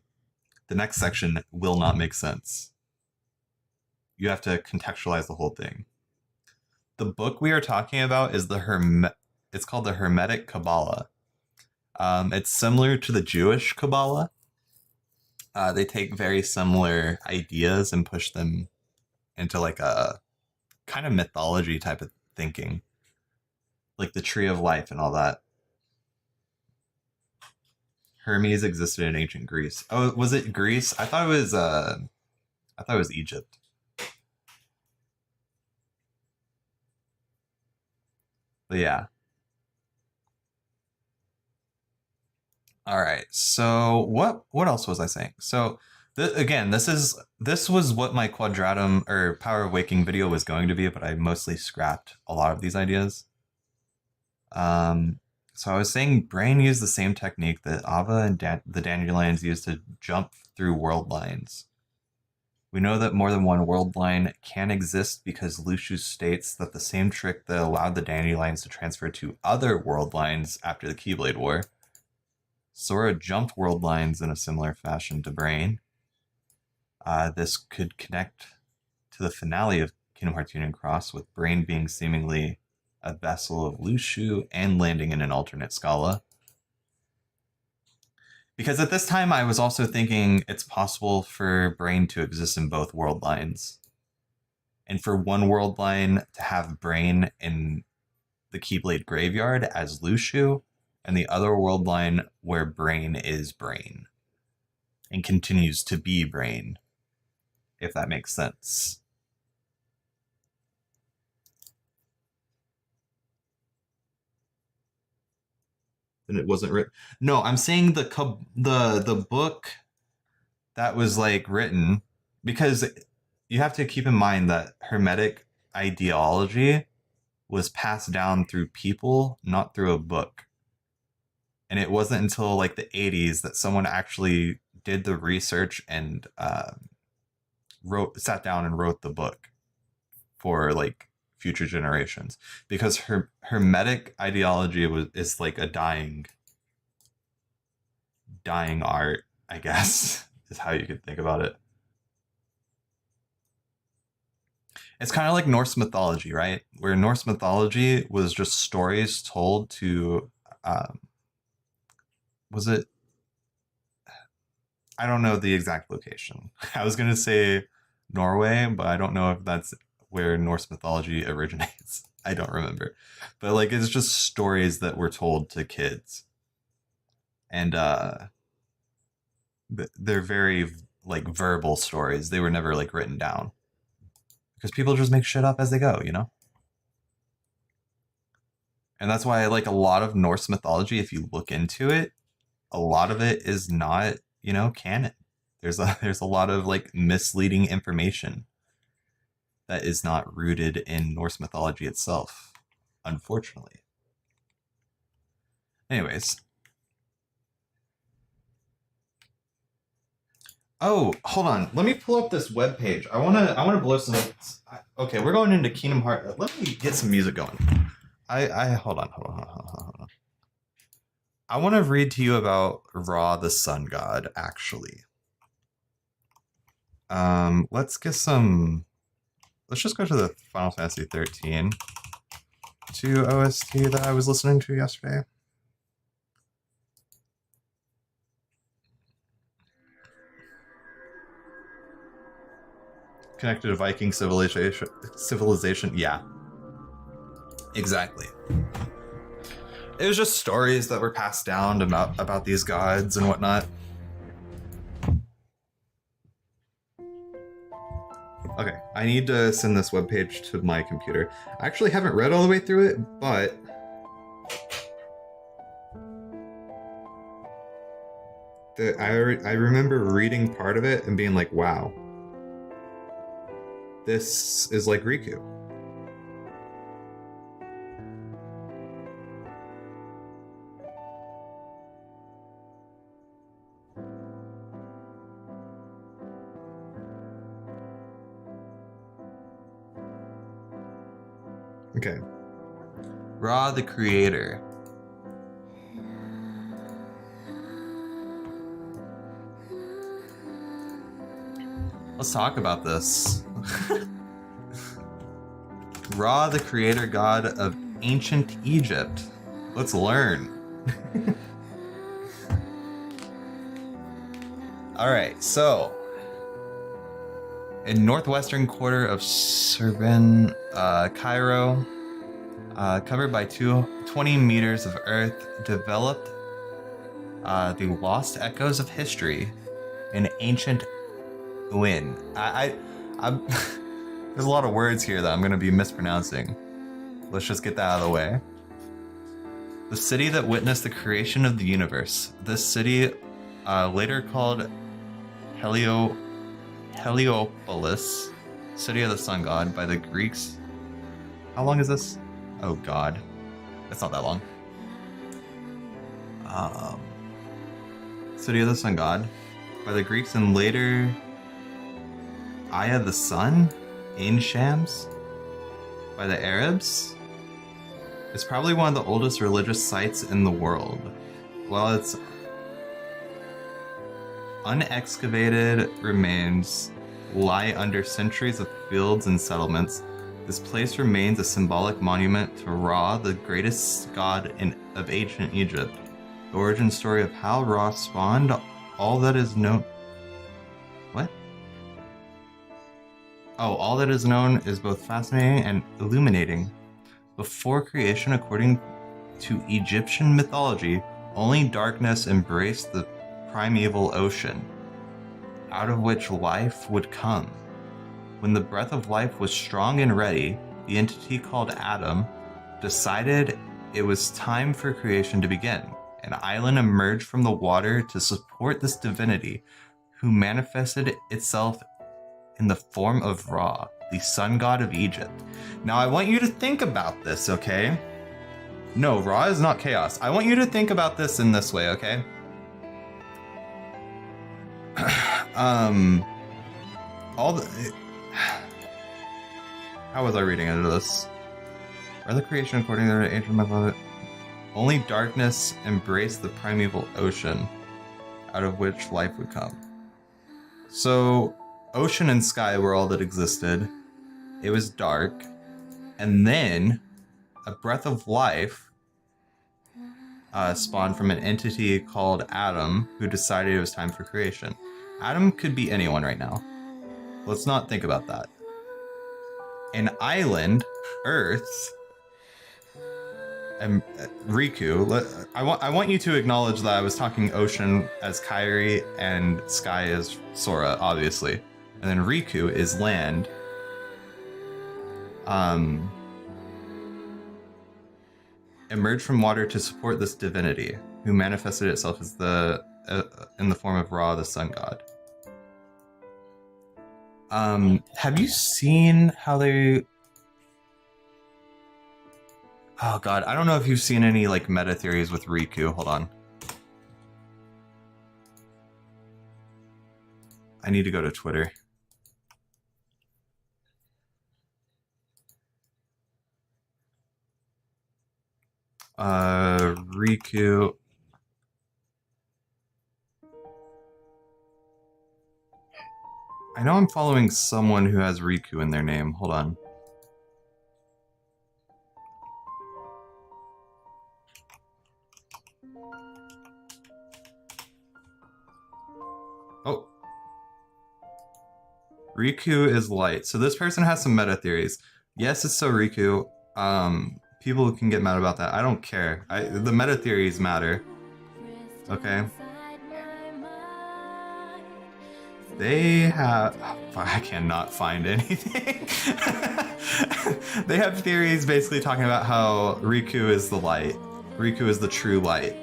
A: the next section will not make sense. You have to contextualize the whole thing. The book we are talking about is it's called the Hermetic Kabbalah. It's similar to the Jewish Kabbalah. They take very similar ideas and push them into like a kind of mythology type of thinking. Like the tree of life and all that. Hermes existed in ancient Greece. Oh, was it Greece? I thought it was Egypt. But yeah. All right. So what else was I saying? So again, this was what my Quadratum or Power of Waking video was going to be, but I mostly scrapped a lot of these ideas. So I was saying Brain used the same technique that Ava and the Dandelions used to jump through world lines. We know that more than one world line can exist because Lucius states that the same trick that allowed the Dandelions to transfer to other world lines after the Keyblade War. Sora jumped world lines in a similar fashion to Brain. This could connect to the finale of Kingdom Hearts Union Cross, with Brain being seemingly a vessel of Lushu and landing in an alternate Scala. Because at this time I was also thinking it's possible for Brain to exist in both world lines. And for one world line to have Brain in the Keyblade Graveyard as Lushu, and the other world line where Brain is Brain. And continues to be Brain. If that makes sense. And it wasn't written. No, I'm saying the book that was like written, because you have to keep in mind that Hermetic ideology was passed down through people, not through a book. And it wasn't until like the 80s that someone actually did the research and sat down and wrote the book for like future generations, because Hermetic ideology is like a dying art, I guess, is how you could think about it. It's kind of like Norse mythology, right? Where Norse mythology was just stories told to, was it? I don't know the exact location. I was going to say Norway, but I don't know if that's where Norse mythology originates. I don't remember. But like, it's just stories that were told to kids. And they're very like verbal stories. They were never like written down because people just make shit up as they go, you know? And that's why I like a lot of Norse mythology. If you look into it, a lot of it is not, you know, canon. There's a lot of like misleading information that is not rooted in Norse mythology itself, unfortunately. Anyways. Oh, hold on. Let me pull up this webpage. I wanna blow some. Okay, we're going into Kingdom Hearts. Let me get some music going. Hold on. I want to read to you about Ra, the sun god. Actually, let's get some. Let's just go to the Final Fantasy 13 2 OST that I was listening to yesterday. Connected to Viking civilization. Yeah. Exactly. It was just stories that were passed down about these gods and whatnot. Okay, I need to send this webpage to my computer. I actually haven't read all the way through it, but I remember reading part of it and being like, wow. This is like Riku. Okay. Ra, the creator. Let's talk about this. Ra, the creator god of ancient Egypt. Let's learn. Alright, so in northwestern quarter of Serban, Cairo, covered by 20 meters of earth, developed the lost echoes of history in ancient Uin. I'm there's a lot of words here that I'm going to be mispronouncing. Let's just get that out of the way. The city that witnessed the creation of the universe. This city, later called Heliopolis, city of the sun god, by the Greeks. How long is this? Oh god. It's not that long. City of the sun god, by the Greeks, and later Aya the sun in Shams by the Arabs. It's probably one of the oldest religious sites in the world. While its unexcavated remains lie under centuries of fields and settlements, this place remains a symbolic monument to Ra, the greatest god of ancient Egypt. The origin story of how Ra spawned all that is known. What? Oh, all that is known is both fascinating and illuminating. Before creation, according to Egyptian mythology, only darkness embraced the primeval ocean, out of which life would come. When the breath of life was strong and ready, the entity called Adam decided it was time for creation to begin. An island emerged from the water to support this divinity, who manifested itself in the form of Ra, the sun god of Egypt. Now I want you to think about this, okay? No, Ra is not chaos. I want you to think about this in this way, okay? How was I reading into this? Or the creation according to the ancient mythology, only darkness embraced the primeval ocean, out of which life would come. So, ocean and sky were all that existed. It was dark. And then a breath of life spawned from an entity called Adam, who decided it was time for creation. Adam could be anyone right now. Let's not think about that. An island, Earth, And Riku, I want you to acknowledge that I was talking ocean as Kairi and sky as Sora, obviously. And then Riku is land. Emerged from water to support this divinity, who manifested itself as in the form of Ra, the sun god. Have you seen how they... Oh god, I don't know if you've seen any like meta theories with Riku. Hold on. I need to go to Twitter. Riku. I know I'm following someone who has Riku in their name. Hold on. Oh. Riku is light. So this person has some meta theories. Yes, it's so Riku. People can get mad about that. I don't care. The meta theories matter. Okay. They have... I cannot find anything. They have theories basically talking about how Riku is the light. Riku is the true light.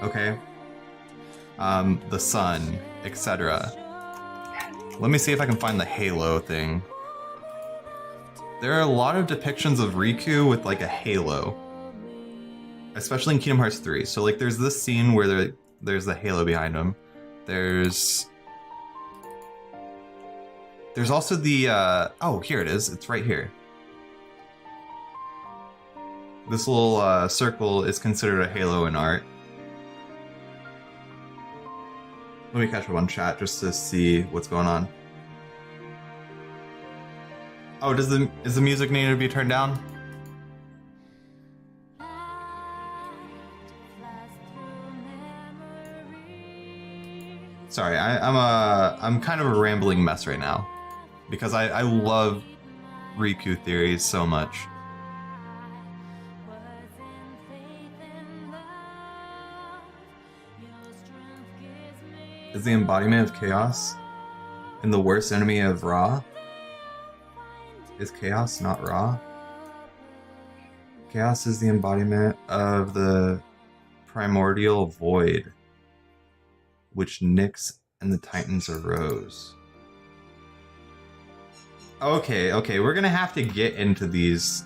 A: Okay? The sun, etc. Let me see if I can find the halo thing. There are a lot of depictions of Riku with like a halo. Especially in Kingdom Hearts 3. So like there's this scene where there's the halo behind him. There's also the, oh, here it is. It's right here. This little circle is considered a halo in art. Let me catch up on chat just to see what's going on. Oh, is the music need to be turned down? Sorry, I'm kind of a rambling mess right now. Because I love Riku theories so much. Is the embodiment of chaos and the worst enemy of Ra? Is chaos not Ra? Chaos is the embodiment of the primordial void, which Nyx and the Titans arose. Okay, we're gonna have to get into these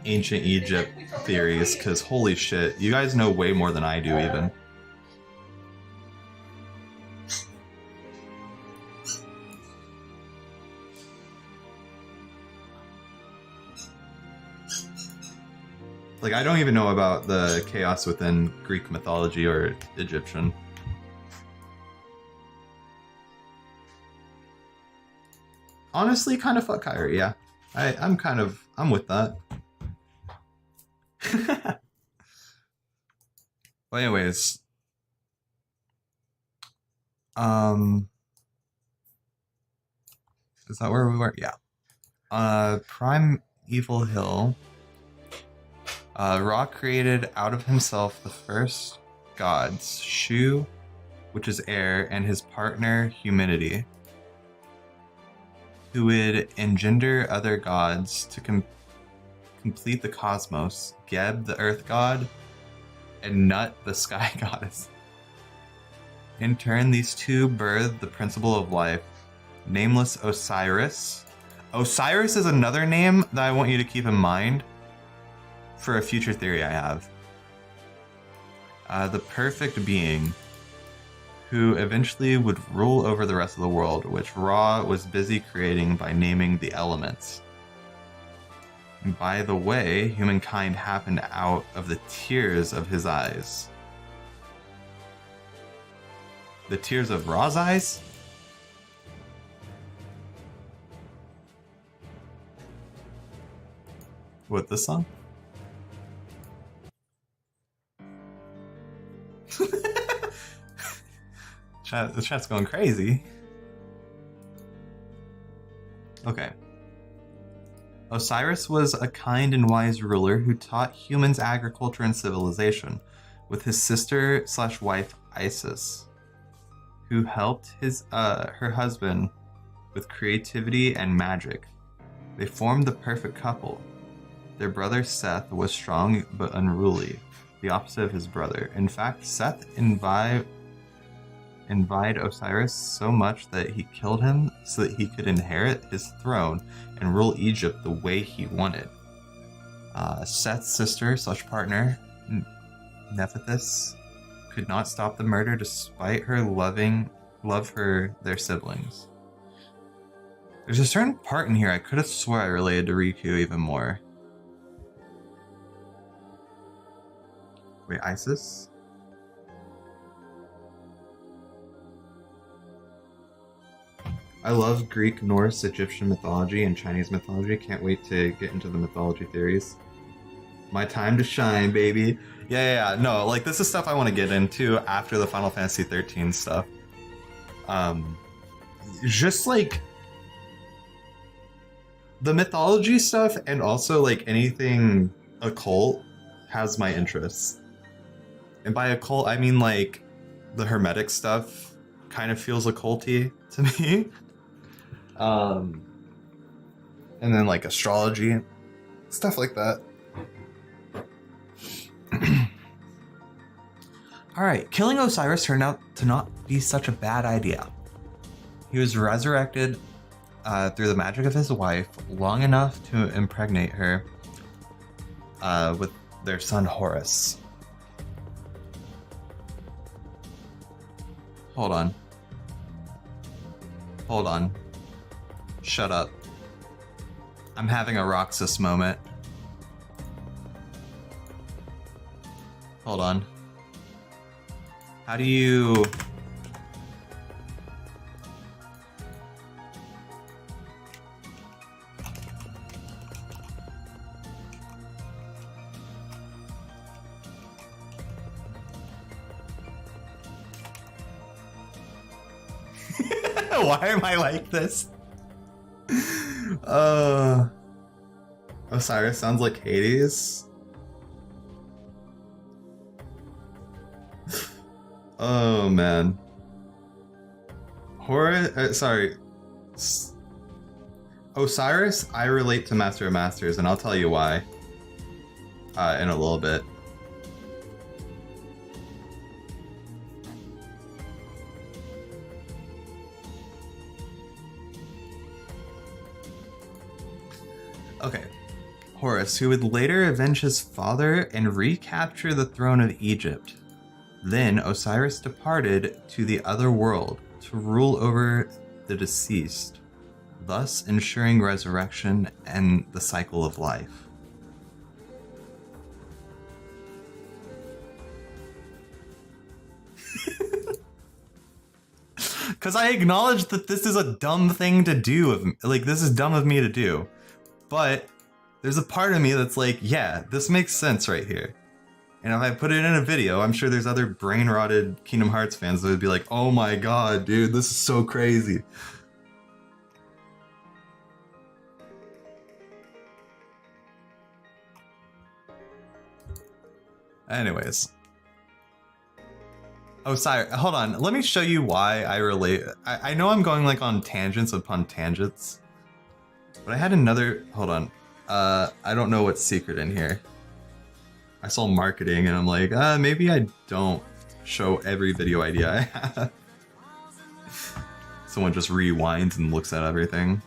A: ancient Egypt theories, because holy shit, you guys know way more than I do even. Like, I don't even know about the chaos within Greek mythology or Egyptian. Honestly, kind of fuck Kairi, yeah. I'm with that. Well, anyways. Is that where we were? Yeah. Primeval Hill. Ra created out of himself the first gods, Shu, which is air, and his partner, humidity, who would engender other gods to complete the cosmos, Geb, the earth god, and Nut, the sky goddess. In turn, these two birthed the principle of life, nameless Osiris. Osiris is another name that I want you to keep in mind for a future theory I have. The perfect being, who eventually would rule over the rest of the world, which Ra was busy creating by naming the elements. And by the way, humankind happened out of the tears of his eyes. The tears of Ra's eyes? What, this song? The chat's going crazy. Okay. Osiris was a kind and wise ruler who taught humans agriculture and civilization, with his sister/wife Isis, who helped her husband with creativity and magic. They formed the perfect couple. Their brother Seth was strong but unruly, the opposite of his brother. In fact, Seth envied Osiris so much that he killed him so that he could inherit his throne and rule Egypt the way he wanted. Seth's sister/partner, Nephthys, could not stop the murder despite her love for their siblings. There's a certain part in here I could have swore I related to Riku even more. Wait, Isis? I love Greek, Norse, Egyptian mythology, and Chinese mythology. Can't wait to get into the mythology theories. My time to shine, baby. Yeah. No, like, this is stuff I want to get into after the Final Fantasy XIII stuff. Just, like, the mythology stuff and also, like, anything occult has my interests. And by occult, I mean, like, the Hermetic stuff kind of feels occulty to me. And then, like, astrology, stuff like that. Alright, killing Osiris turned out to not be such a bad idea. He was resurrected through the magic of his wife long enough to impregnate her with their son Horus. Hold on. Shut up. I'm having a Roxas moment. Hold on. How do you... Why am I like this? Osiris sounds like Hades. Oh man. Osiris, I relate to Master of Masters, and I'll tell you why in a little bit. Okay, Horus, who would later avenge his father and recapture the throne of Egypt. Then Osiris departed to the other world to rule over the deceased, thus ensuring resurrection and the cycle of life. Because I acknowledge that this is a dumb thing to do. Like, this is dumb of me to do. But there's a part of me that's like, yeah, this makes sense right here. And if I put it in a video, I'm sure there's other brain-rotted Kingdom Hearts fans that would be like, oh my god, dude, this is so crazy. Anyways. Osiris, hold on, let me show you why I relate. I know I'm going like on tangents upon tangents. But I had another, hold on, I don't know what's secret in here. I saw marketing and I'm like, maybe I don't show every video idea I have. Someone just rewinds and looks at everything.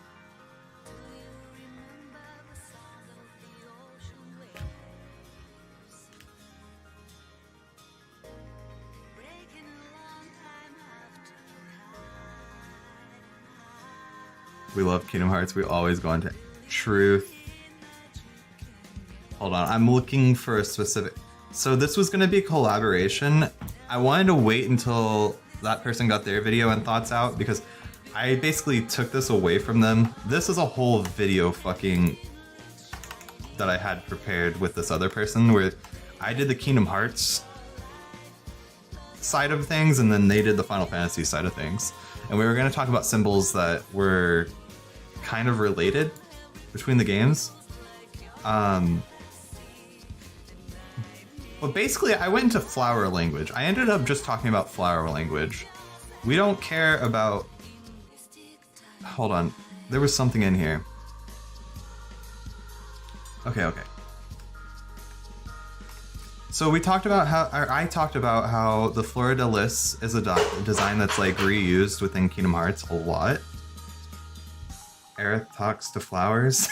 A: We love Kingdom Hearts, we always go into truth. Hold on, I'm looking for a specific... So this was going to be a collaboration. I wanted to wait until that person got their video and thoughts out because I basically took this away from them. This is a whole video fucking that I had prepared with this other person where I did the Kingdom Hearts side of things and then they did the Final Fantasy side of things. And we were going to talk about symbols that were kind of related between the games. But basically, I went into flower language. I ended up just talking about flower language. We don't care about... Hold on. There was something in here. Okay. So we talked about how... I talked about how the Fleur de Lis is a design that's like reused within Kingdom Hearts a lot. Aerith talks to flowers.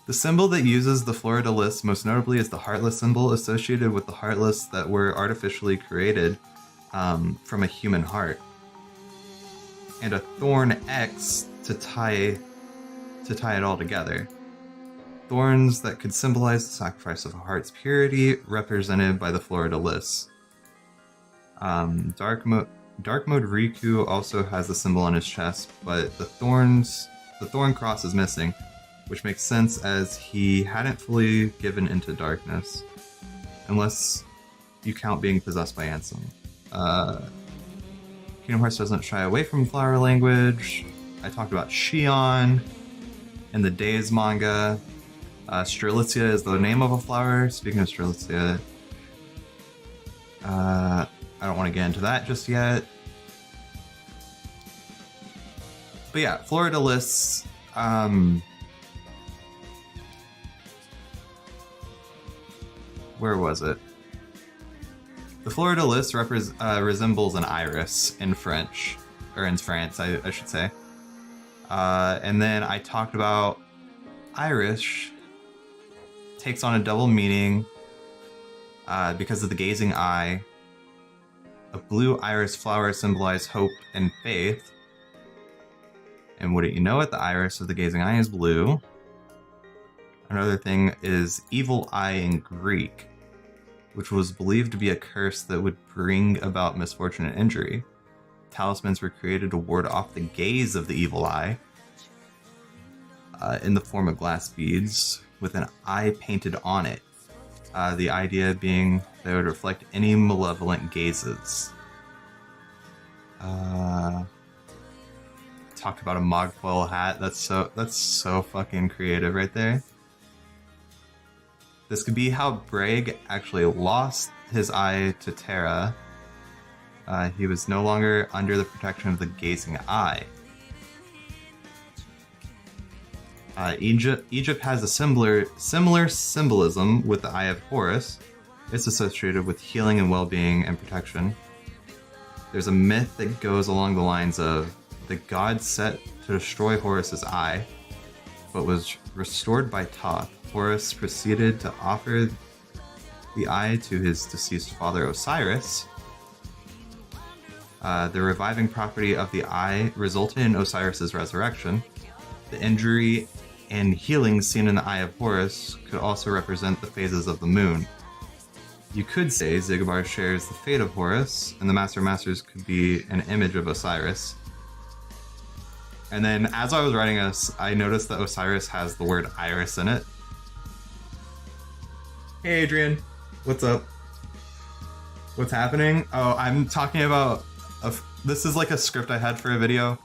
A: The symbol that uses the Fleur de Lis most notably is the Heartless symbol associated with the Heartless that were artificially created from a human heart. And a thorn X to tie it all together. Thorns that could symbolize the sacrifice of a heart's purity, represented by the Fleur de Lis. Dark Mode Riku also has the symbol on his chest, but the thorn cross is missing, which makes sense as he hadn't fully given into darkness, unless you count being possessed by Ansem. Kingdom Hearts doesn't shy away from flower language. I talked about Shion in the Days manga. Strelitzia is the name of a flower. Speaking of Strelitzia, I don't want to get into that just yet. But yeah, Fleur de Lis, where was it? The Fleur de Lis resembles an iris in French, or in France, I should say. And then I talked about Irish takes on a double meaning because of the gazing eye. A blue iris flower symbolizes hope and faith. And wouldn't you know it, the iris of the gazing eye is blue. Another thing is evil eye in Greek, which was believed to be a curse that would bring about misfortune and injury. Talismans were created to ward off the gaze of the evil eye in the form of glass beads with an eye painted on it. The idea being they would reflect any malevolent gazes. Talked about a Mogfoil hat. That's so fucking creative right there. This could be how Braig actually lost his eye to Terra. He was no longer under the protection of the gazing eye. Egypt has a similar symbolism with the Eye of Horus. It's associated with healing and well-being and protection. There's a myth that goes along the lines of the god set to destroy Horus's eye, but was restored by Thoth. Horus proceeded to offer the eye to his deceased father Osiris. The reviving property of the eye resulted in Osiris's resurrection. The injury and healing seen in the Eye of Horus could also represent the phases of the moon. You could say Zygobar shares the fate of Horus, and the Masters could be an image of Osiris. And then, as I was writing this, I noticed that Osiris has the word iris in it. Hey Adrian, what's up? What's happening? Oh, I'm talking about... this is like a script I had for a video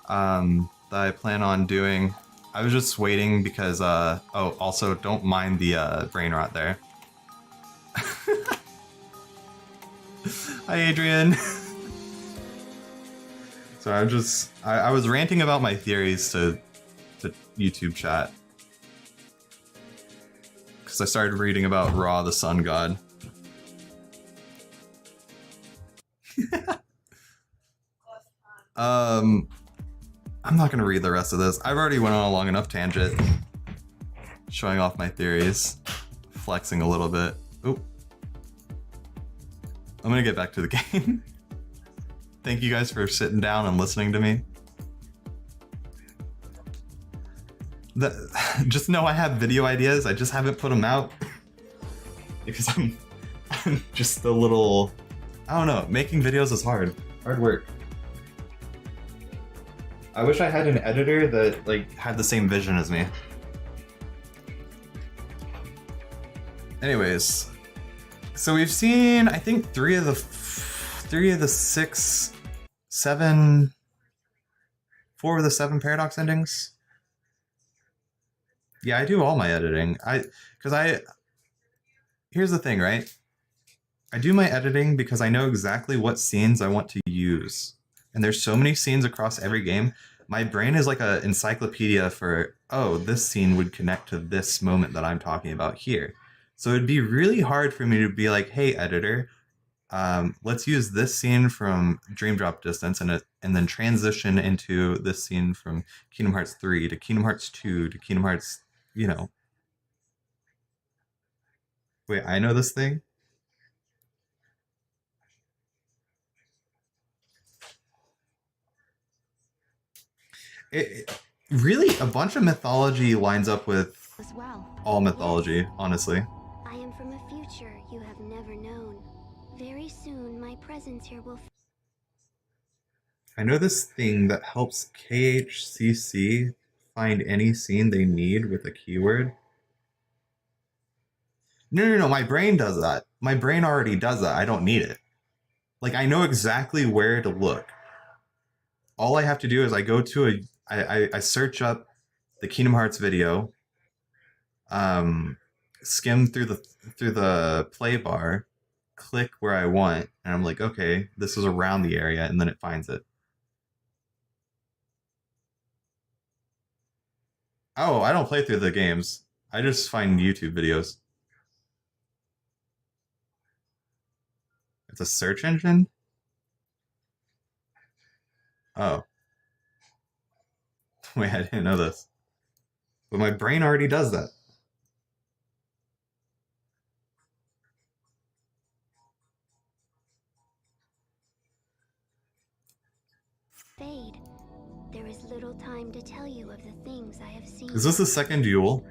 A: that I plan on doing. I was just waiting because, oh, also, don't mind the brain rot there. Hi Adrian! So I was ranting about my theories to YouTube chat. Because I started reading about Ra, the sun god. I'm not gonna read the rest of this. I've already went on a long enough tangent. Showing off my theories. Flexing a little bit. Oop. I'm gonna get back to the game. Thank you guys for sitting down and listening to me. Just know I have video ideas, I just haven't put them out. Because I'm just a little... I don't know, making videos is hard. Hard work. I wish I had an editor that like had the same vision as me. Anyways, so we've seen, I think, 4 of the 7 paradox endings. Yeah, I do all my editing. Here's the thing, right? I do my editing because I know exactly what scenes I want to use. And there's so many scenes across every game. My brain is like an encyclopedia for, oh, this scene would connect to this moment that I'm talking about here. So it'd be really hard for me to be like, hey, editor, let's use this scene from Dream Drop Distance and then transition into this scene from Kingdom Hearts 3 to Kingdom Hearts 2 to Kingdom Hearts, you know. Wait, I know this thing? Really, a bunch of mythology lines up with all mythology, honestly.
L: I am from a future you have never known. Very soon, my presence here will...
A: I know this thing that helps KHCC find any scene they need with a keyword. No, my brain does that. My brain already does that. I don't need it. Like, I know exactly where to look. All I have to do is I go to I search up the Kingdom Hearts video, skim through the play bar, click where I want, and I'm like, okay, this is around the area, and then it finds it. Oh, I don't play through the games. I just find YouTube videos. It's a search engine? Oh. Wait, I didn't know this. But my brain already does that.
L: Fade. There is little time to tell you of the things I have seen.
A: Is this the second duel?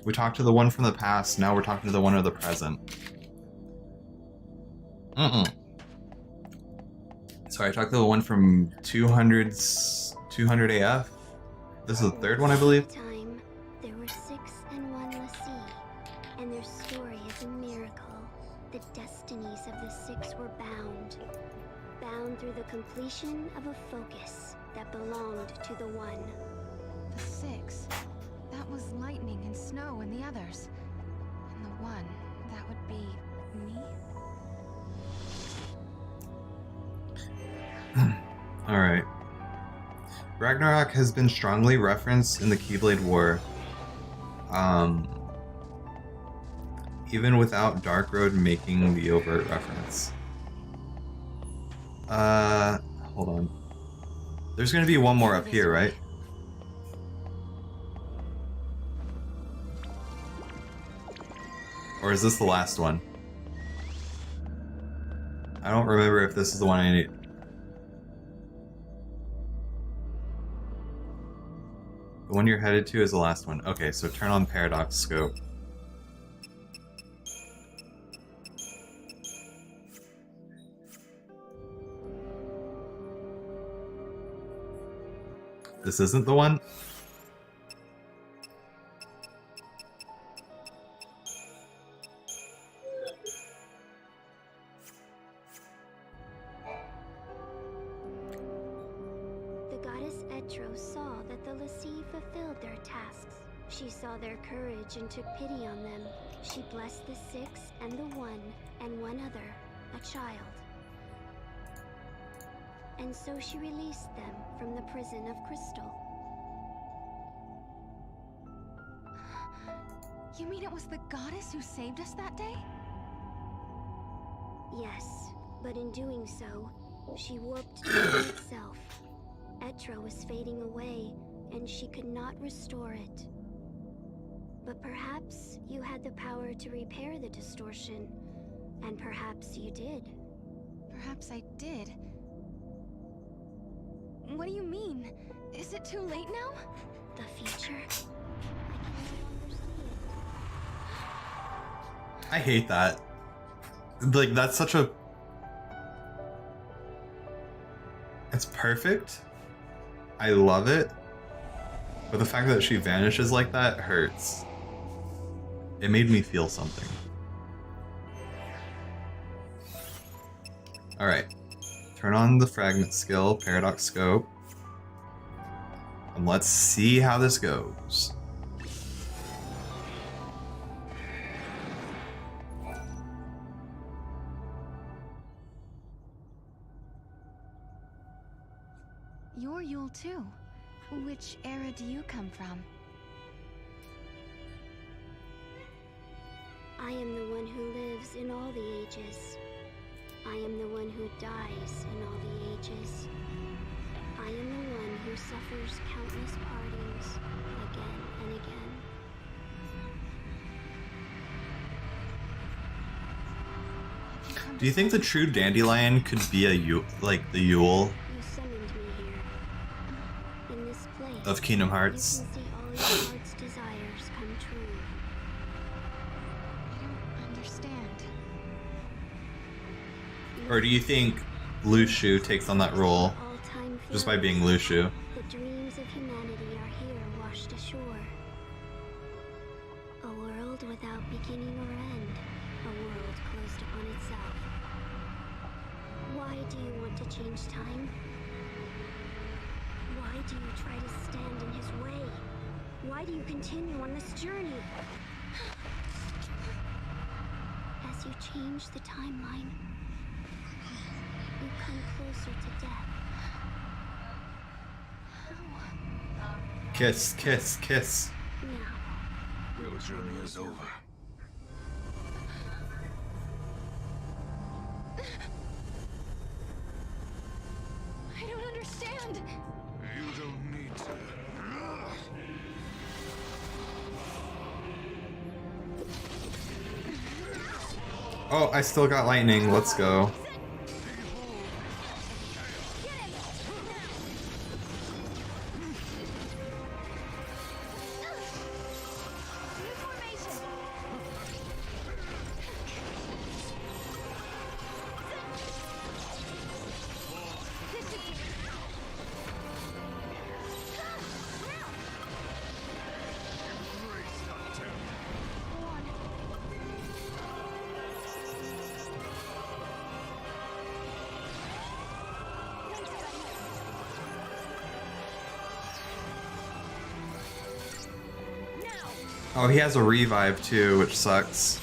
A: We talked to the one from the past, now we're talking to the one of the present. Sorry, I talked to the one from 200 AF. This is the third one, I believe.
L: Time, there were 6 and 1 Lassie, and their story is a miracle. The destinies of the 6 were bound through the completion of a focus that belonged to the 1.
J: The 6. That was lightning and snow and the others. And the 1, that would be me?
A: Alright. Ragnarok has been strongly referenced in the Keyblade War. Even without Dark Road making the overt reference. Hold on. There's gonna be one more up here, right? Or is this the last one? I don't remember if this is the one I need. The one you're headed to is the last one. Okay, so turn on Paradox Scope. This isn't the one?
L: The goddess Etro saw that the Lassie fulfilled their tasks. She saw their courage and took pity on them. She blessed the 6 and the 1 and one other, a child. And so she released them from the prison of crystal.
J: You mean it was the goddess who saved us that day?
L: Yes, but in doing so, she warped time itself. Etro was fading away, and she could not restore it. But perhaps you had the power to repair the distortion, and perhaps you did.
J: Perhaps I did. What do you mean? Is it too late now?
L: The future?
A: I hate that. Like, that's such a... It's perfect. I love it. But the fact that she vanishes like that hurts. It made me feel something. Alright. Turn on the fragment skill, Paradox Scope. And let's see how this goes.
J: You're Yule too. Which era do you come from?
L: I am the one who lives in all the ages. I am the one who dies in all the ages. I am the one who suffers countless partings again and again.
A: Do you think the true dandelion could be a like the Yule
L: You summoned me here. In this place,
A: of Kingdom Hearts?
L: you can see all your heart's desires come true.
J: I don't understand.
A: Or do you think Lushu takes on that role just by being Lushu?
L: The dreams of humanity are here washed ashore. A world without beginning or end. A world closed upon itself. Why do you want to change time? Why do you try to stand in his way? Why do you continue on this journey? As you change the timeline, you come closer to death.
A: Kiss, kiss, kiss.
S: Your journey is over.
J: I don't understand.
S: You don't need to.
A: Oh, I still got lightning. Let's go. Oh, he has a revive too, which sucks.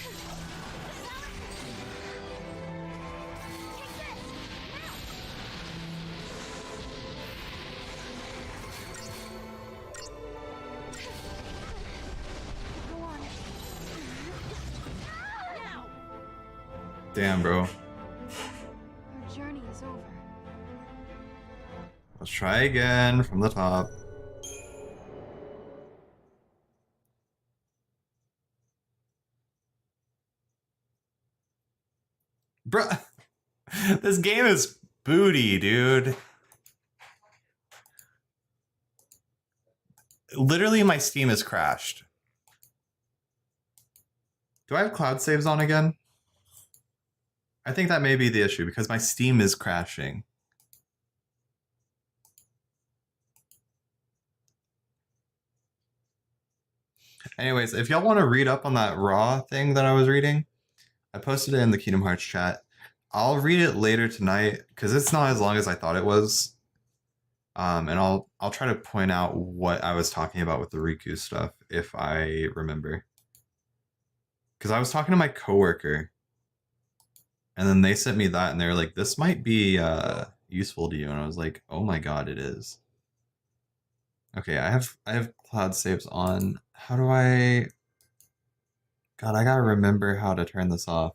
A: Damn, bro.
J: Our journey is over.
A: Let's try again from the top. Bruh, this game is booty, dude. Literally, my Steam has crashed. Do I have cloud saves on again? I think that may be the issue because my Steam is crashing. Anyways, if y'all want to read up on that Raw thing that I was reading, I posted it in the Kingdom Hearts chat. I'll read it later tonight because it's not as long as I thought it was. And I'll try to point out what I was talking about with the Riku stuff if I remember. Because I was talking to my coworker, and then they sent me that, and they were like, "This might be useful to you," and I was like, "Oh my god, it is." Okay, I have cloud saves on. How do I? God, I gotta remember how to turn this off.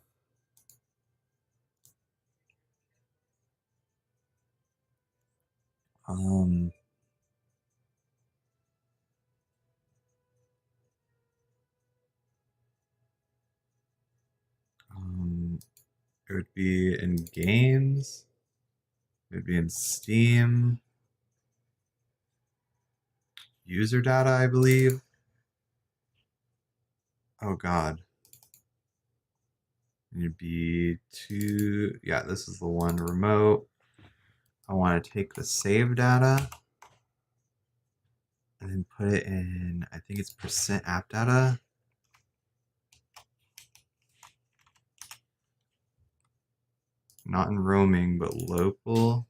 A: It would be in games. It would be in Steam. User data, I believe. Oh god. It'd be yeah, this is the one, remote. I want to take the save data and then put it in, I think it's %app data. Not in roaming, but local.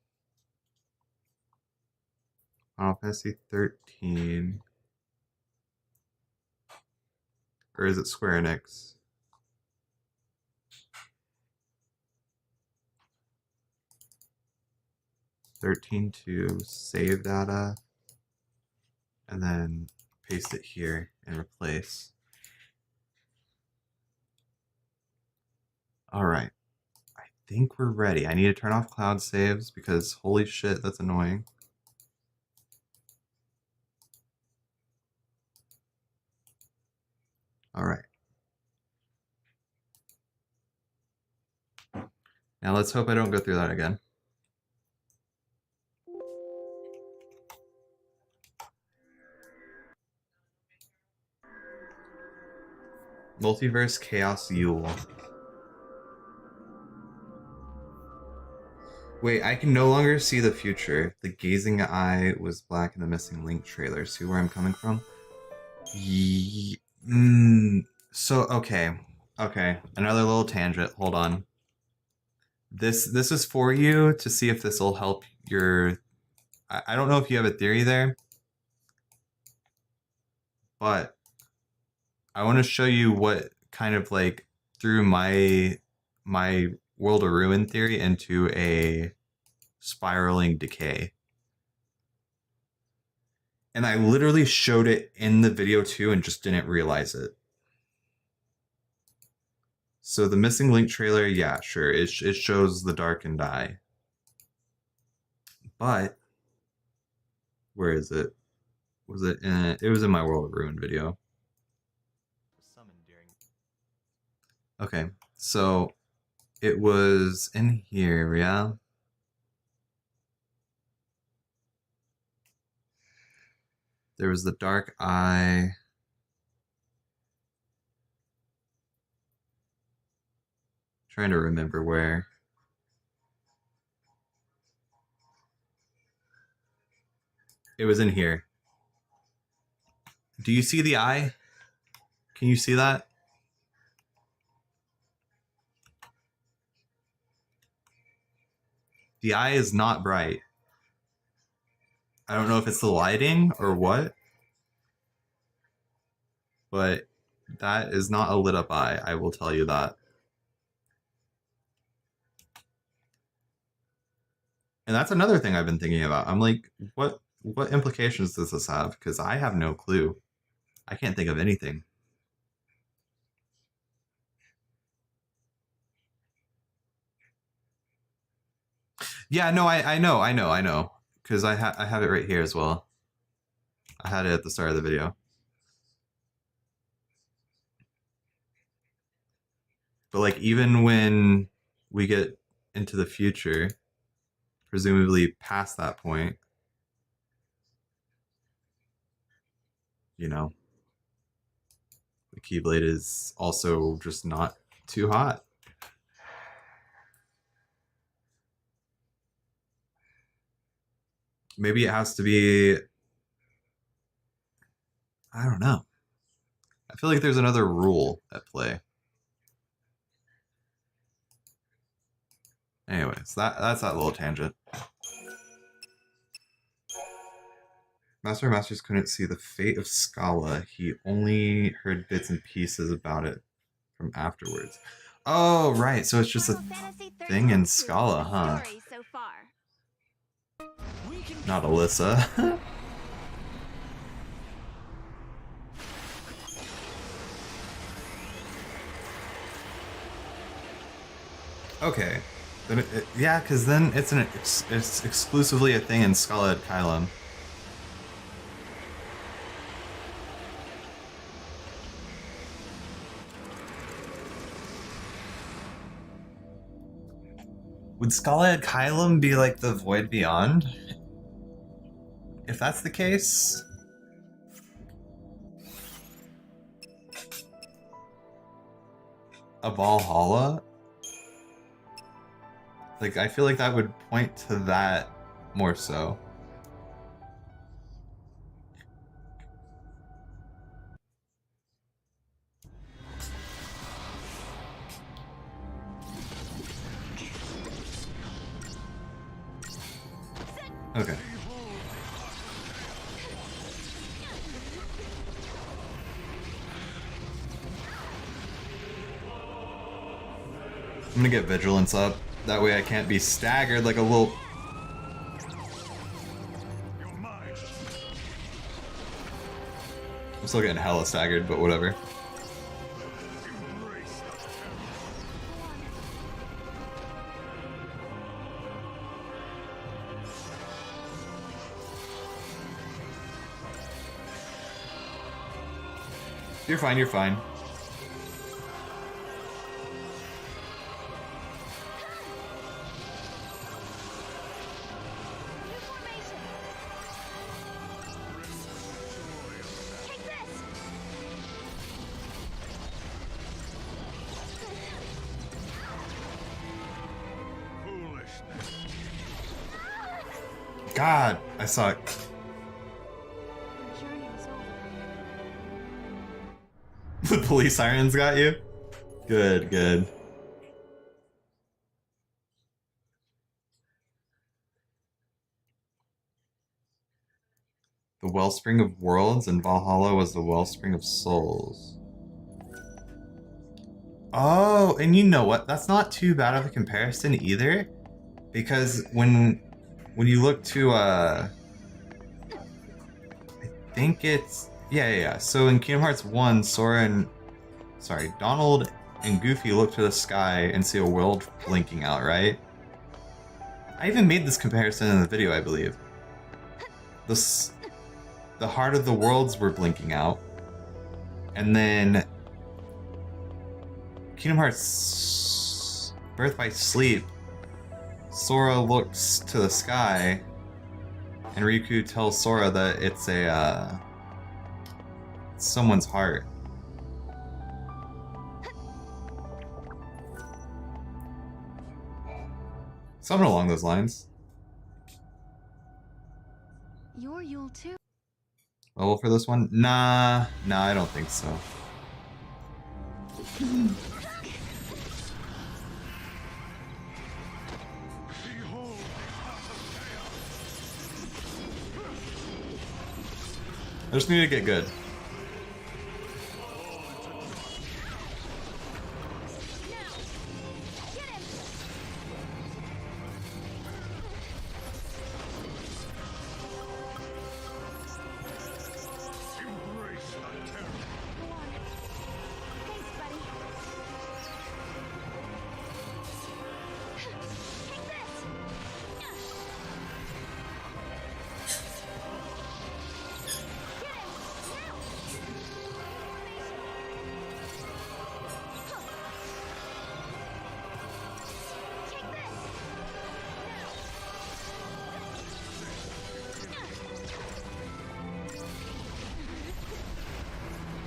A: Final Fantasy 13. Or is it Square Enix? XIII-2, save data, and then paste it here and replace. All right, I think we're ready. I need to turn off cloud saves because holy shit, that's annoying. All right. Now let's hope I don't go through that again. Multiverse Chaos Yule. Wait, I can no longer see the future. The gazing eye was black in the missing link trailer. See where I'm coming from? So, okay. Okay, another little tangent. Hold on. This is for you to see if this will help your... I don't know if you have a theory there, but I want to show you what kind of like threw my World of Ruin theory into a spiraling decay. And I literally showed it in the video too and just didn't realize it. So the missing link trailer, yeah, sure, it shows the darkened eye. But where is it? Was it in? It was in my World of Ruin video. Okay, so it was in here, yeah. There was the dark eye. Trying to remember where. It was in here. Do you see the eye? Can you see that? The eye is not bright. I don't know if it's the lighting or what, but that is not a lit up eye, I will tell you that. And that's another thing I've been thinking about. I'm like, what implications does this have? Because I have no clue. I can't think of anything. Yeah, no, I know. Because I have it right here as well. I had it at the start of the video. But like, even when we get into the future, presumably past that point, you know, the Keyblade is also just not too hot. Maybe it has to be, I don't know. I feel like there's another rule at play. Anyways, that's that little tangent. Master of Masters couldn't see the fate of Scala. He only heard bits and pieces about it from afterwards. Oh, right. So it's just a thing in Scala, huh? Not Alyssa. Okay. Then yeah, because then it's exclusively a thing in Scala at Kylum. Would Scala at Kylum be like the Void Beyond? If that's the case... a Valhalla? Like, I feel like that would point to that more so. Okay. I'm gonna get Vigilance up. That way I can't be staggered like a little I'm still getting hella staggered, but whatever. You're fine, you're fine. God, I suck. The police sirens got you? Good, good. The wellspring of worlds and Valhalla was the wellspring of souls. Oh, and you know what? That's not too bad of a comparison either. Because when you look to I think it's yeah. So in Kingdom Hearts 1, Donald and Goofy look to the sky and see a world blinking out, right? I even made this comparison in the video, I believe. The heart of the worlds were blinking out. And then Kingdom Hearts Birth by Sleep, Sora looks to the sky and Riku tells Sora that it's someone's heart. Something along those lines.
J: You're Yule too.
A: Level for this one? Nah, I don't think so. I just need to get good.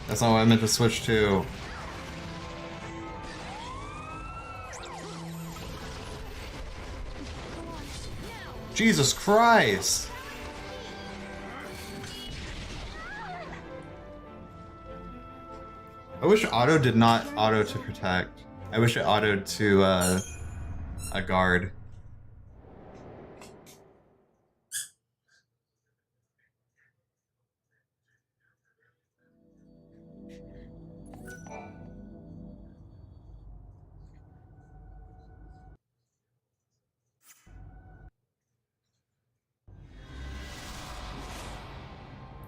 A: That's not what I meant to switch to. Jesus Christ! I wish auto did not auto to protect. I wish it autoed to a guard.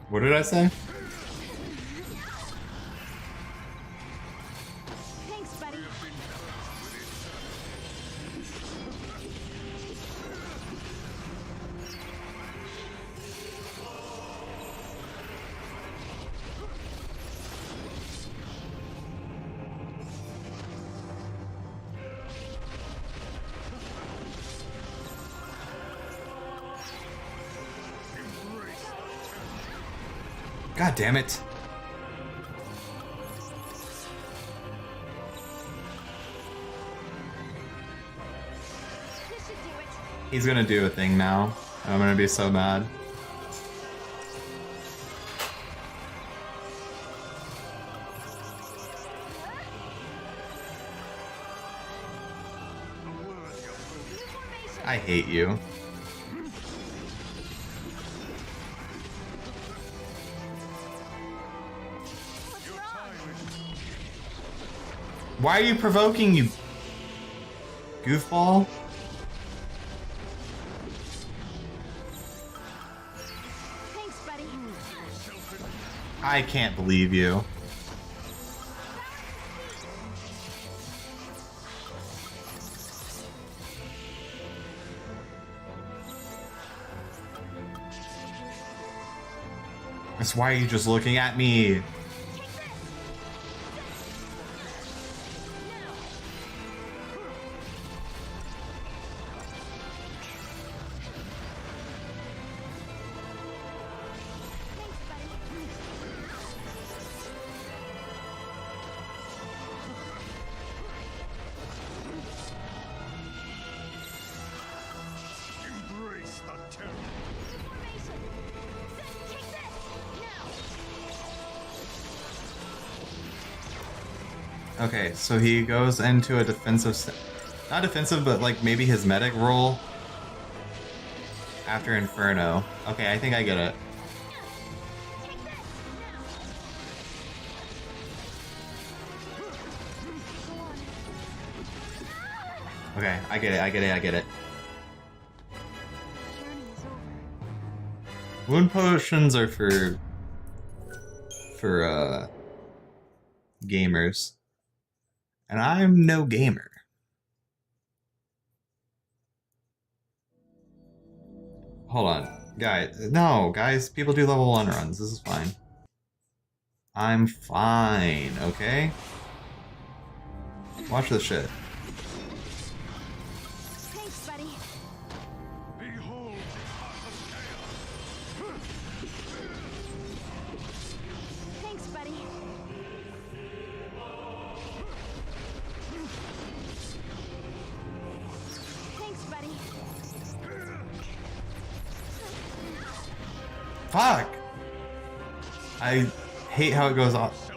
A: What did I say?
M: Thanks, buddy.
A: God damn it. He's gonna do a thing now, and I'm gonna be so mad. I hate you. Why are you provoking, you goofball?
M: Thanks, buddy.
A: I can't believe you. That's why are you just looking at me? Okay, so he goes into a defensive, not defensive, but like maybe his medic role after Inferno. Okay, I think I get it. Okay, I get it. Wound potions are for gamers. And I'm no gamer. Hold on. Guys, people do level 1 runs. This is fine. I'm fine, okay? Watch this shit.
M: Thanks, buddy.
S: Behold,
M: Thanks, buddy. Thanks, buddy.
A: Fuck! I hate how it goes off.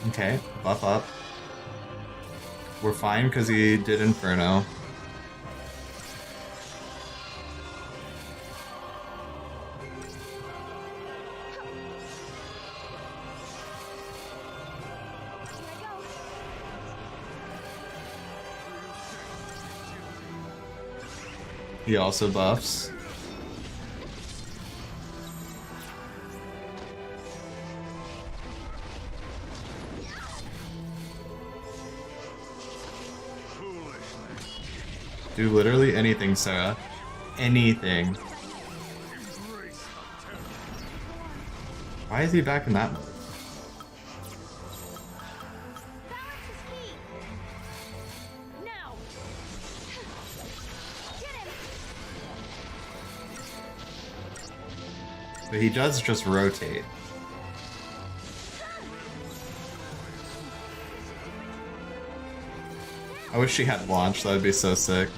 A: Okay, buff up. We're fine because he did Inferno. He also buffs. Do literally anything, Sarah. Anything. Why is he back in that mode? But he does just rotate. I wish she had launch, that would be so sick.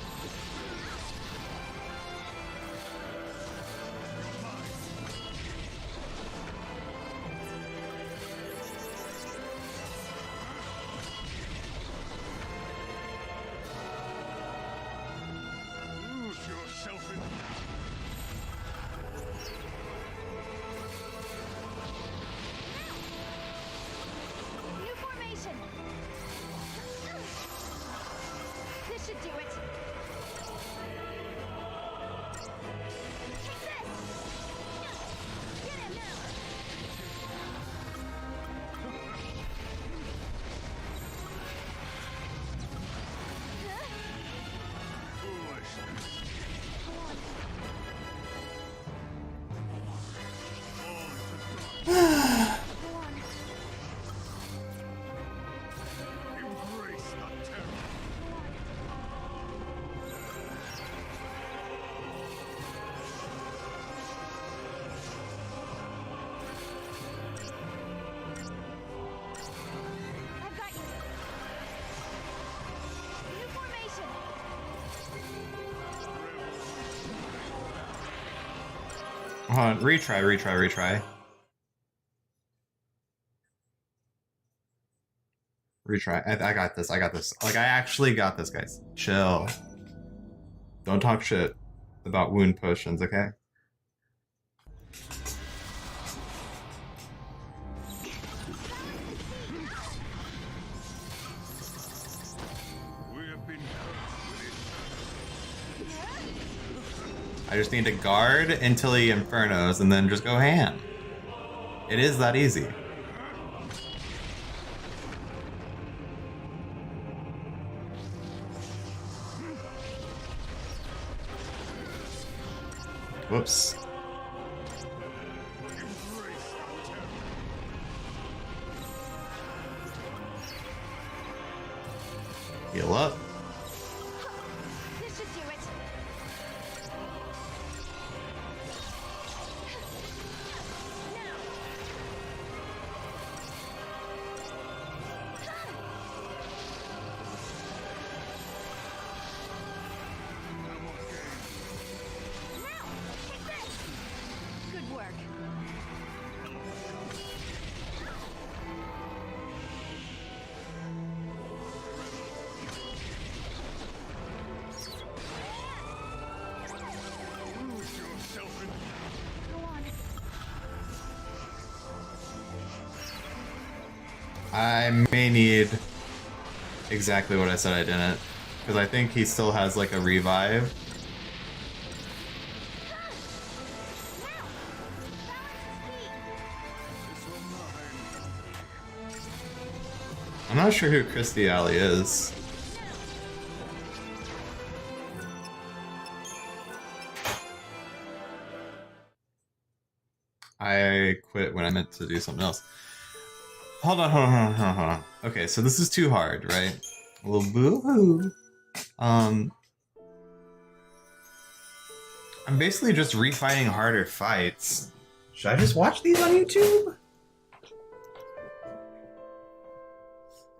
M: New formation. This should do it. Take this. Get him now. I've got you. New formation.
A: Hold on, retry. Retry. I got this. Like, I actually got this, guys. Chill. Don't talk shit about wound potions, okay? I just need to guard until he Infernos and then just go ham. It is that easy. Whoops. Heal up.
M: This should do it. Good work.
A: I may need exactly what I said I didn't, because I think he still has like a revive. I'm not sure who Christy Alley is. I quit when I meant to do something else. Hold on. Okay, so this is too hard, right? A little boo-hoo. I'm basically just refighting harder fights. Should I just watch these on YouTube?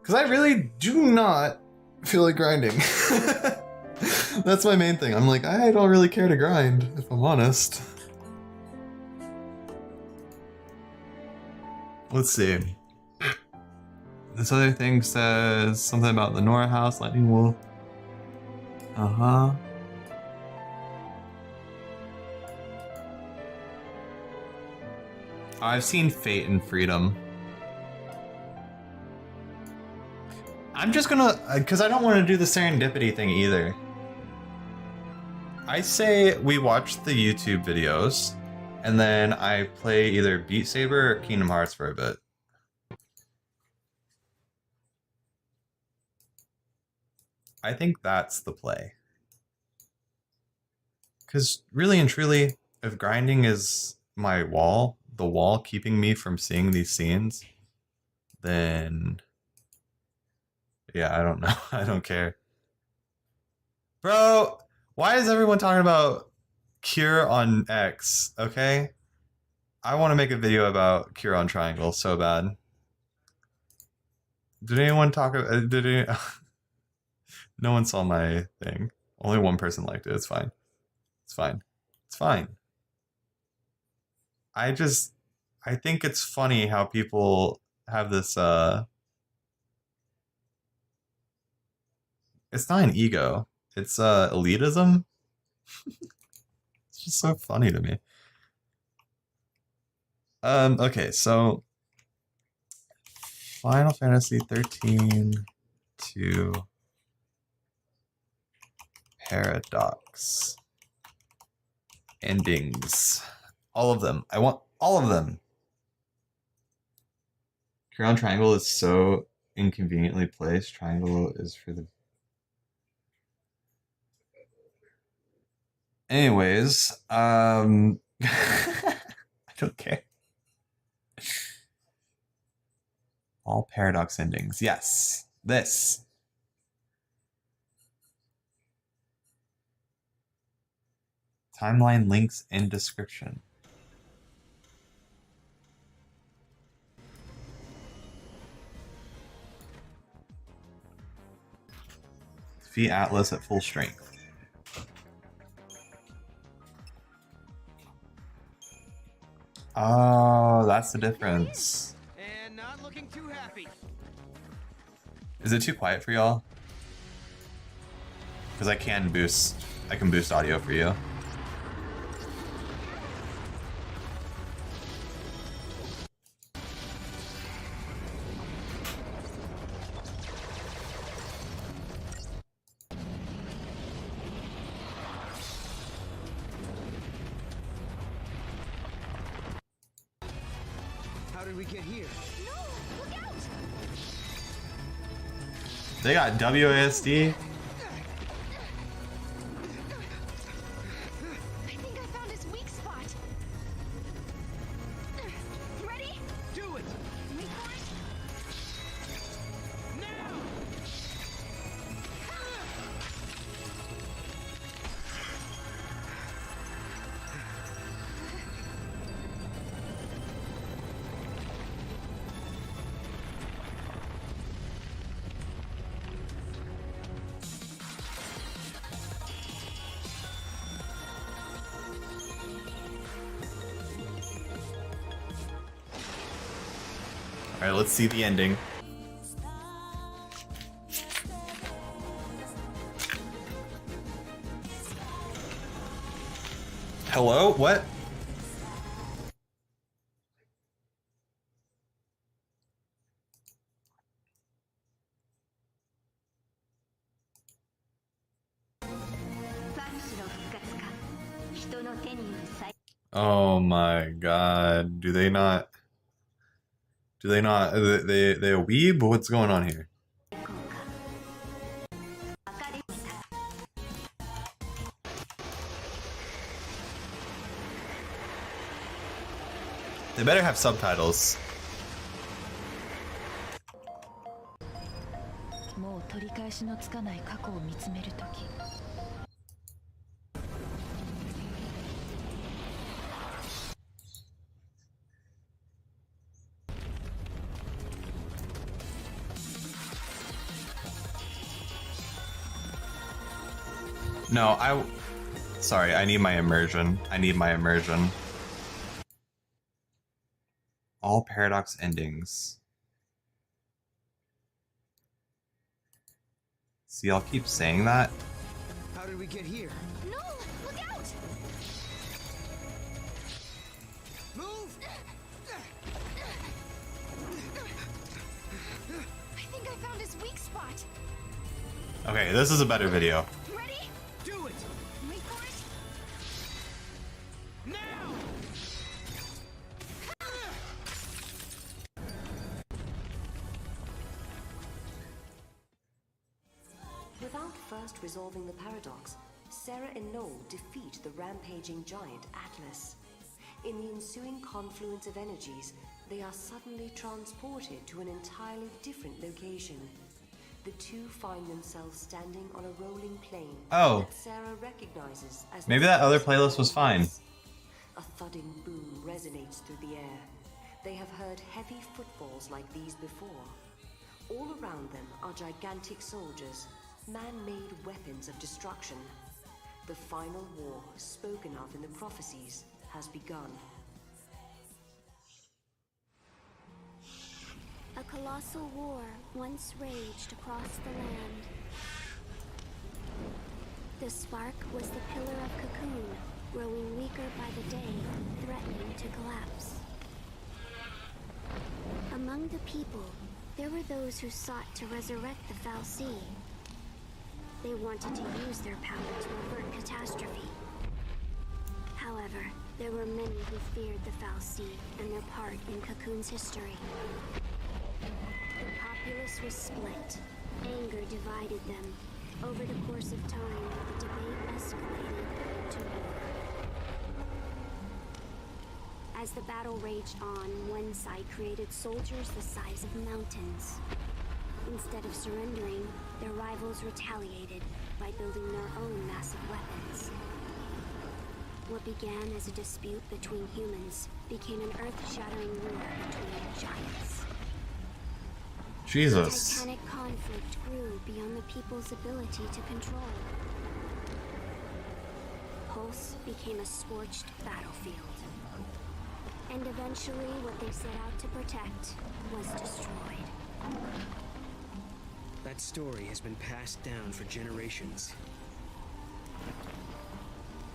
A: Because I really do not feel like grinding. That's my main thing. I'm like, I don't really care to grind, if I'm honest. Let's see. This other thing says something about the Nora house, Lightning Wolf. Uh-huh. I've seen Fate and Freedom. I'm just gonna, because I don't want to do the serendipity thing either. I say we watch the YouTube videos, and then I play either Beat Saber or Kingdom Hearts for a bit. I think that's the play. Because really and truly, if grinding is my wall, the wall keeping me from seeing these scenes, then yeah, I don't know. I don't care. Bro, why is everyone talking about Cure on X, okay? I want to make a video about Cure on Triangle so bad. Did anyone talk about... No one saw my thing. Only one person liked it. It's fine. It's fine. It's fine. I think it's funny how people have this, it's not an ego. It's, elitism. It's just so funny to me. Okay, so Final Fantasy 13-2 Paradox endings. All of them. I want all of them. Crown Triangle is so inconveniently placed. Triangle is for the... Anyways, I don't care. All Paradox endings. Yes. This. Timeline links in description. Defeat Atlas at full strength. Oh, that's the difference.
R: And not looking too happy.
A: Is it too quiet for y'all? Because I can boost audio for you.
R: did we get here?
M: No! Look out!
A: They got WASD.
M: I think I found his weak spot. Ready?
R: Do it!
M: Wait for it.
R: Now!
A: Alright, let's see the ending. Hello? What? Oh my god. Do they not... They a weeb? What's going on here? They better have subtitles. No, sorry, I need my immersion. I need my immersion. All paradox endings. See, I'll keep saying that.
R: How did we get here?
M: No! Look out!
R: Move!
M: I think I found his weak spot.
A: Okay, this is a better video.
M: Ready?
R: Do it!
M: Wait for it.
R: Now!
E: Without first resolving the paradox, Sarah and Noel defeat the rampaging giant Atlas. In the ensuing confluence of energies, they are suddenly transported to an entirely different location. The two find themselves standing on a rolling plain that Sarah recognizes as
A: Maybe that other playlist was fine.
E: A thudding boom resonates through the air. They have heard heavy footfalls like these before. All around them are gigantic soldiers, man-made weapons of destruction. The final war, spoken of in the prophecies, has begun.
L: A colossal war once raged across the land. The spark was the pillar of cocoon, growing weaker by the day, threatening to collapse. Among the people, there were those who sought to resurrect the Foul Sea. They wanted to use their power to avert catastrophe. However, there were many who feared the Foul Sea and their part in Cocoon's history. The populace was split. Anger divided them. Over the course of time, the debate escalated to war. As the battle raged on, one side created soldiers the size of mountains. Instead of surrendering, their rivals retaliated by building their own massive weapons. What began as a dispute between humans became an earth-shattering war between giants.
A: Jesus.
L: The titanic conflict grew beyond the people's ability to control. Pulse became a scorched battlefield. And eventually, what they set out to protect was destroyed.
H: That story has been passed down for generations.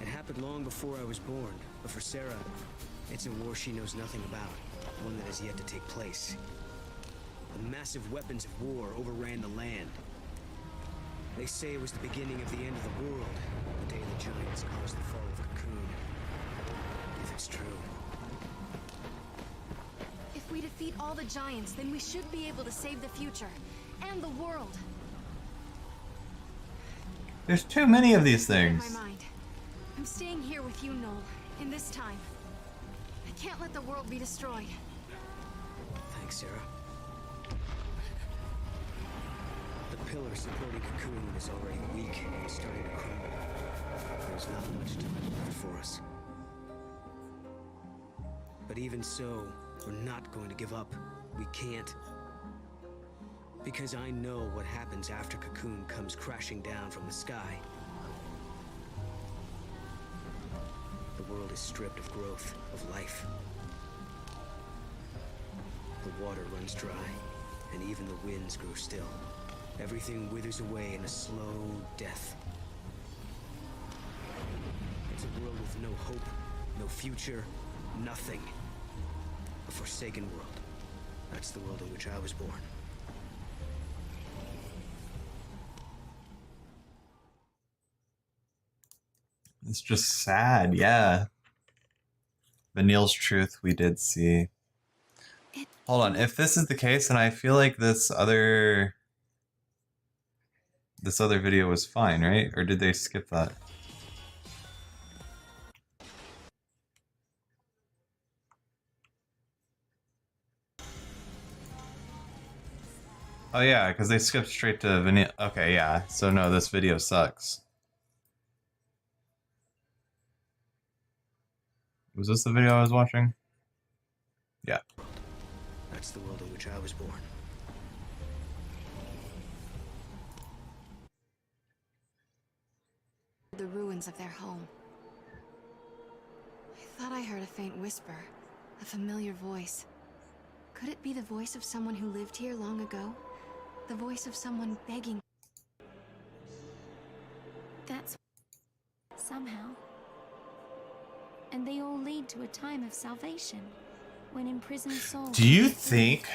H: It happened long before I was born, but for Sarah, it's a war she knows nothing about, one that has yet to take place. The massive weapons of war overran the land. They say it was the beginning of the end of the world, the day the giants caused the fall of Cocoon. If it's true.
M: If we defeat
J: all the giants, then we should be able to save the future and the world.
A: There's too many of these things.
J: In my mind. I'm staying here with you, Noel, in this time. I can't let the world be destroyed.
H: Thanks, Sarah. The pillar supporting Cocoon is already weak and starting to crumble. There's not much time left for us. But even so, we're not going to give up. We can't. Because I know what happens after Cocoon comes crashing down from the sky. The world is stripped of growth, of life. The water runs dry, and even the winds grow still. Everything withers away in a slow death. It's a world with no hope, no future, nothing. A forsaken world. That's the world in which I was born.
A: It's just sad, yeah. Vanille's truth we did see. Hold on, if this is the case, then I feel like this other video was fine, right? Or did they skip that? Oh yeah, because they skipped straight to Vanille. Okay, yeah. So no, this video sucks. Was this the video I was watching? Yeah.
H: That's the world in which I was born.
J: The ruins of their home. I thought I heard a faint whisper, a familiar voice. Could it be the voice of someone who lived here long ago? The voice of someone begging.
C: That's somehow. And they all lead to a time of salvation, when imprisoned souls...
A: Do you think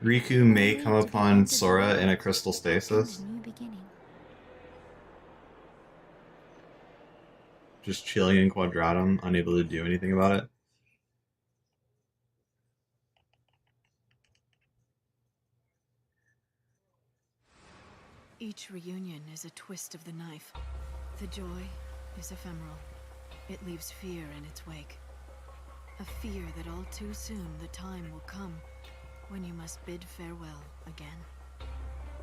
A: Riku may come upon Sora in a crystal stasis?
C: New beginning.
A: Just chilling in Quadratum, unable to do anything about it?
Q: Each reunion is a twist of the knife. The joy is ephemeral. It leaves fear in its wake. A fear that all too soon the time will come when you must bid farewell again.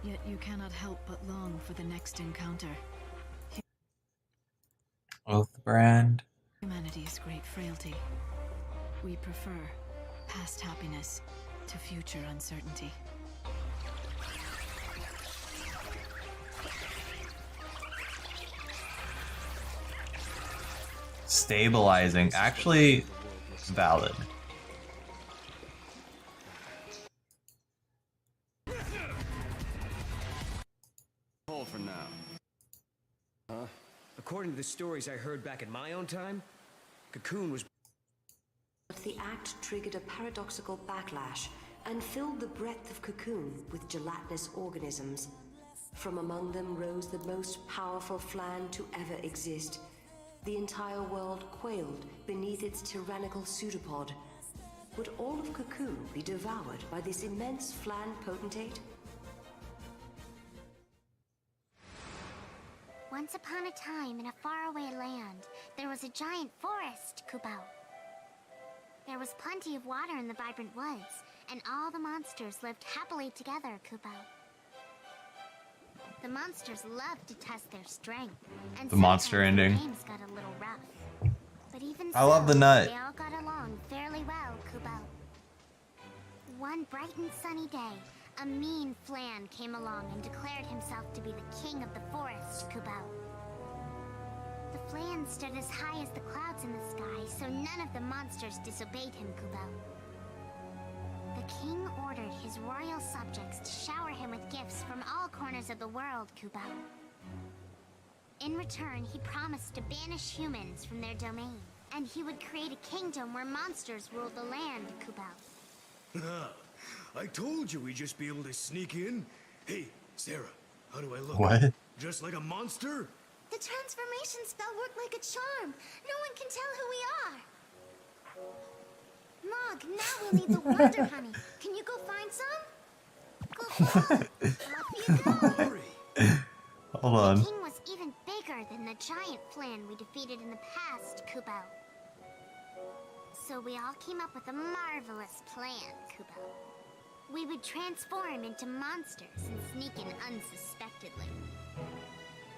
Q: Yet you cannot help but long for the next encounter.
A: Oath brand.
Q: Humanity's great frailty. We prefer past happiness to future uncertainty.
A: Stabilizing. Actually, valid.
O: Hold for now. Huh?
H: According to the stories I heard back in my own time, Cocoon was...
E: But the act triggered a paradoxical backlash and filled the breadth of Cocoon with gelatinous organisms. From among them rose the most powerful flan to ever exist. The entire world quailed beneath its tyrannical pseudopod. Would all of Cocoon be devoured by this immense flan potentate?
U: Once upon a time, in a faraway land, there was a giant forest, Kubao. There was plenty of water in the vibrant woods, and all the monsters lived happily together, Kubao. The monsters loved to test their strength, and
A: the monster ending.
U: Games got a little rough. But even
A: I love the nut.
U: They all got along fairly well, Kubao. One bright and sunny day, a mean flan came along and declared himself to be the king of the forest, Kubao. The flan stood as high as the clouds in the sky, so none of the monsters disobeyed him, Kubao. The king ordered his royal subjects to shower him with gifts from all corners of the world, Kubao. In return, he promised to banish humans from their domain, and he would create a kingdom where monsters ruled the land, Kubao.
R: I told you we'd just be able to sneak in. Hey, Sarah, how do I look?
A: What?
R: Just like a monster?
U: The transformation spell worked like a charm. No one can tell who we are. Mog, now we'll need the wonder honey. Can you go find some? Off you go.
A: Hold on.
U: The king was even bigger than the giant plan we defeated in the past, Kubo. So we all came up with a marvelous plan, Kubo. We would transform into monsters and sneak in unsuspectedly.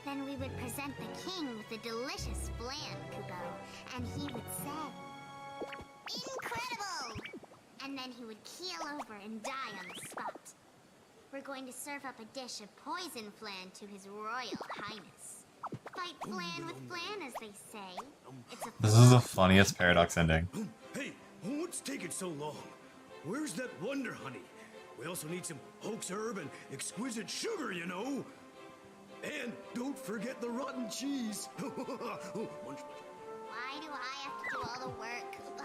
U: Then we would present the king with a delicious flan, Kubo, and he would say, "Incredible!" And then he would keel over and die on the spot. We're going to serve up a dish of poison flan to his royal highness. Fight flan with flan, as they say. It's a
A: This is the funniest paradox ending.
R: Hey, what's taking so long? Where's that wonder honey? We also need some hoax herb and exquisite sugar, you know. And don't forget the rotten cheese.
U: Why do I have to do all the work, Kubo?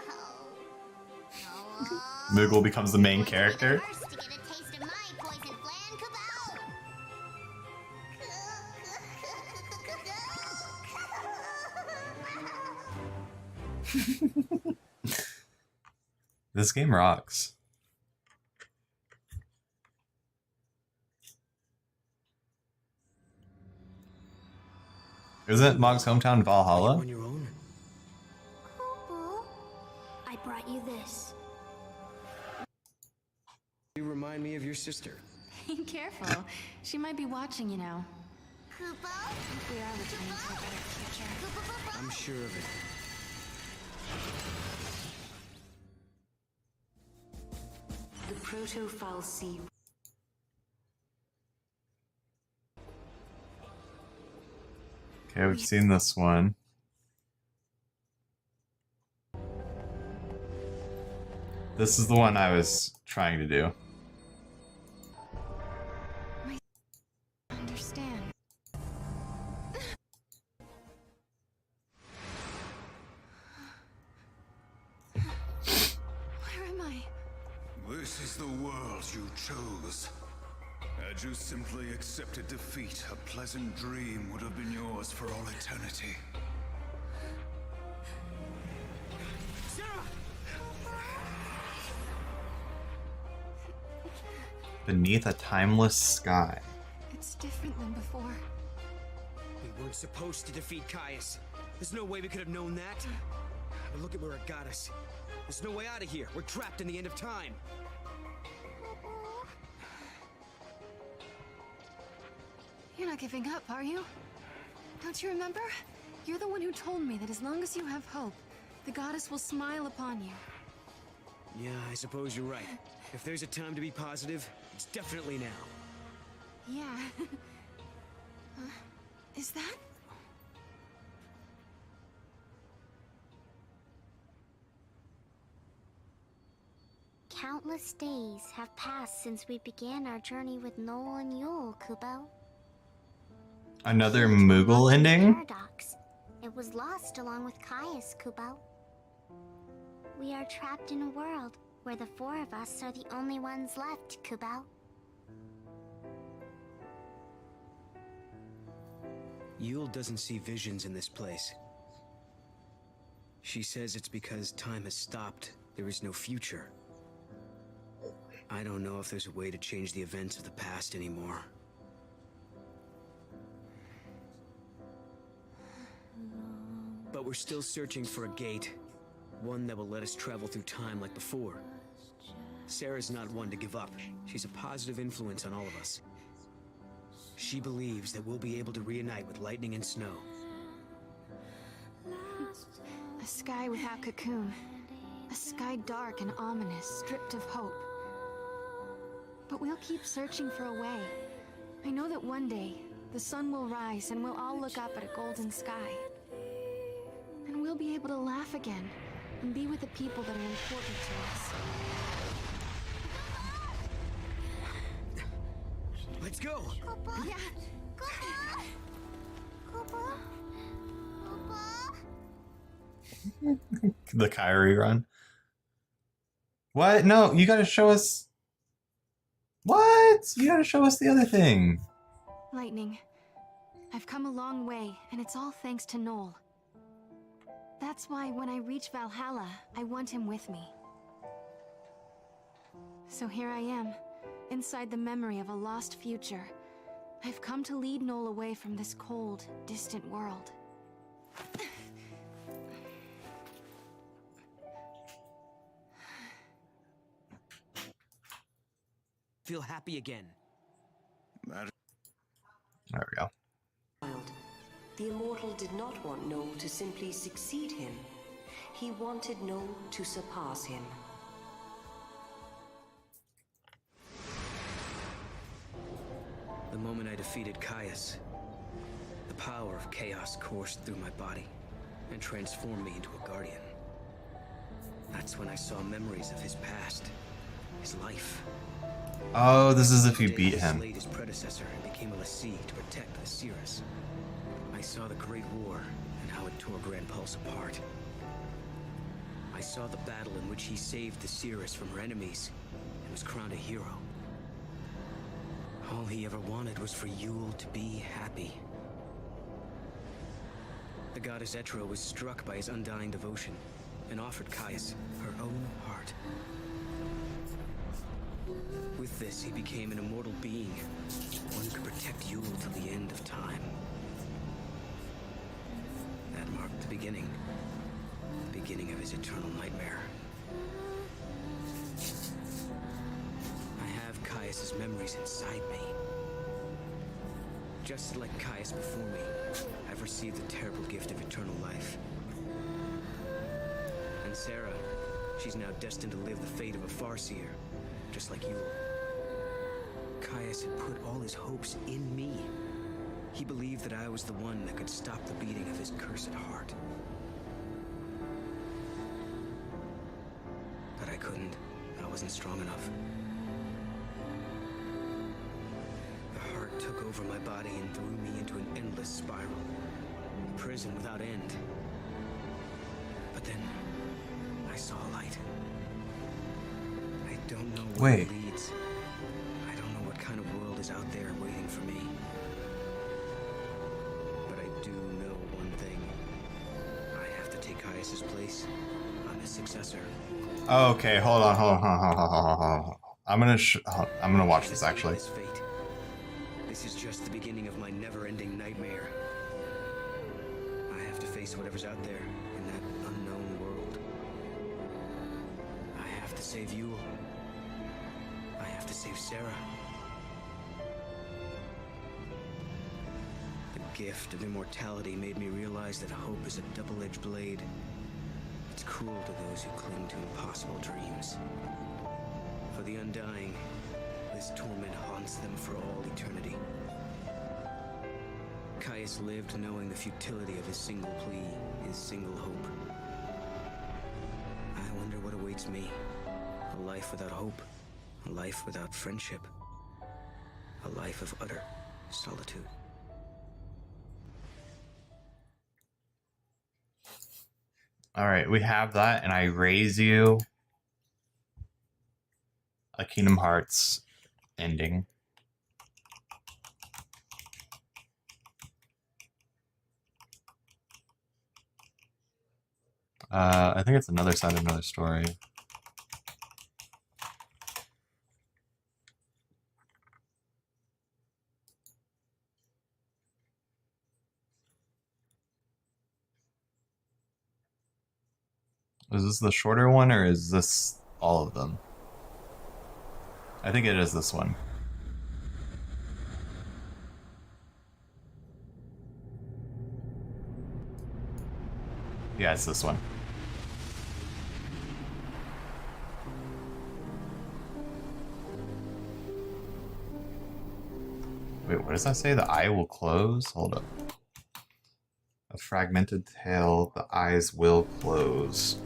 A: Moogle becomes the main character.
U: First to get a taste of my poison flan, Kubo.
A: This game rocks. Isn't Mog's hometown Valhalla?
U: Kubo, I brought you this.
H: You remind me of your sister.
J: Careful. She might be watching you now.
U: Kubo?
J: We are returning to a better future.
H: I'm sure of it.
E: The proto-fal'Cie.
A: Okay, we've seen this one. This is the one I was trying to do.
J: I understand. Where am I?
D: This is the world you chose. Had you simply accepted defeat, a pleasant dream would have been yours for all eternity.
A: Beneath a timeless sky.
J: It's different than before.
F: We weren't supposed to defeat Caius. There's no way we could have known that. But look at where it got us. There's no way out of here. We're trapped in the end of time.
J: You're not giving up, are you? Don't you remember? You're the one who told me that as long as you have hope, the goddess will smile upon you.
F: Yeah, I suppose you're right. If there's a time to be positive, it's definitely now.
J: Yeah. Is that?
U: Countless days have passed since we began our journey with Noel and Yule, Kubo.
A: Another Moogle ending?
U: Paradox. It was lost along with Caius, Kubo. We are trapped in a world where the four of us are the only ones left, Kubo.
F: Yule doesn't see visions in this place. She says it's because time has stopped. There is no future. I don't know if there's a way to change the events of the past anymore. But we're still searching for a gate. One that will let us travel through time like before. Sarah's not one to give up. She's a positive influence on all of us. She believes that we'll be able to reunite with lightning and snow.
J: A sky without cocoon. A sky dark and ominous, stripped of hope. But we'll keep searching for a way. I know that one day, the sun will rise and we'll all look up at a golden sky. And we'll be able to laugh again and be with the people that are important to us.
F: Let's go!
U: Yeah. Kubo? Kubo?
A: The Kyrie run. What? No, you gotta show us... What? You gotta show us the other thing.
J: Lightning. I've come a long way, and it's all thanks to Noel. That's why when I reach Valhalla, I want him with me. So here I am, inside the memory of a lost future. I've come to lead Noel away from this cold, distant world.
P: Feel happy again.
A: There we go.
E: The Immortal did not want Noel to simply succeed him. He wanted Noel to surpass him.
H: The moment I defeated Caius, the power of chaos coursed through my body and transformed me into a guardian. That's when I saw memories of his past, his life.
A: Oh, this is if you beat him.
H: He slayed his predecessor and became a lessee to protect the Cirrus. I saw the Great War and how it tore Grand Pulse apart. I saw the battle in which he saved the Cirrus from her enemies and was crowned a hero. All he ever wanted was for Yule to be happy. The goddess Etra was struck by his undying devotion and offered Caius her own heart. With this, he became an immortal being, one who could protect Yule till the end of time. That marked the beginning of his eternal nightmare. I have Caius's memories inside me. Just like Caius before me, I've received the terrible gift of eternal life. And Sarah, she's now destined to live the fate of a Farseer, just like Yule. Caius had put all his hopes in me. He believed that I was the one that could stop the beating of his cursed heart. But I couldn't. I wasn't strong enough. The heart took over my body and threw me into an endless spiral. A prison without end. But then, I saw a light. I don't know where it leads. I don't know what kind of world is out there waiting for me. But I do know one thing. I have to take Caius's place. I'm his successor.
A: Okay, hold on. I'm gonna watch this actually.
H: This is just the beginning of my never-ending nightmare. I have to face whatever's out there in that unknown world. I have to save Yule. I have to save Sarah. The gift of immortality made me realize that hope is a double-edged blade. It's cruel to those who cling to impossible dreams. For the undying, this torment haunts them for all eternity. Caius lived knowing the futility of his single plea, his single hope. I wonder what awaits me. A life without hope. A life without friendship. A life of utter solitude.
A: Alright, we have that, and I raise you a Kingdom Hearts ending. I think it's another side of another story. Is this the shorter one, or is this all of them? I think it is this one. Yeah, it's this one. Wait, what does that say? The eye will close? Hold up. A fragmented tale, the eyes will close.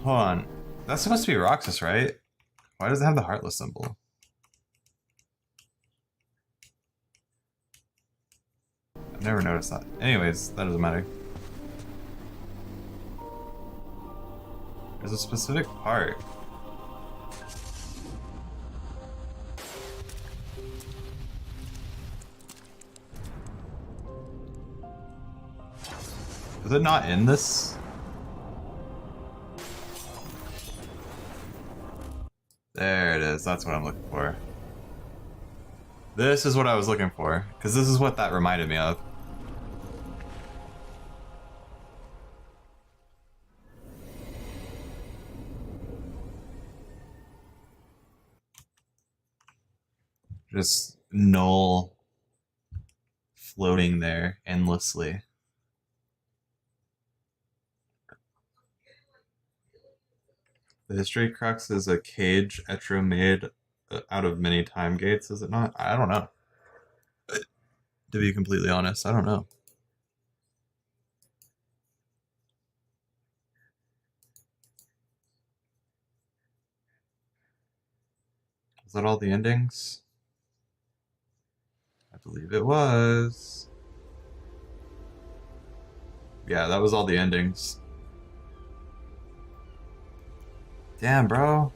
A: Hold on. That's supposed to be Roxas, right? Why does it have the heartless symbol? I've never noticed that. Anyways, that doesn't matter. There's a specific part. Was it not in this? There it is. That's what I'm looking for. This is what I was looking for, because this is what that reminded me of. Just null floating there endlessly. The history crux is a cage Etro made out of many time gates, is it not? I don't know. To be completely honest, I don't know. Was that all the endings? I believe it was. Yeah, that was all the endings. Damn, bro.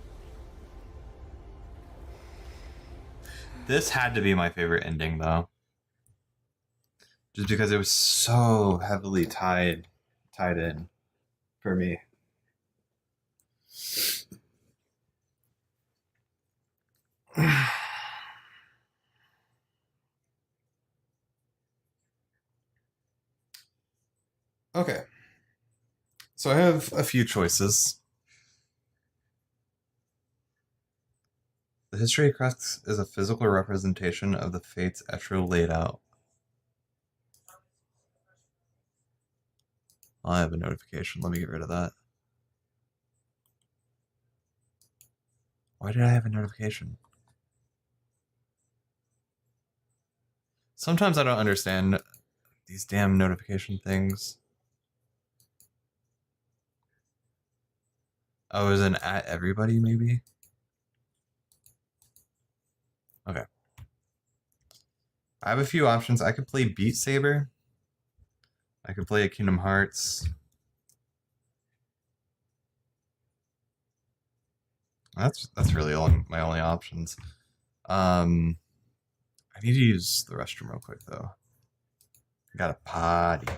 A: This had to be my favorite ending, though. Just because it was so heavily tied in for me. Okay. So I have a few choices. The history crux is a physical representation of the fates Etro laid out. I have a notification. Let me get rid of that. Why did I have a notification? Sometimes I don't understand these damn notification things. Oh, is an at everybody, maybe? Okay. I have a few options. I could play Beat Saber. I could play a Kingdom Hearts. That's really my only options. I need to use the restroom real quick though. I got a potty.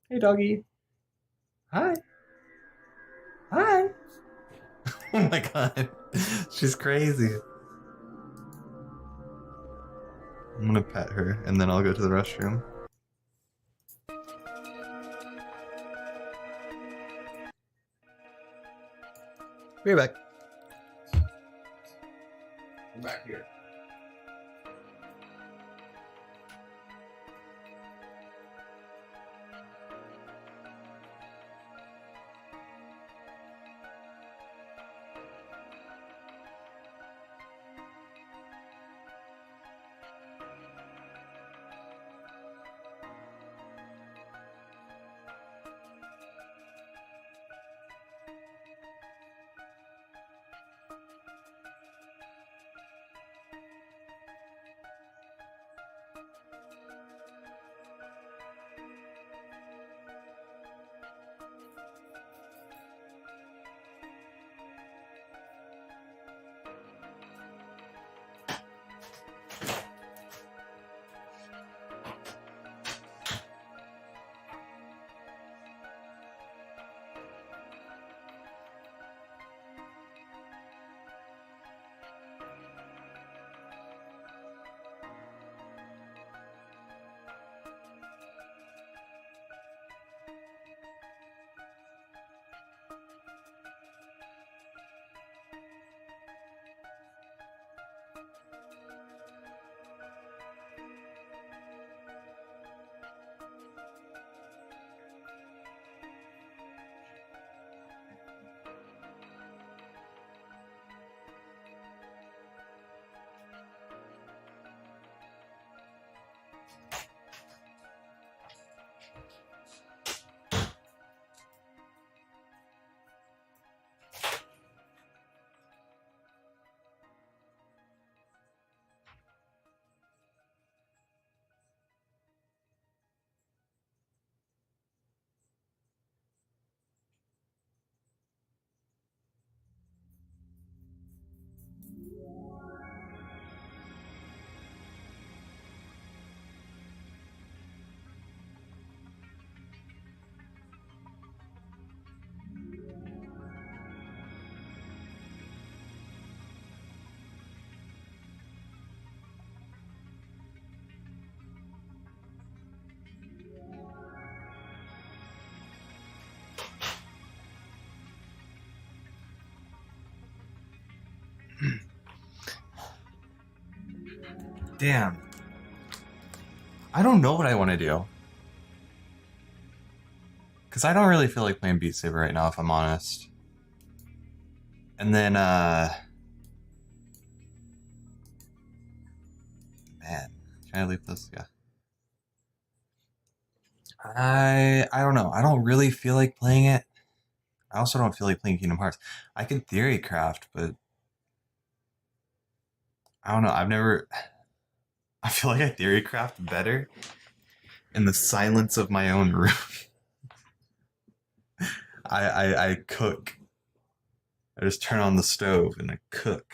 A: Hey doggy. Hi. Hi. Oh my god. She's crazy. I'm gonna pet her and then I'll go to the restroom. Be right back. I'm back here. Damn. I don't know what I want to do. Because I don't really feel like playing Beat Saber right now, if I'm honest. And then, man, can I leave this? Yeah. I don't know. I don't really feel like playing it. I also don't feel like playing Kingdom Hearts. I can theory craft, but I don't know. I feel like I theory craft better in the silence of my own room. I cook. I just turn on the stove and I cook.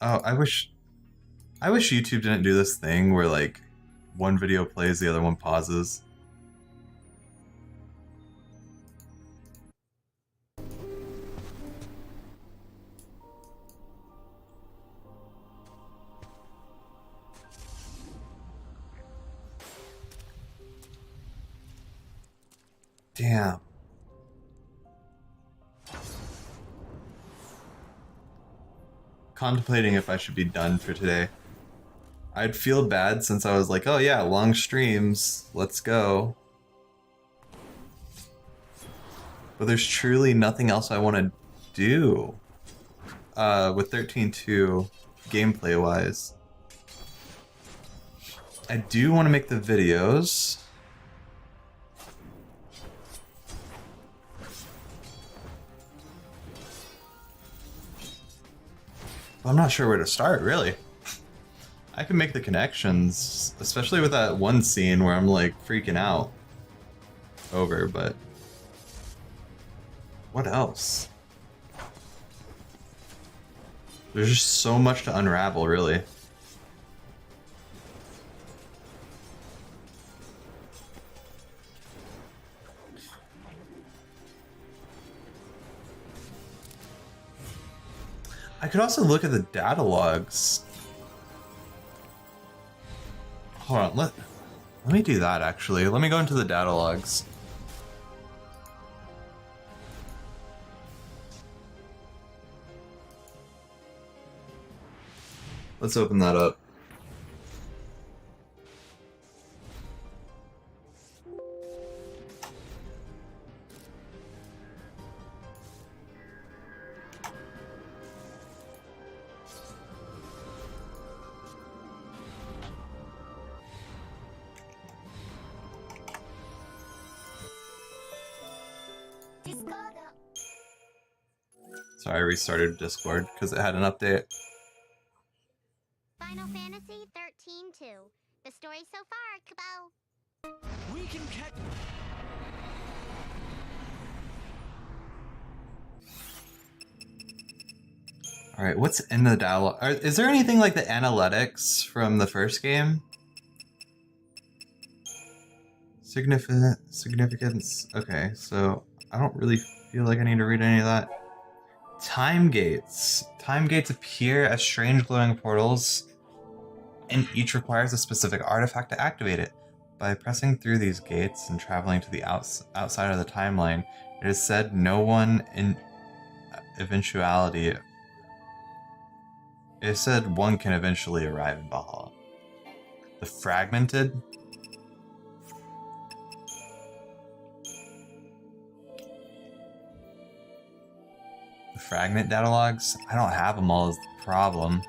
A: Oh, I wish YouTube didn't do this thing where like one video plays, the other one pauses. Damn. Contemplating if I should be done for today. I'd feel bad since I was like, oh yeah, long streams, let's go. But there's truly nothing else I want to do with 13-2 gameplay-wise. I do want to make the videos. I'm not sure where to start, really. I can make the connections, especially with that one scene where I'm like freaking out over, but what else? There's just so much to unravel, really. I could also look at the data logs. Hold on, let me do that actually. Let me go into the data logs. Let's open that up. Sorry, I restarted Discord because it had an update.
U: Final Fantasy 13-2. The story so far, Kubo.
P: We can catch.
A: All right, what's in the dialogue? Is there anything like the analytics from the first game? Significance. Okay, so I don't really feel like I need to read any of that. Time gates. Time gates appear as strange glowing portals, and each requires a specific artifact to activate it. By pressing through these gates and traveling to the outside of the timeline, it is said no one in eventuality. It is said one can eventually arrive in Valhalla. The fragmented. Fragment data logs. I don't have them all is the problem.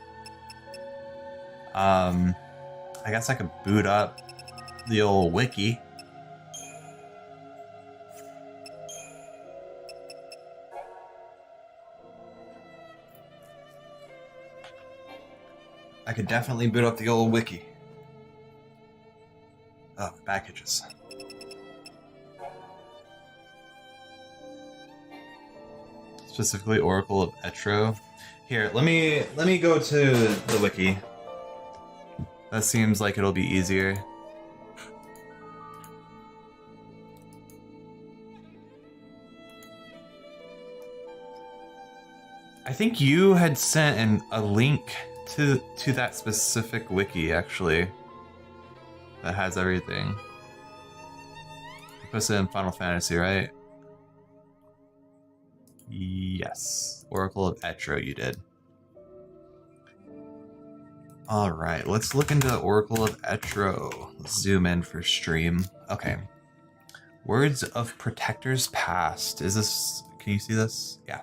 A: I guess I could boot up the old wiki. I could definitely boot up the old wiki. Oh, packages. Specifically Oracle of Etro. Here, let me go to the wiki. That seems like it'll be easier. I think you had sent a link to that specific wiki, actually, that has everything. You posted it in Final Fantasy, right? Yes. Oracle of Etro, you did. Alright, let's look into Oracle of Etro. Let's zoom in for stream. Okay. Words of Protectors Past. Is this... Can you see this? Yeah.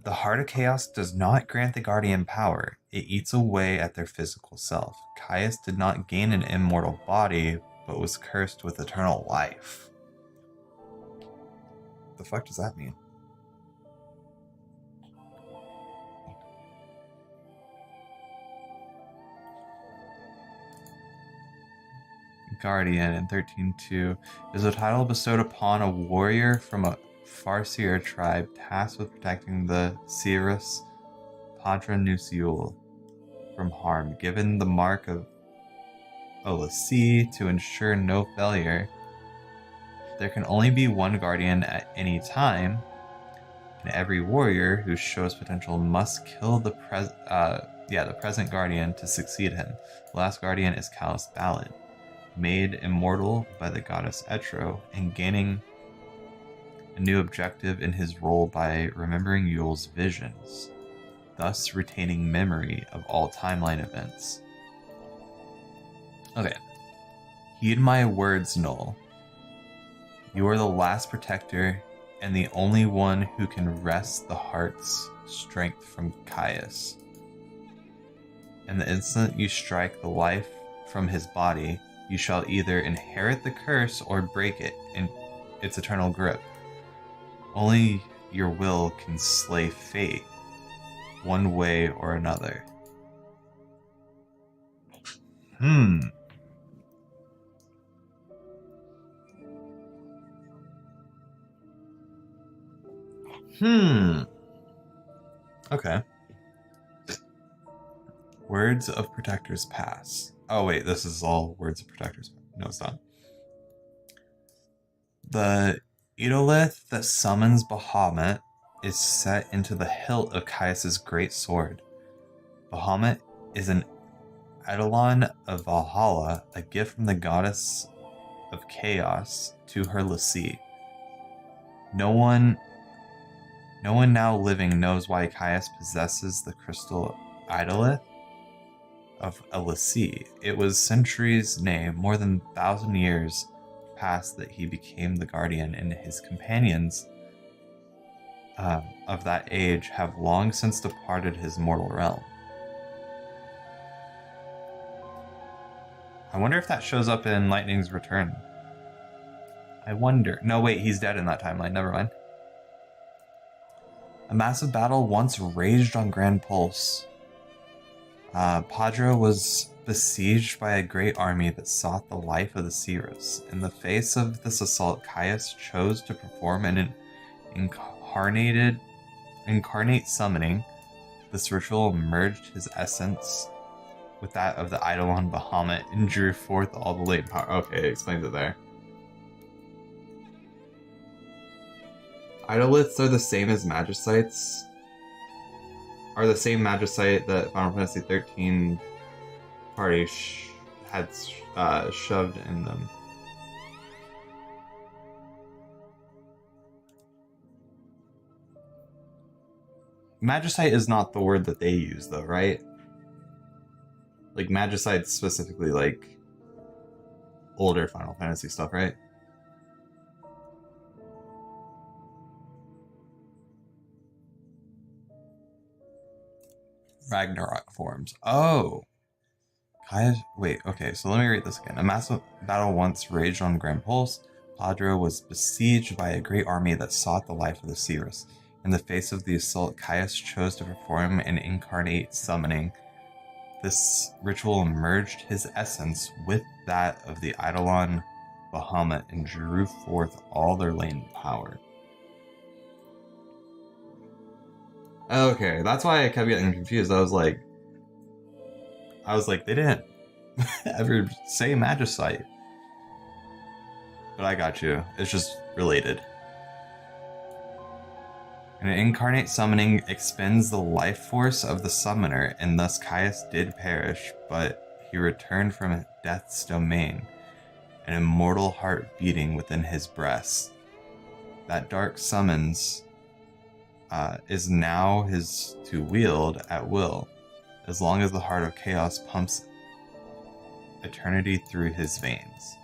A: The Heart of Chaos does not grant the Guardian power. It eats away at their physical self. Caius did not gain an immortal body, but was cursed with eternal life. The fuck does that mean? Guardian in 13-2 is a title bestowed upon a warrior from a Farseer tribe tasked with protecting the Cirrus Padra Nusiul from harm. Given the mark of Olassi to ensure no failure, there can only be one guardian at any time, and every warrior who shows potential must kill the present guardian to succeed him. The last guardian is Callous Ballad, made immortal by the goddess Etro, and gaining a new objective in his role by remembering Yule's visions, thus retaining memory of all timeline events. Okay. Heed my words, Null. You are the last protector and the only one who can wrest the heart's strength from Caius. And the instant you strike the life from his body, you shall either inherit the curse or break it in its eternal grip. Only your will can slay fate, one way or another. Okay. Words of Protectors Pass. Oh wait, this is all Words of Protectors. No, it's not. The Eidolith that summons Bahamut is set into the hilt of Caius's great sword. Bahamut is an Eidolon of Valhalla, a gift from the goddess of chaos to her Lassie. No one now living knows why Caius possesses the crystal Eidolith of a Lassie. It was centuries, nay, more than 1,000 years past that he became the guardian, and his companions of that age have long since departed his mortal realm. I wonder if that shows up in Lightning's Return. I wonder. No, wait, he's dead in that timeline. Never mind. A massive battle once raged on Grand Pulse. Padra was besieged by a great army that sought the life of the Cirrus. In the face of this assault, Caius chose to perform an incarnate summoning. This ritual merged his essence with that of the Eidolon Bahamut and drew forth all the latent power. Okay, it explains it there. Eidoliths are the same as Magicites. Are the same Magicite that Final Fantasy XIII party had shoved in them. Magicite is not the word that they use, though, right? Like, Magicite's specifically, like, older Final Fantasy stuff, right? Ragnarok forms. Oh! Caius... Wait, okay, so let me read this again. A massive battle once raged on Grand Pulse. Padra was besieged by a great army that sought the life of the Cirrus. In the face of the assault, Caius chose to perform an incarnate summoning. This ritual merged his essence with that of the Eidolon Bahamut and drew forth all their latent power. Okay, that's why I kept getting confused. I was like, they didn't ever say Magicite. But I got you. It's just related. An incarnate summoning expends the life force of the summoner, and thus Caius did perish, but he returned from death's domain, an immortal heart beating within his breast. That dark summons is now his to wield at will. as long as the heart of chaos pumps eternity through his veins.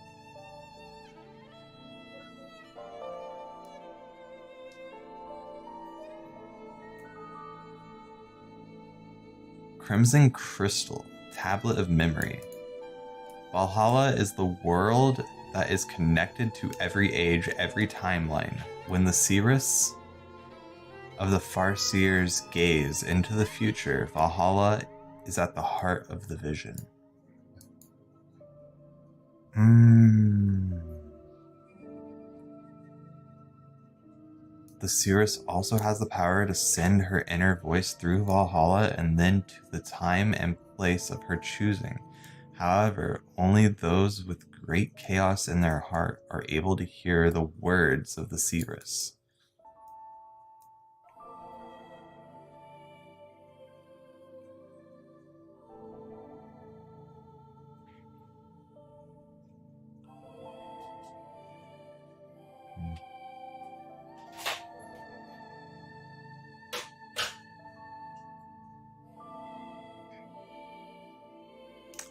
A: Crimson Crystal, Tablet of Memory. Valhalla is the world that is connected to every age, every timeline. When the Cirrus of the Farseers gaze into the future, Valhalla is at the heart of the vision. The Cirrus also has the power to send her inner voice through Valhalla and then to the time and place of her choosing. However, only those with great chaos in their heart are able to hear the words of the Cirrus.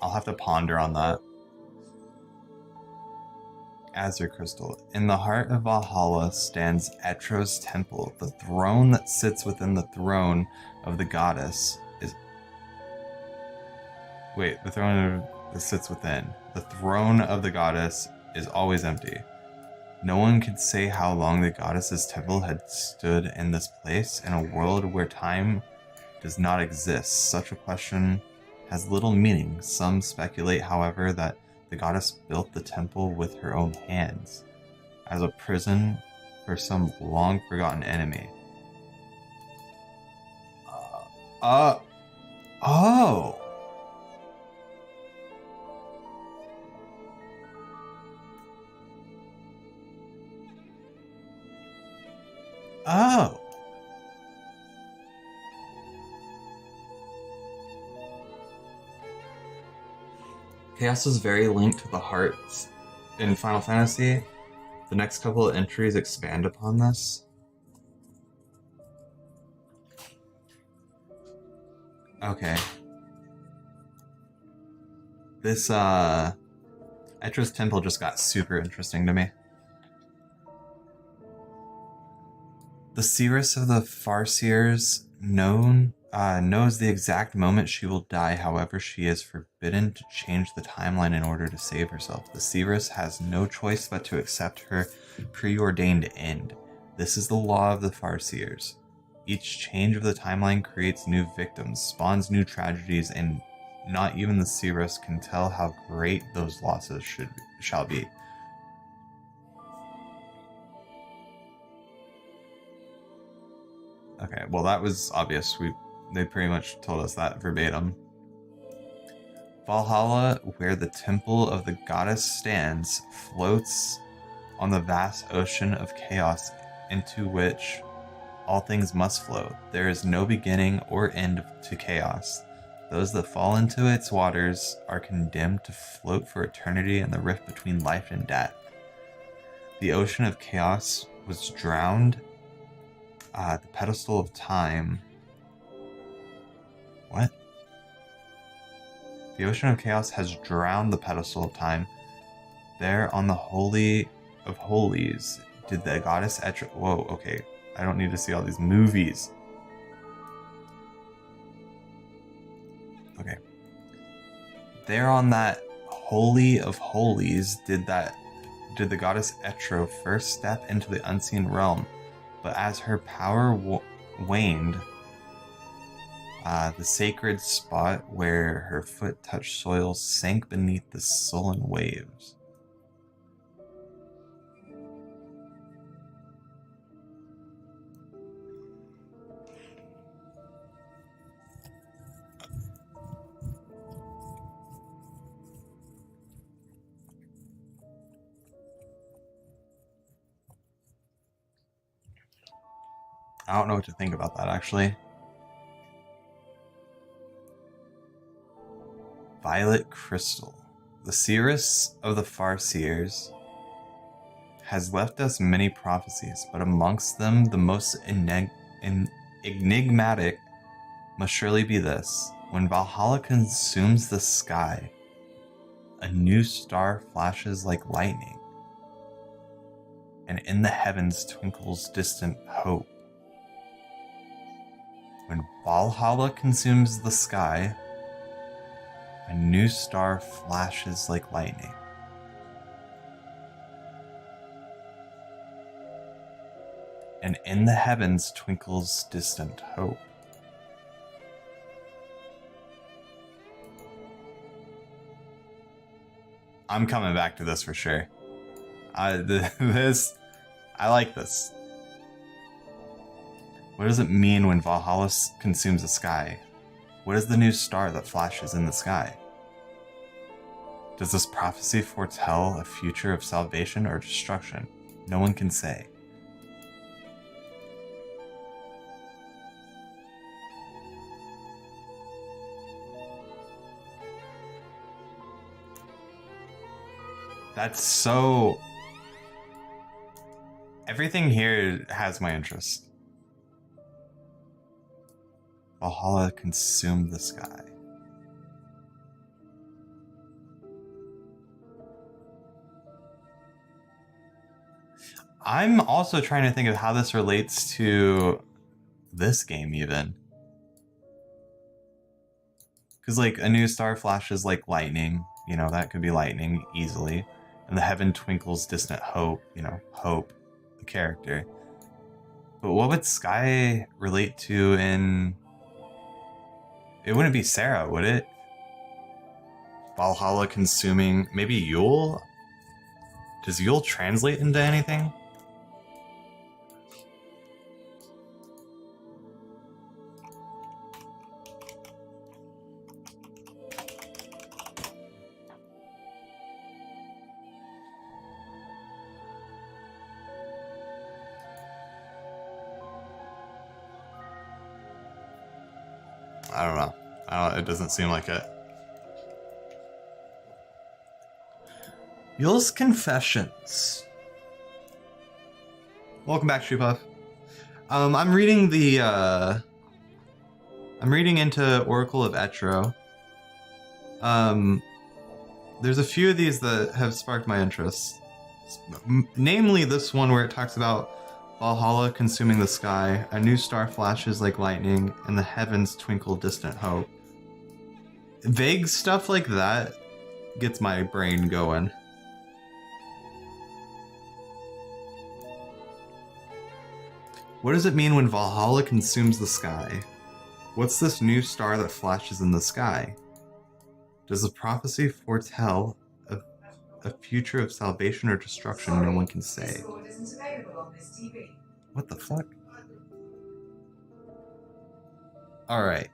A: I'll have to ponder on that. Azure Crystal. In the heart of Valhalla stands Etro's temple. The throne that sits within the throne of the goddess is... Wait, the throne that sits within. The throne of the goddess is always empty. No one could say how long the goddess's temple had stood in this place in a world where time does not exist. Such a question has little meaning. Some speculate, however, that the goddess built the temple with her own hands, as a prison for some long-forgotten enemy. Oh! Oh! Chaos is very linked to the hearts in Final Fantasy. The next couple of entries expand upon this. Okay. This, Etro's Temple just got super interesting to me. The Cirrus of the Farseers knows the exact moment she will die. However, she is forbidden to change the timeline in order to save herself. The Cirrus has no choice but to accept her preordained end. This is the law of the Farseers. Each change of the timeline creates new victims, spawns new tragedies, and not even the Cirrus can tell how great those losses shall be. Okay, well that was obvious. They pretty much told us that verbatim. Valhalla, where the temple of the goddess stands, floats on the vast ocean of chaos into which all things must flow. There is no beginning or end to chaos. Those that fall into its waters are condemned to float for eternity in the rift between life and death. The ocean of chaos was drowned. The pedestal of time. What? The ocean of chaos has drowned the pedestal of time. There on the Holy of Holies did the goddess Etro... Whoa, okay. I don't need to see all these movies. Okay. There on that Holy of Holies did the goddess Etro first step into the unseen realm. But as her power waned, the sacred spot where her foot touched soil sank beneath the sullen waves. I don't know what to think about that, actually. Violet Crystal. The Cirrus of the Farseers has left us many prophecies, but amongst them the most enigmatic must surely be this. When Valhalla consumes the sky, a new star flashes like lightning, and in the heavens twinkles distant hope. When Valhalla consumes the sky, a new star flashes like lightning. And in the heavens twinkles distant hope. I'm coming back to this for sure. I like this. What does it mean when Valhalla consumes the sky? What is the new star that flashes in the sky? Does this prophecy foretell a future of salvation or destruction? No one can say. That's so... Everything here has my interest. Valhalla consumed the sky. I'm also trying to think of how this relates to this game even. Because like a new star flashes like lightning, you know, that could be lightning easily. And the heaven twinkles distant hope, you know, hope, the character. But what would sky relate to in... It wouldn't be Sarah, would it? Valhalla consuming... Maybe Yule? Does Yule translate into anything? I don't know. It doesn't seem like it. Yule's Confessions. Welcome back, Shoepuff. I'm reading the I'm reading into Oracle of Etro. There's a few of these that have sparked my interest. Namely this one where it talks about Valhalla consuming the sky, a new star flashes like lightning, and the heavens twinkle distant hope. Vague stuff like that gets my brain going. What does it mean when Valhalla consumes the sky? What's this new star that flashes in the sky? Does the prophecy foretell a future of salvation or destruction? No one can say. What the fuck? Alright.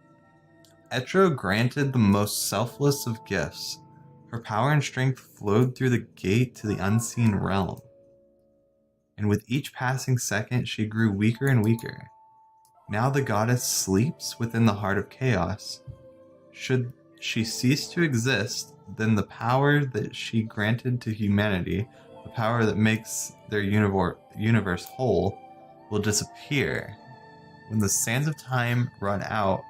A: Etro granted the most selfless of gifts. Her power and strength flowed through the gate to the unseen realm. And with each passing second, she grew weaker and weaker. Now the goddess sleeps within the heart of chaos. Should she cease to exist, then the power that she granted to humanity, the power that makes their universe whole, will disappear. When the sands of time run out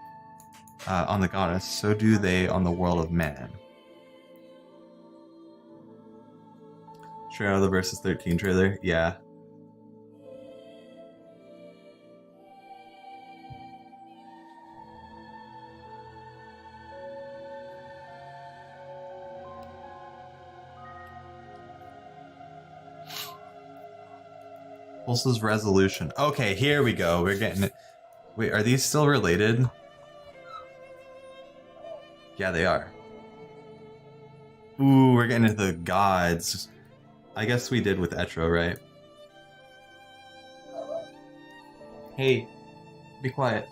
A: on the goddess, so do they on the world of man. Straight out of the Versus 13 trailer? Yeah. Pulse's resolution. Okay, here we go. We're getting it. Wait, are these still related? Yeah, they are. Ooh, we're getting into the gods. I guess we did with Etro, right? Hey, be quiet.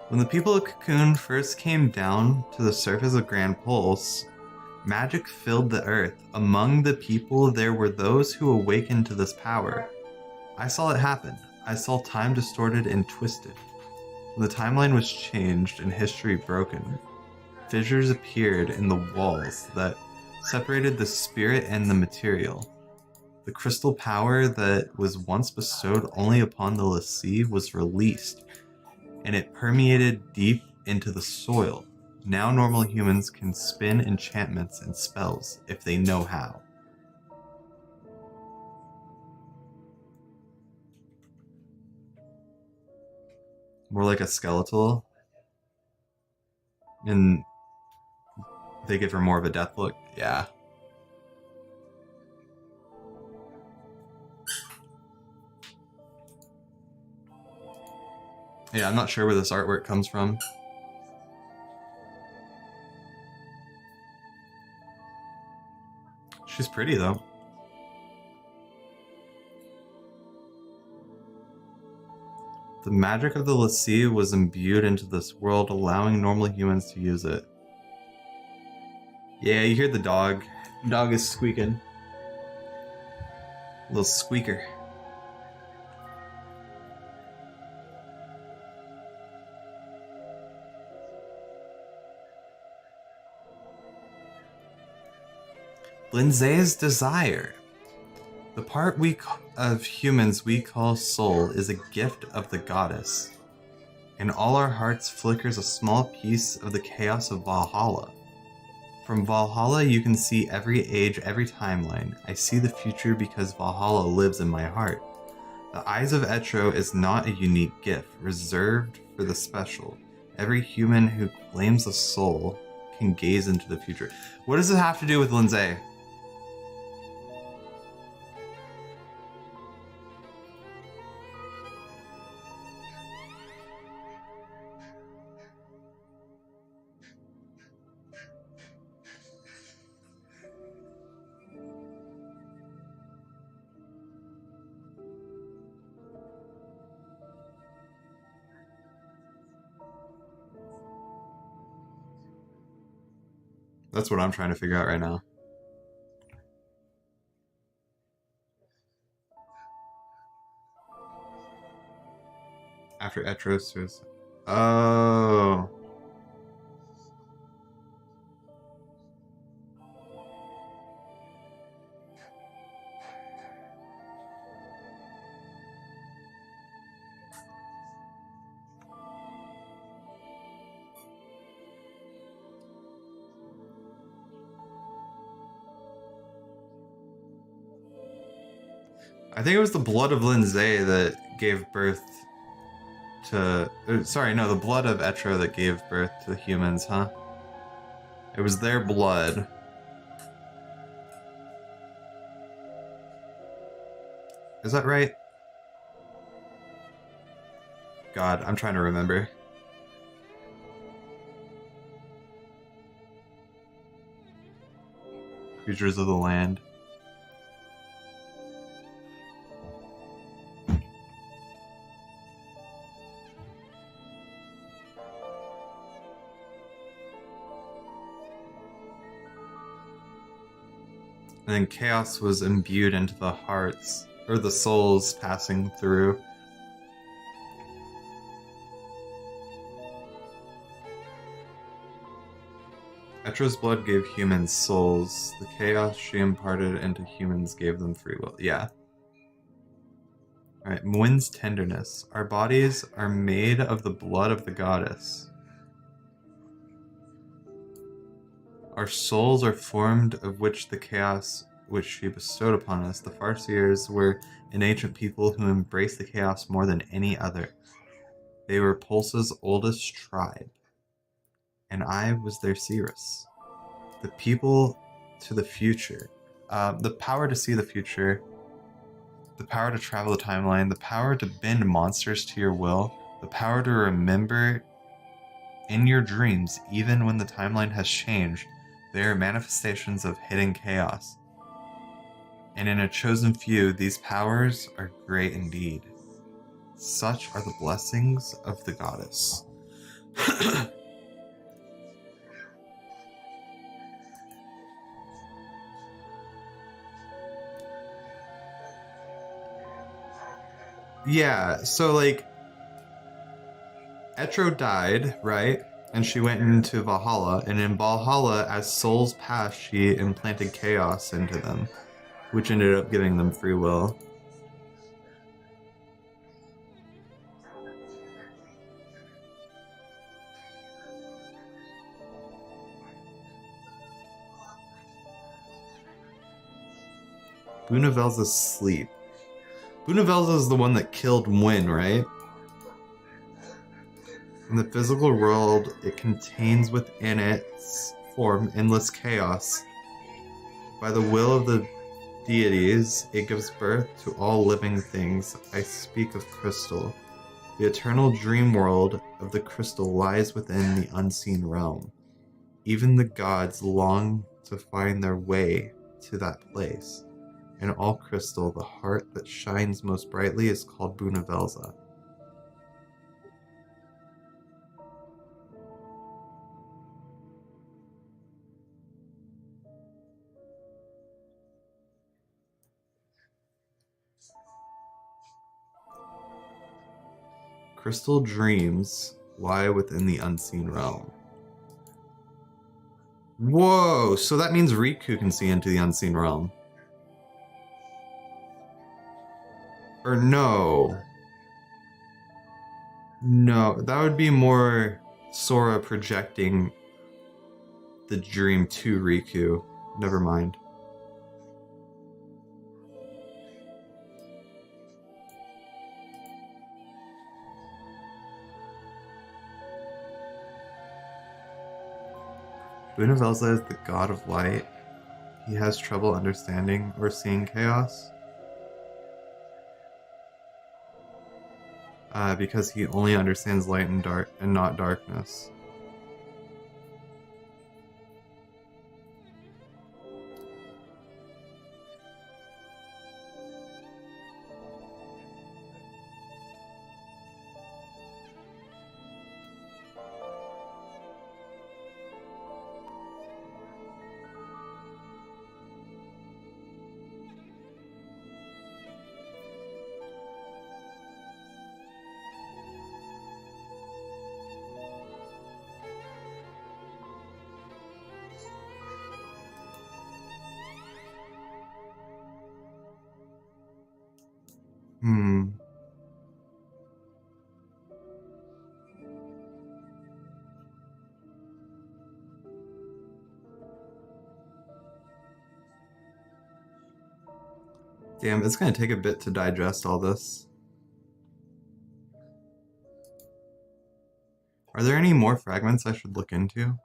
A: When the people of Cocoon first came down to the surface of Grand Pulse, magic filled the earth. Among the people, there were those who awakened to this power. I saw it happen. I saw time distorted and twisted. When the timeline was changed and history broken, fissures appeared in the walls that separated the spirit and the material. The crystal power that was once bestowed only upon the Lassie was released, and it permeated deep into the soil. Now normal humans can spin enchantments and spells if they know how. More like a skeletal. And they give her more of a death look. Yeah. Yeah, I'm not sure where this artwork comes from. She's pretty though. The magic of the Lassie was imbued into this world, allowing normal humans to use it. Yeah, you hear the dog. The dog is squeaking. Little squeaker. Lindsay's desire. The part of humans we call soul is a gift of the goddess. In all our hearts flickers a small piece of the chaos of Valhalla. From Valhalla you can see every age, every timeline. I see the future because Valhalla lives in my heart. The eyes of Etro is not a unique gift, reserved for the special. Every human who claims a soul can gaze into the future. What does it have to do with Lindsay? That's what I'm trying to figure out right now. After Etros. Oh. I think it was the blood of Lindsay that gave birth to... sorry, no, the blood of Etro that gave birth to the humans, huh? It was their blood. Is that right? God, I'm trying to remember. Creatures of the land. And then chaos was imbued into the hearts, or the souls passing through. Etro's blood gave humans souls. The chaos she imparted into humans gave them free will. Yeah. Alright, Mwyn's tenderness. Our bodies are made of the blood of the goddess. Our souls are formed of which the chaos which she bestowed upon us. The Farseers were an ancient people who embraced the chaos more than any other. They were Pulse's oldest tribe, and I was their seeress. The people to the future. The power to see the future. The power to travel the timeline. The power to bend monsters to your will. The power to remember in your dreams, even when the timeline has changed. They are manifestations of hidden chaos. And in a chosen few, these powers are great indeed. Such are the blessings of the goddess. Yeah, so like, Etro died, right? And she went into Valhalla, and in Valhalla, as souls passed, she implanted chaos into them, which ended up giving them free will. Bunavelza's sleep. Bunavelza is the one that killed Nguyen, right? In the physical world, it contains within its form endless chaos. By the will of the deities, it gives birth to all living things. I speak of crystal. The eternal dream world of the crystal lies within the unseen realm. Even the gods long to find their way to that place. In all crystal, the heart that shines most brightly is called Bunavelza. Crystal dreams lie within the unseen realm. Whoa, so that means Riku can see into the unseen realm. Or no. No, that would be more Sora projecting the dream to Riku. Never mind. Bunavelza is the god of light. He has trouble understanding or seeing chaos. Because he only understands light and dark and not darkness. Damn, it's gonna take a bit to digest all this. Are there any more fragments I should look into?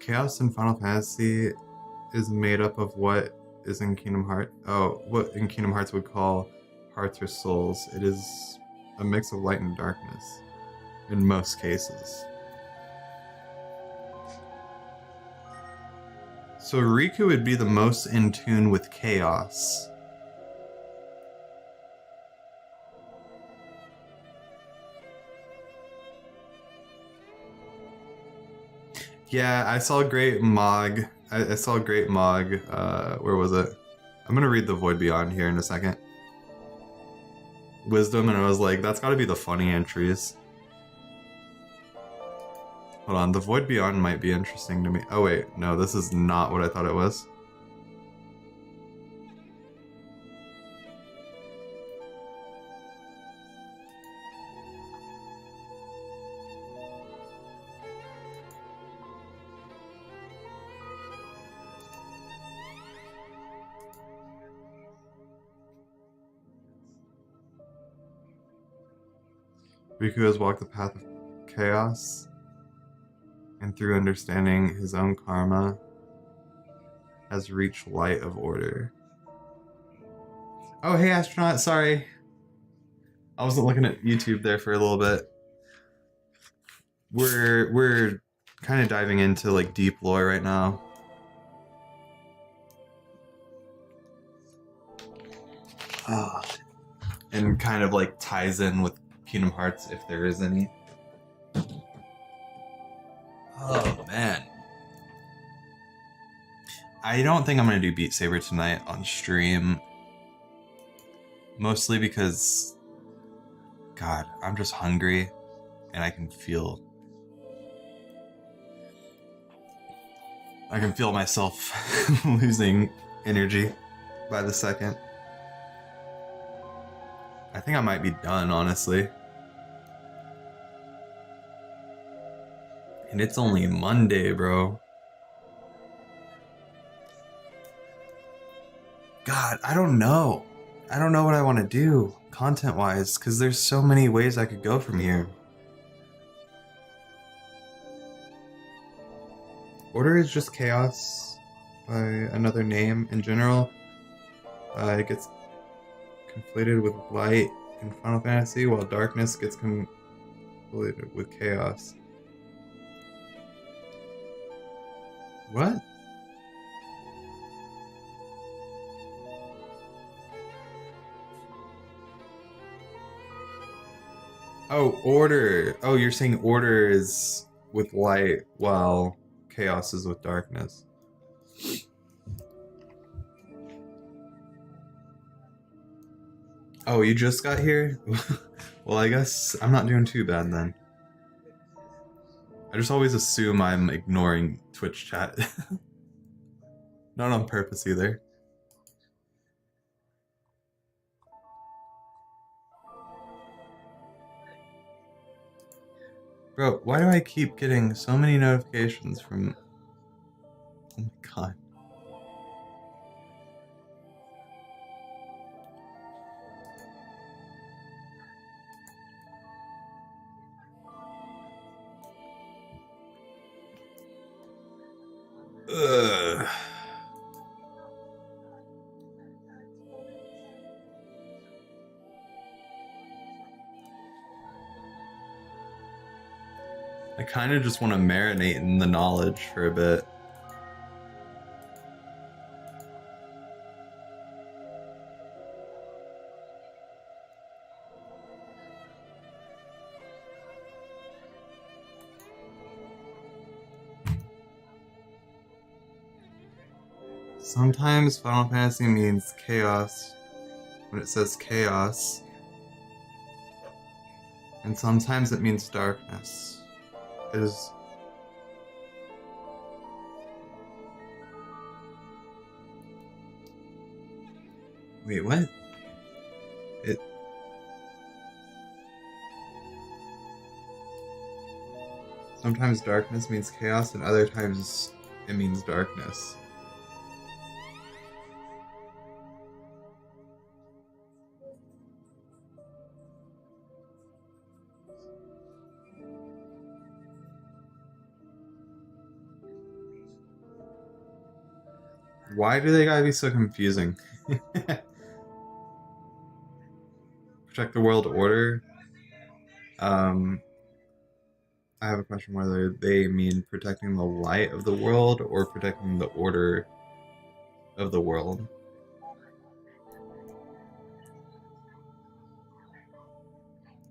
A: Chaos in Final Fantasy is made up of what is in Kingdom Hearts. Oh, what in Kingdom Hearts would call hearts or souls. It is a mix of light and darkness in most cases. So Riku would be the most in tune with chaos. Yeah, I saw Great Mog. I saw Great Mog. Where was it? I'm gonna read the Void Beyond here in a second. Wisdom, and I was like, that's gotta be the funny entries. Hold on, the Void Beyond might be interesting to me. Oh wait, no, this is not what I thought it was. Riku has walked the path of chaos, and through understanding his own karma, has reached light of order. Oh, hey astronaut, sorry. I wasn't looking at YouTube there for a little bit. We're kind of diving into like deep lore right now. And kind of like ties in with Kingdom Hearts if there is any. Oh man. I don't think I'm gonna do Beat Saber tonight on stream. Mostly because, God, I'm just hungry and I can feel I can feel myself losing energy by the second. I think I might be done, honestly. And it's only Monday, bro. God, I don't know. I don't know what I want to do content-wise, because there's so many ways I could go from here. Order is just chaos by another name in general. It gets conflated with light in Final Fantasy, while darkness gets conflated with chaos. What? Oh, order. Oh, you're saying order is with light while chaos is with darkness. Oh, you just got here? Well, I guess I'm not doing too bad then. I just always assume I'm ignoring Twitch chat. Not on purpose either. Bro, why do I keep getting so many notifications from... Oh my god. Ugh. I kind of just want to marinate in the knowledge for a bit. Sometimes Final Fantasy means chaos when it says chaos, and sometimes it means darkness. It is... Wait, what? It... Sometimes darkness means chaos, and other times it means darkness. Why do they gotta be so confusing? Protect the world order. I have a question whether they mean protecting the light of the world or protecting the order of the world.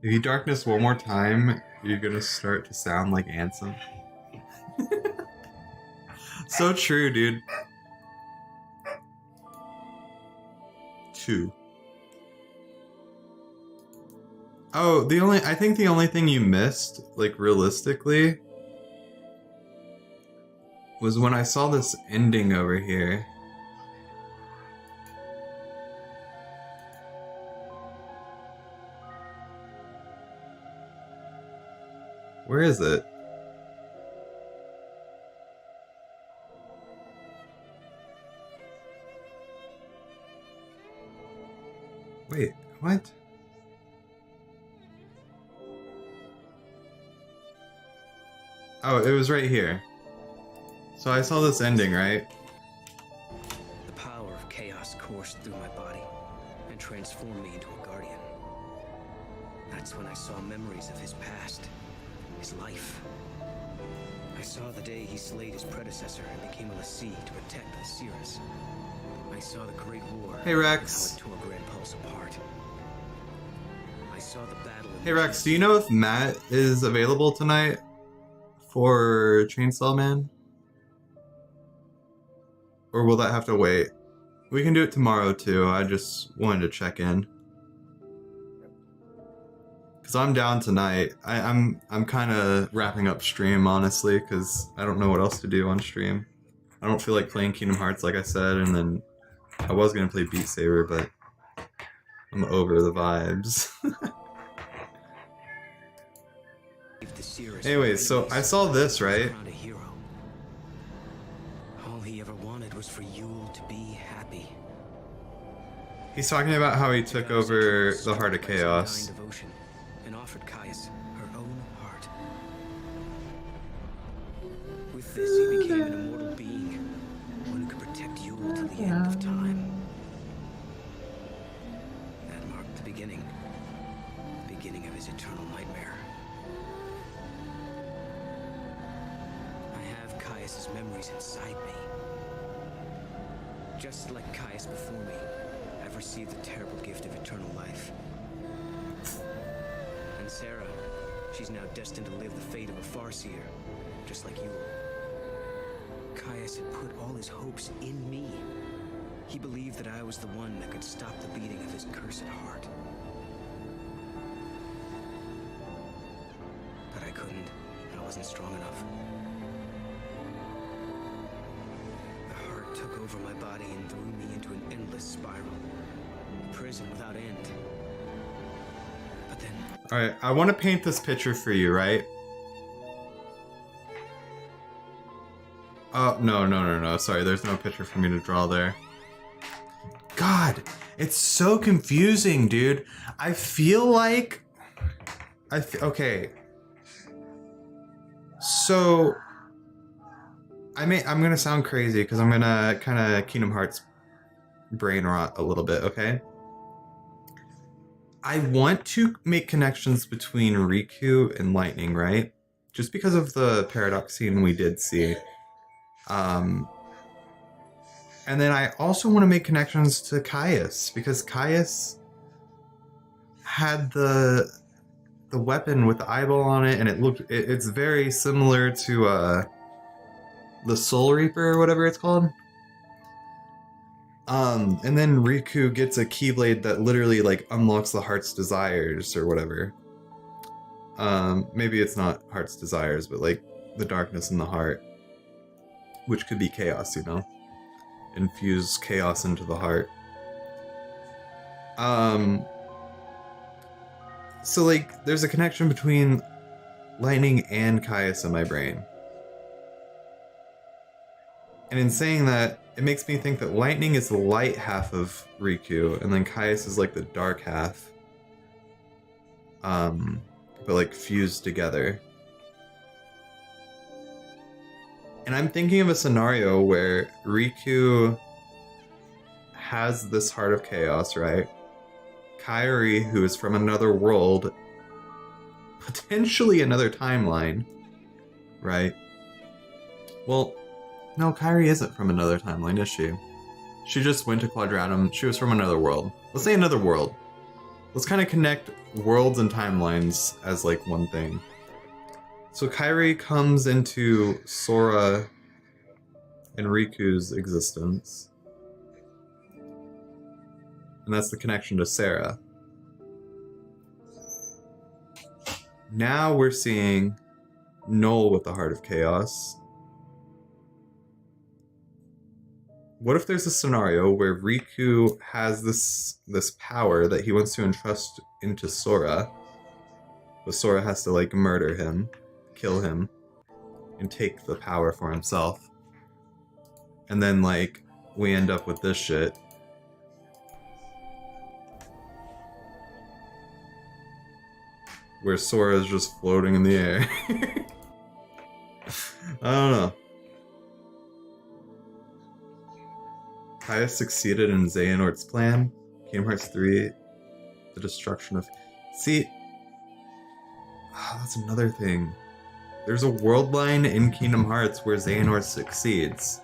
A: If you darkness one more time, you're gonna start to sound like Ansem. So true, dude. 2. Oh, I think the only thing you missed, like realistically, was when I saw this ending over here. Where is it? Wait, what? Oh, it was right here. So I saw this ending, right?
H: The power of chaos coursed through my body and transformed me into a guardian. That's when I saw memories of his past, his life. I saw the day he slayed his predecessor and became a lessee to protect the Cirrus. I saw the Great War.
A: Hey Rex.
H: How it tore Grand Pulse apart. I saw the battle.
A: Hey Rex, do you know if Matt is available tonight for Chainsaw Man? Or will that have to wait? We can do it tomorrow too. I just wanted to check in. Cause I'm down tonight. I'm kind of wrapping up stream honestly, cause I don't know what else to do on stream. I don't feel like playing Kingdom Hearts, like I said, and then I was gonna play Beat Saber, but I'm over the vibes. Anyways, so I saw this, right?
H: All he ever wanted was for Yule to be happy.
A: He's talking about how he took over the Heart of Chaos.
H: Devotion and offered Caius her own heart. With this, he became an immortal being, one who could protect Yule till the end of time. That marked the beginning of his eternal nightmare. I have Caius's memories inside me. Just like Caius before me, I've received the terrible gift of eternal life. And Sarah, she's now destined to live the fate of a Farseer, just like you. Caius had put all his hopes in me. He believed that I was the one that could stop the beating of his cursed heart. But I couldn't. I wasn't strong enough. The heart took over my body and threw me into an endless spiral. A prison without end. But then...
A: Alright, I want to paint this picture for you, right? Oh, no. Sorry, there's no picture for me to draw there. God, it's so confusing, dude. I feel like... okay. So... I'm gonna sound crazy because I'm gonna kind of Kingdom Hearts brain rot a little bit, okay? I want to make connections between Riku and Lightning, right? Just because of the paradox scene we did see. And then I also want to make connections to Caius, because Caius had the weapon with the eyeball on it, and it's very similar to the Soul Reaper or whatever it's called. And then Riku gets a Keyblade that literally like unlocks the Heart's Desires or whatever. Maybe it's not Heart's Desires, but like the darkness in the heart, which could be chaos, you know? Infuse chaos into the heart. So like there's a connection between Lightning and Caius in my brain. And in saying that, it makes me think that Lightning is the light half of Riku, and then Caius is like the dark half. But like fused together. And I'm thinking of a scenario where Riku has this Heart of Chaos, right? Kairi, who is from another world, potentially another timeline, right? Well, no, Kairi isn't from another timeline, is she? She just went to Quadratum. She was from another world. Let's say another world. Let's kind of connect worlds and timelines as like one thing. So Kairi comes into Sora and Riku's existence. And that's the connection to Sarah. Now we're seeing Noel with the Heart of Chaos. What if there's a scenario where Riku has this power that he wants to entrust into Sora, but Sora has to like murder him, kill him, and take the power for himself. And then like we end up with this shit. Where Sora is just floating in the air. I don't know. Caius succeeded in Xehanort's plan. Kingdom Hearts 3, the destruction of... See, that's another thing. There's a world line in Kingdom Hearts where Xehanort succeeds.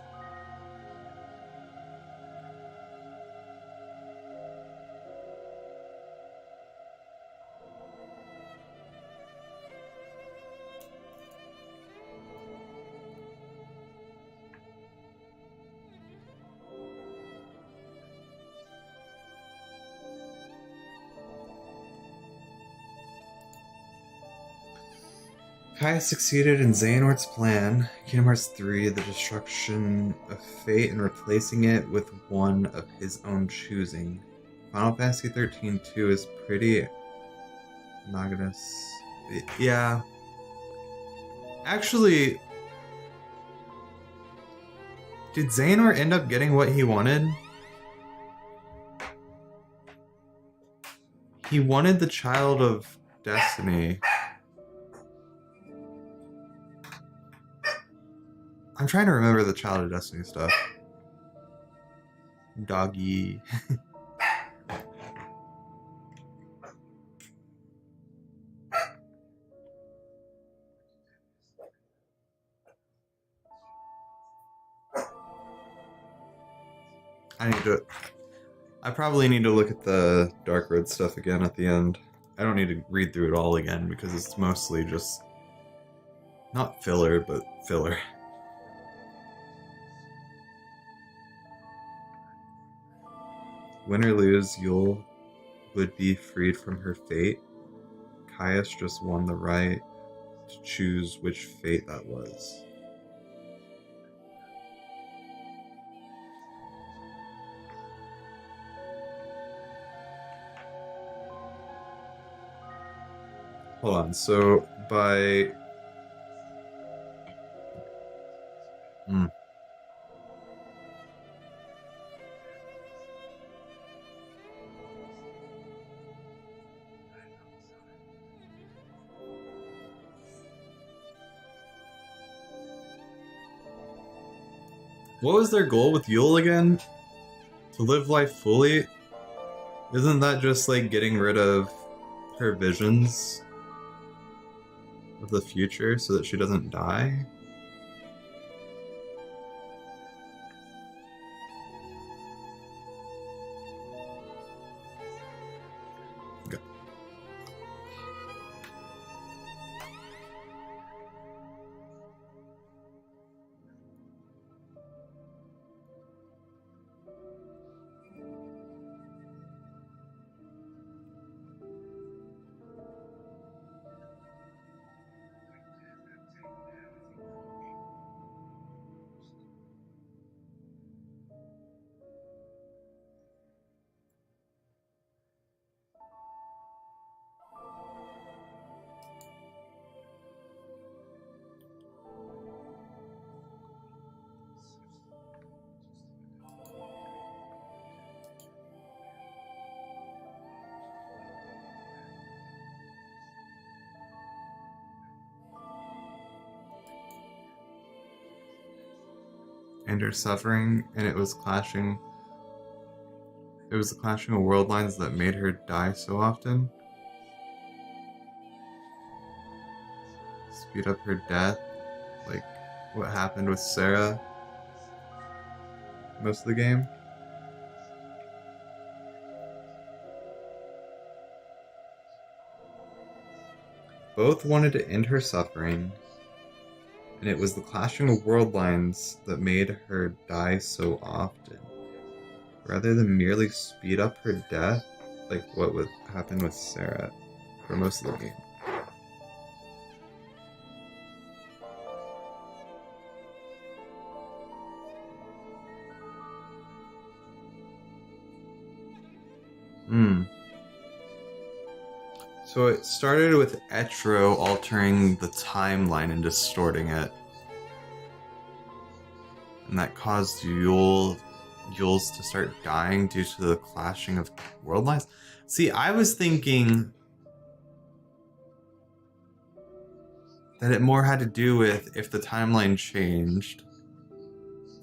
A: Kai succeeded in Xehanort's plan, Kingdom Hearts 3, the destruction of fate, and replacing it with one of his own choosing. Final Fantasy XIII-2 is pretty monogamous. Yeah. Actually, did Xehanort end up getting what he wanted? He wanted the Child of Destiny. I'm trying to remember the Child of Destiny stuff. Doggy. I probably need to look at the Dark Road stuff again at the end. I don't need to read through it all again because it's mostly just not filler, but filler. Win or lose, Yule would be freed from her fate. Caius just won the right to choose which fate that was. Hold on, so by... What was their goal with Yule again? To live life fully? Isn't that just like getting rid of her visions of the future so that she doesn't die? Okay. And her suffering, and it was the clashing of world lines that made her die so often. Speed up her death, like what happened with Sarah most of the game. Both wanted to end her suffering, and it was the clashing of world lines that made her die so often. Rather than merely speed up her death, like what would happen with Sarah for most of the game. So it started with Etro altering the timeline and distorting it. And that caused Yules to start dying due to the clashing of world lines. See, I was thinking that it more had to do with if the timeline changed,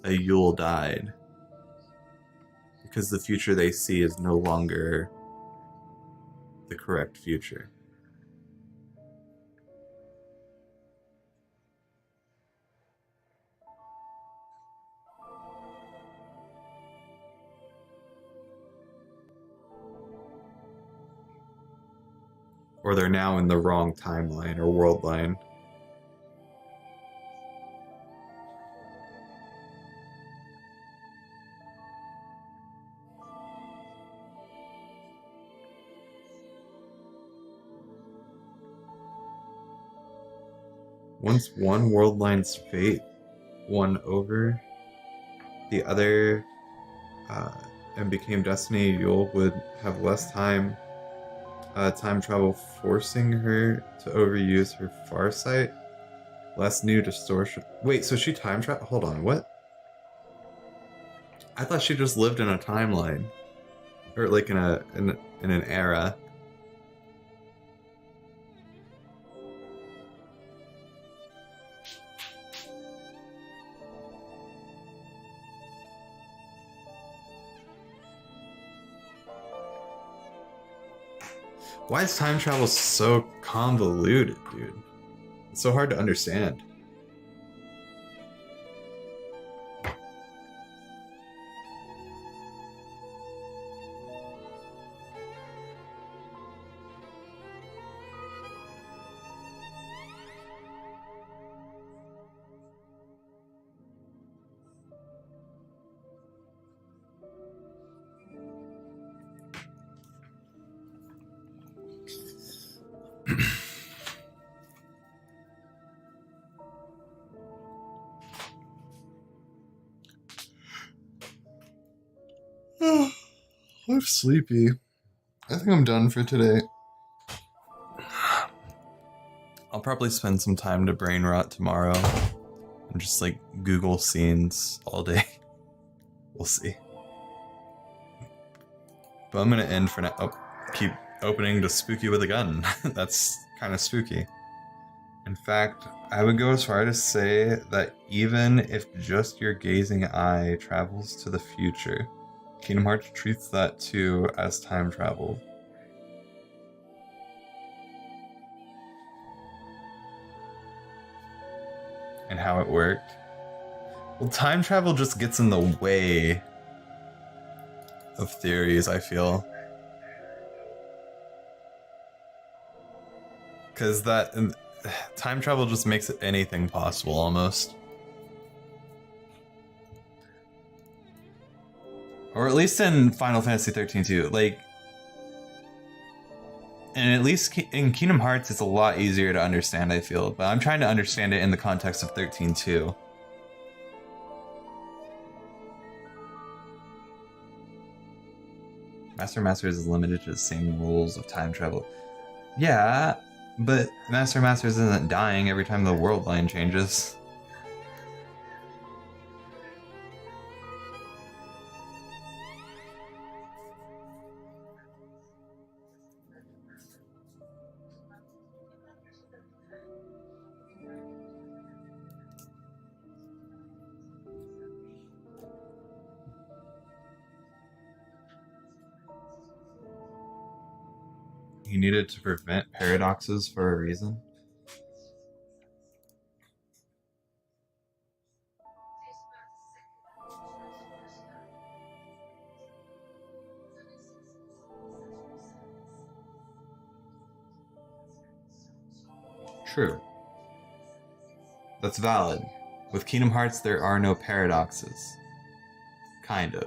A: a Yule died. Because the future they see is no longer the correct future. Or they're now in the wrong timeline or world line. Once one world line's fate won over the other and became destiny, Yule would have less time travel, forcing her to overuse her farsight. Less new distortion. Wait, so she time travel? Hold on, what? I thought she just lived in a timeline, or like in an era. Why is time travel so convoluted, dude? It's so hard to understand. I'm sleepy. I think I'm done for today. I'll probably spend some time to brain rot tomorrow and just like Google scenes all day. We'll see. But I'm gonna end for now. Oh, keep opening to spooky with a gun. That's kind of spooky. In fact, I would go as far to say that even if just your gazing eye travels to the future, Kingdom Hearts treats that too as time travel. And how it worked. Well, time travel just gets in the way of theories, I feel. Because time travel just makes anything possible, almost. Or at least in Final Fantasy XIII-2, like, and at least in Kingdom Hearts, it's a lot easier to understand, I feel. But I'm trying to understand it in the context of XIII-2. Master Masters is limited to the same rules of time travel. Yeah, but Master Masters isn't dying every time the world line changes. He needed to prevent paradoxes for a reason. True. That's valid. With Kingdom Hearts, there are no paradoxes. Kind of.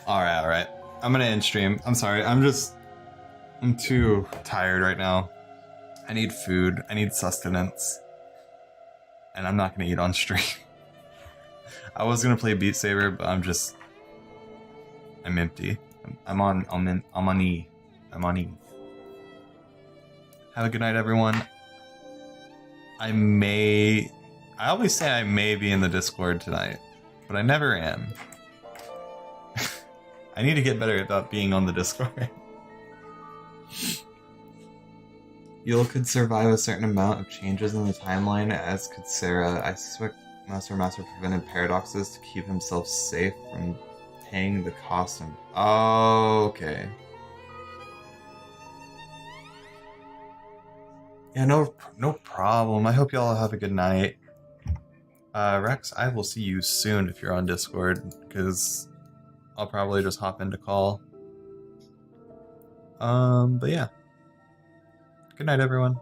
A: Alright. I'm gonna end stream. I'm sorry, I'm too tired right now. I need food, I need sustenance. And I'm not gonna eat on stream. I was gonna play Beat Saber, but I'm empty. I'm on E. Have a good night, everyone. I always say I may be in the Discord tonight, but I never am. I need to get better about being on the Discord. Yule could survive a certain amount of changes in the timeline, as could Sarah. I suspect Master prevented paradoxes to keep himself safe from paying the cost of... Oh, okay. Yeah, no problem. I hope y'all have a good night. Rex, I will see you soon if you're on Discord, because I'll probably just hop into call. But yeah. Good night, everyone.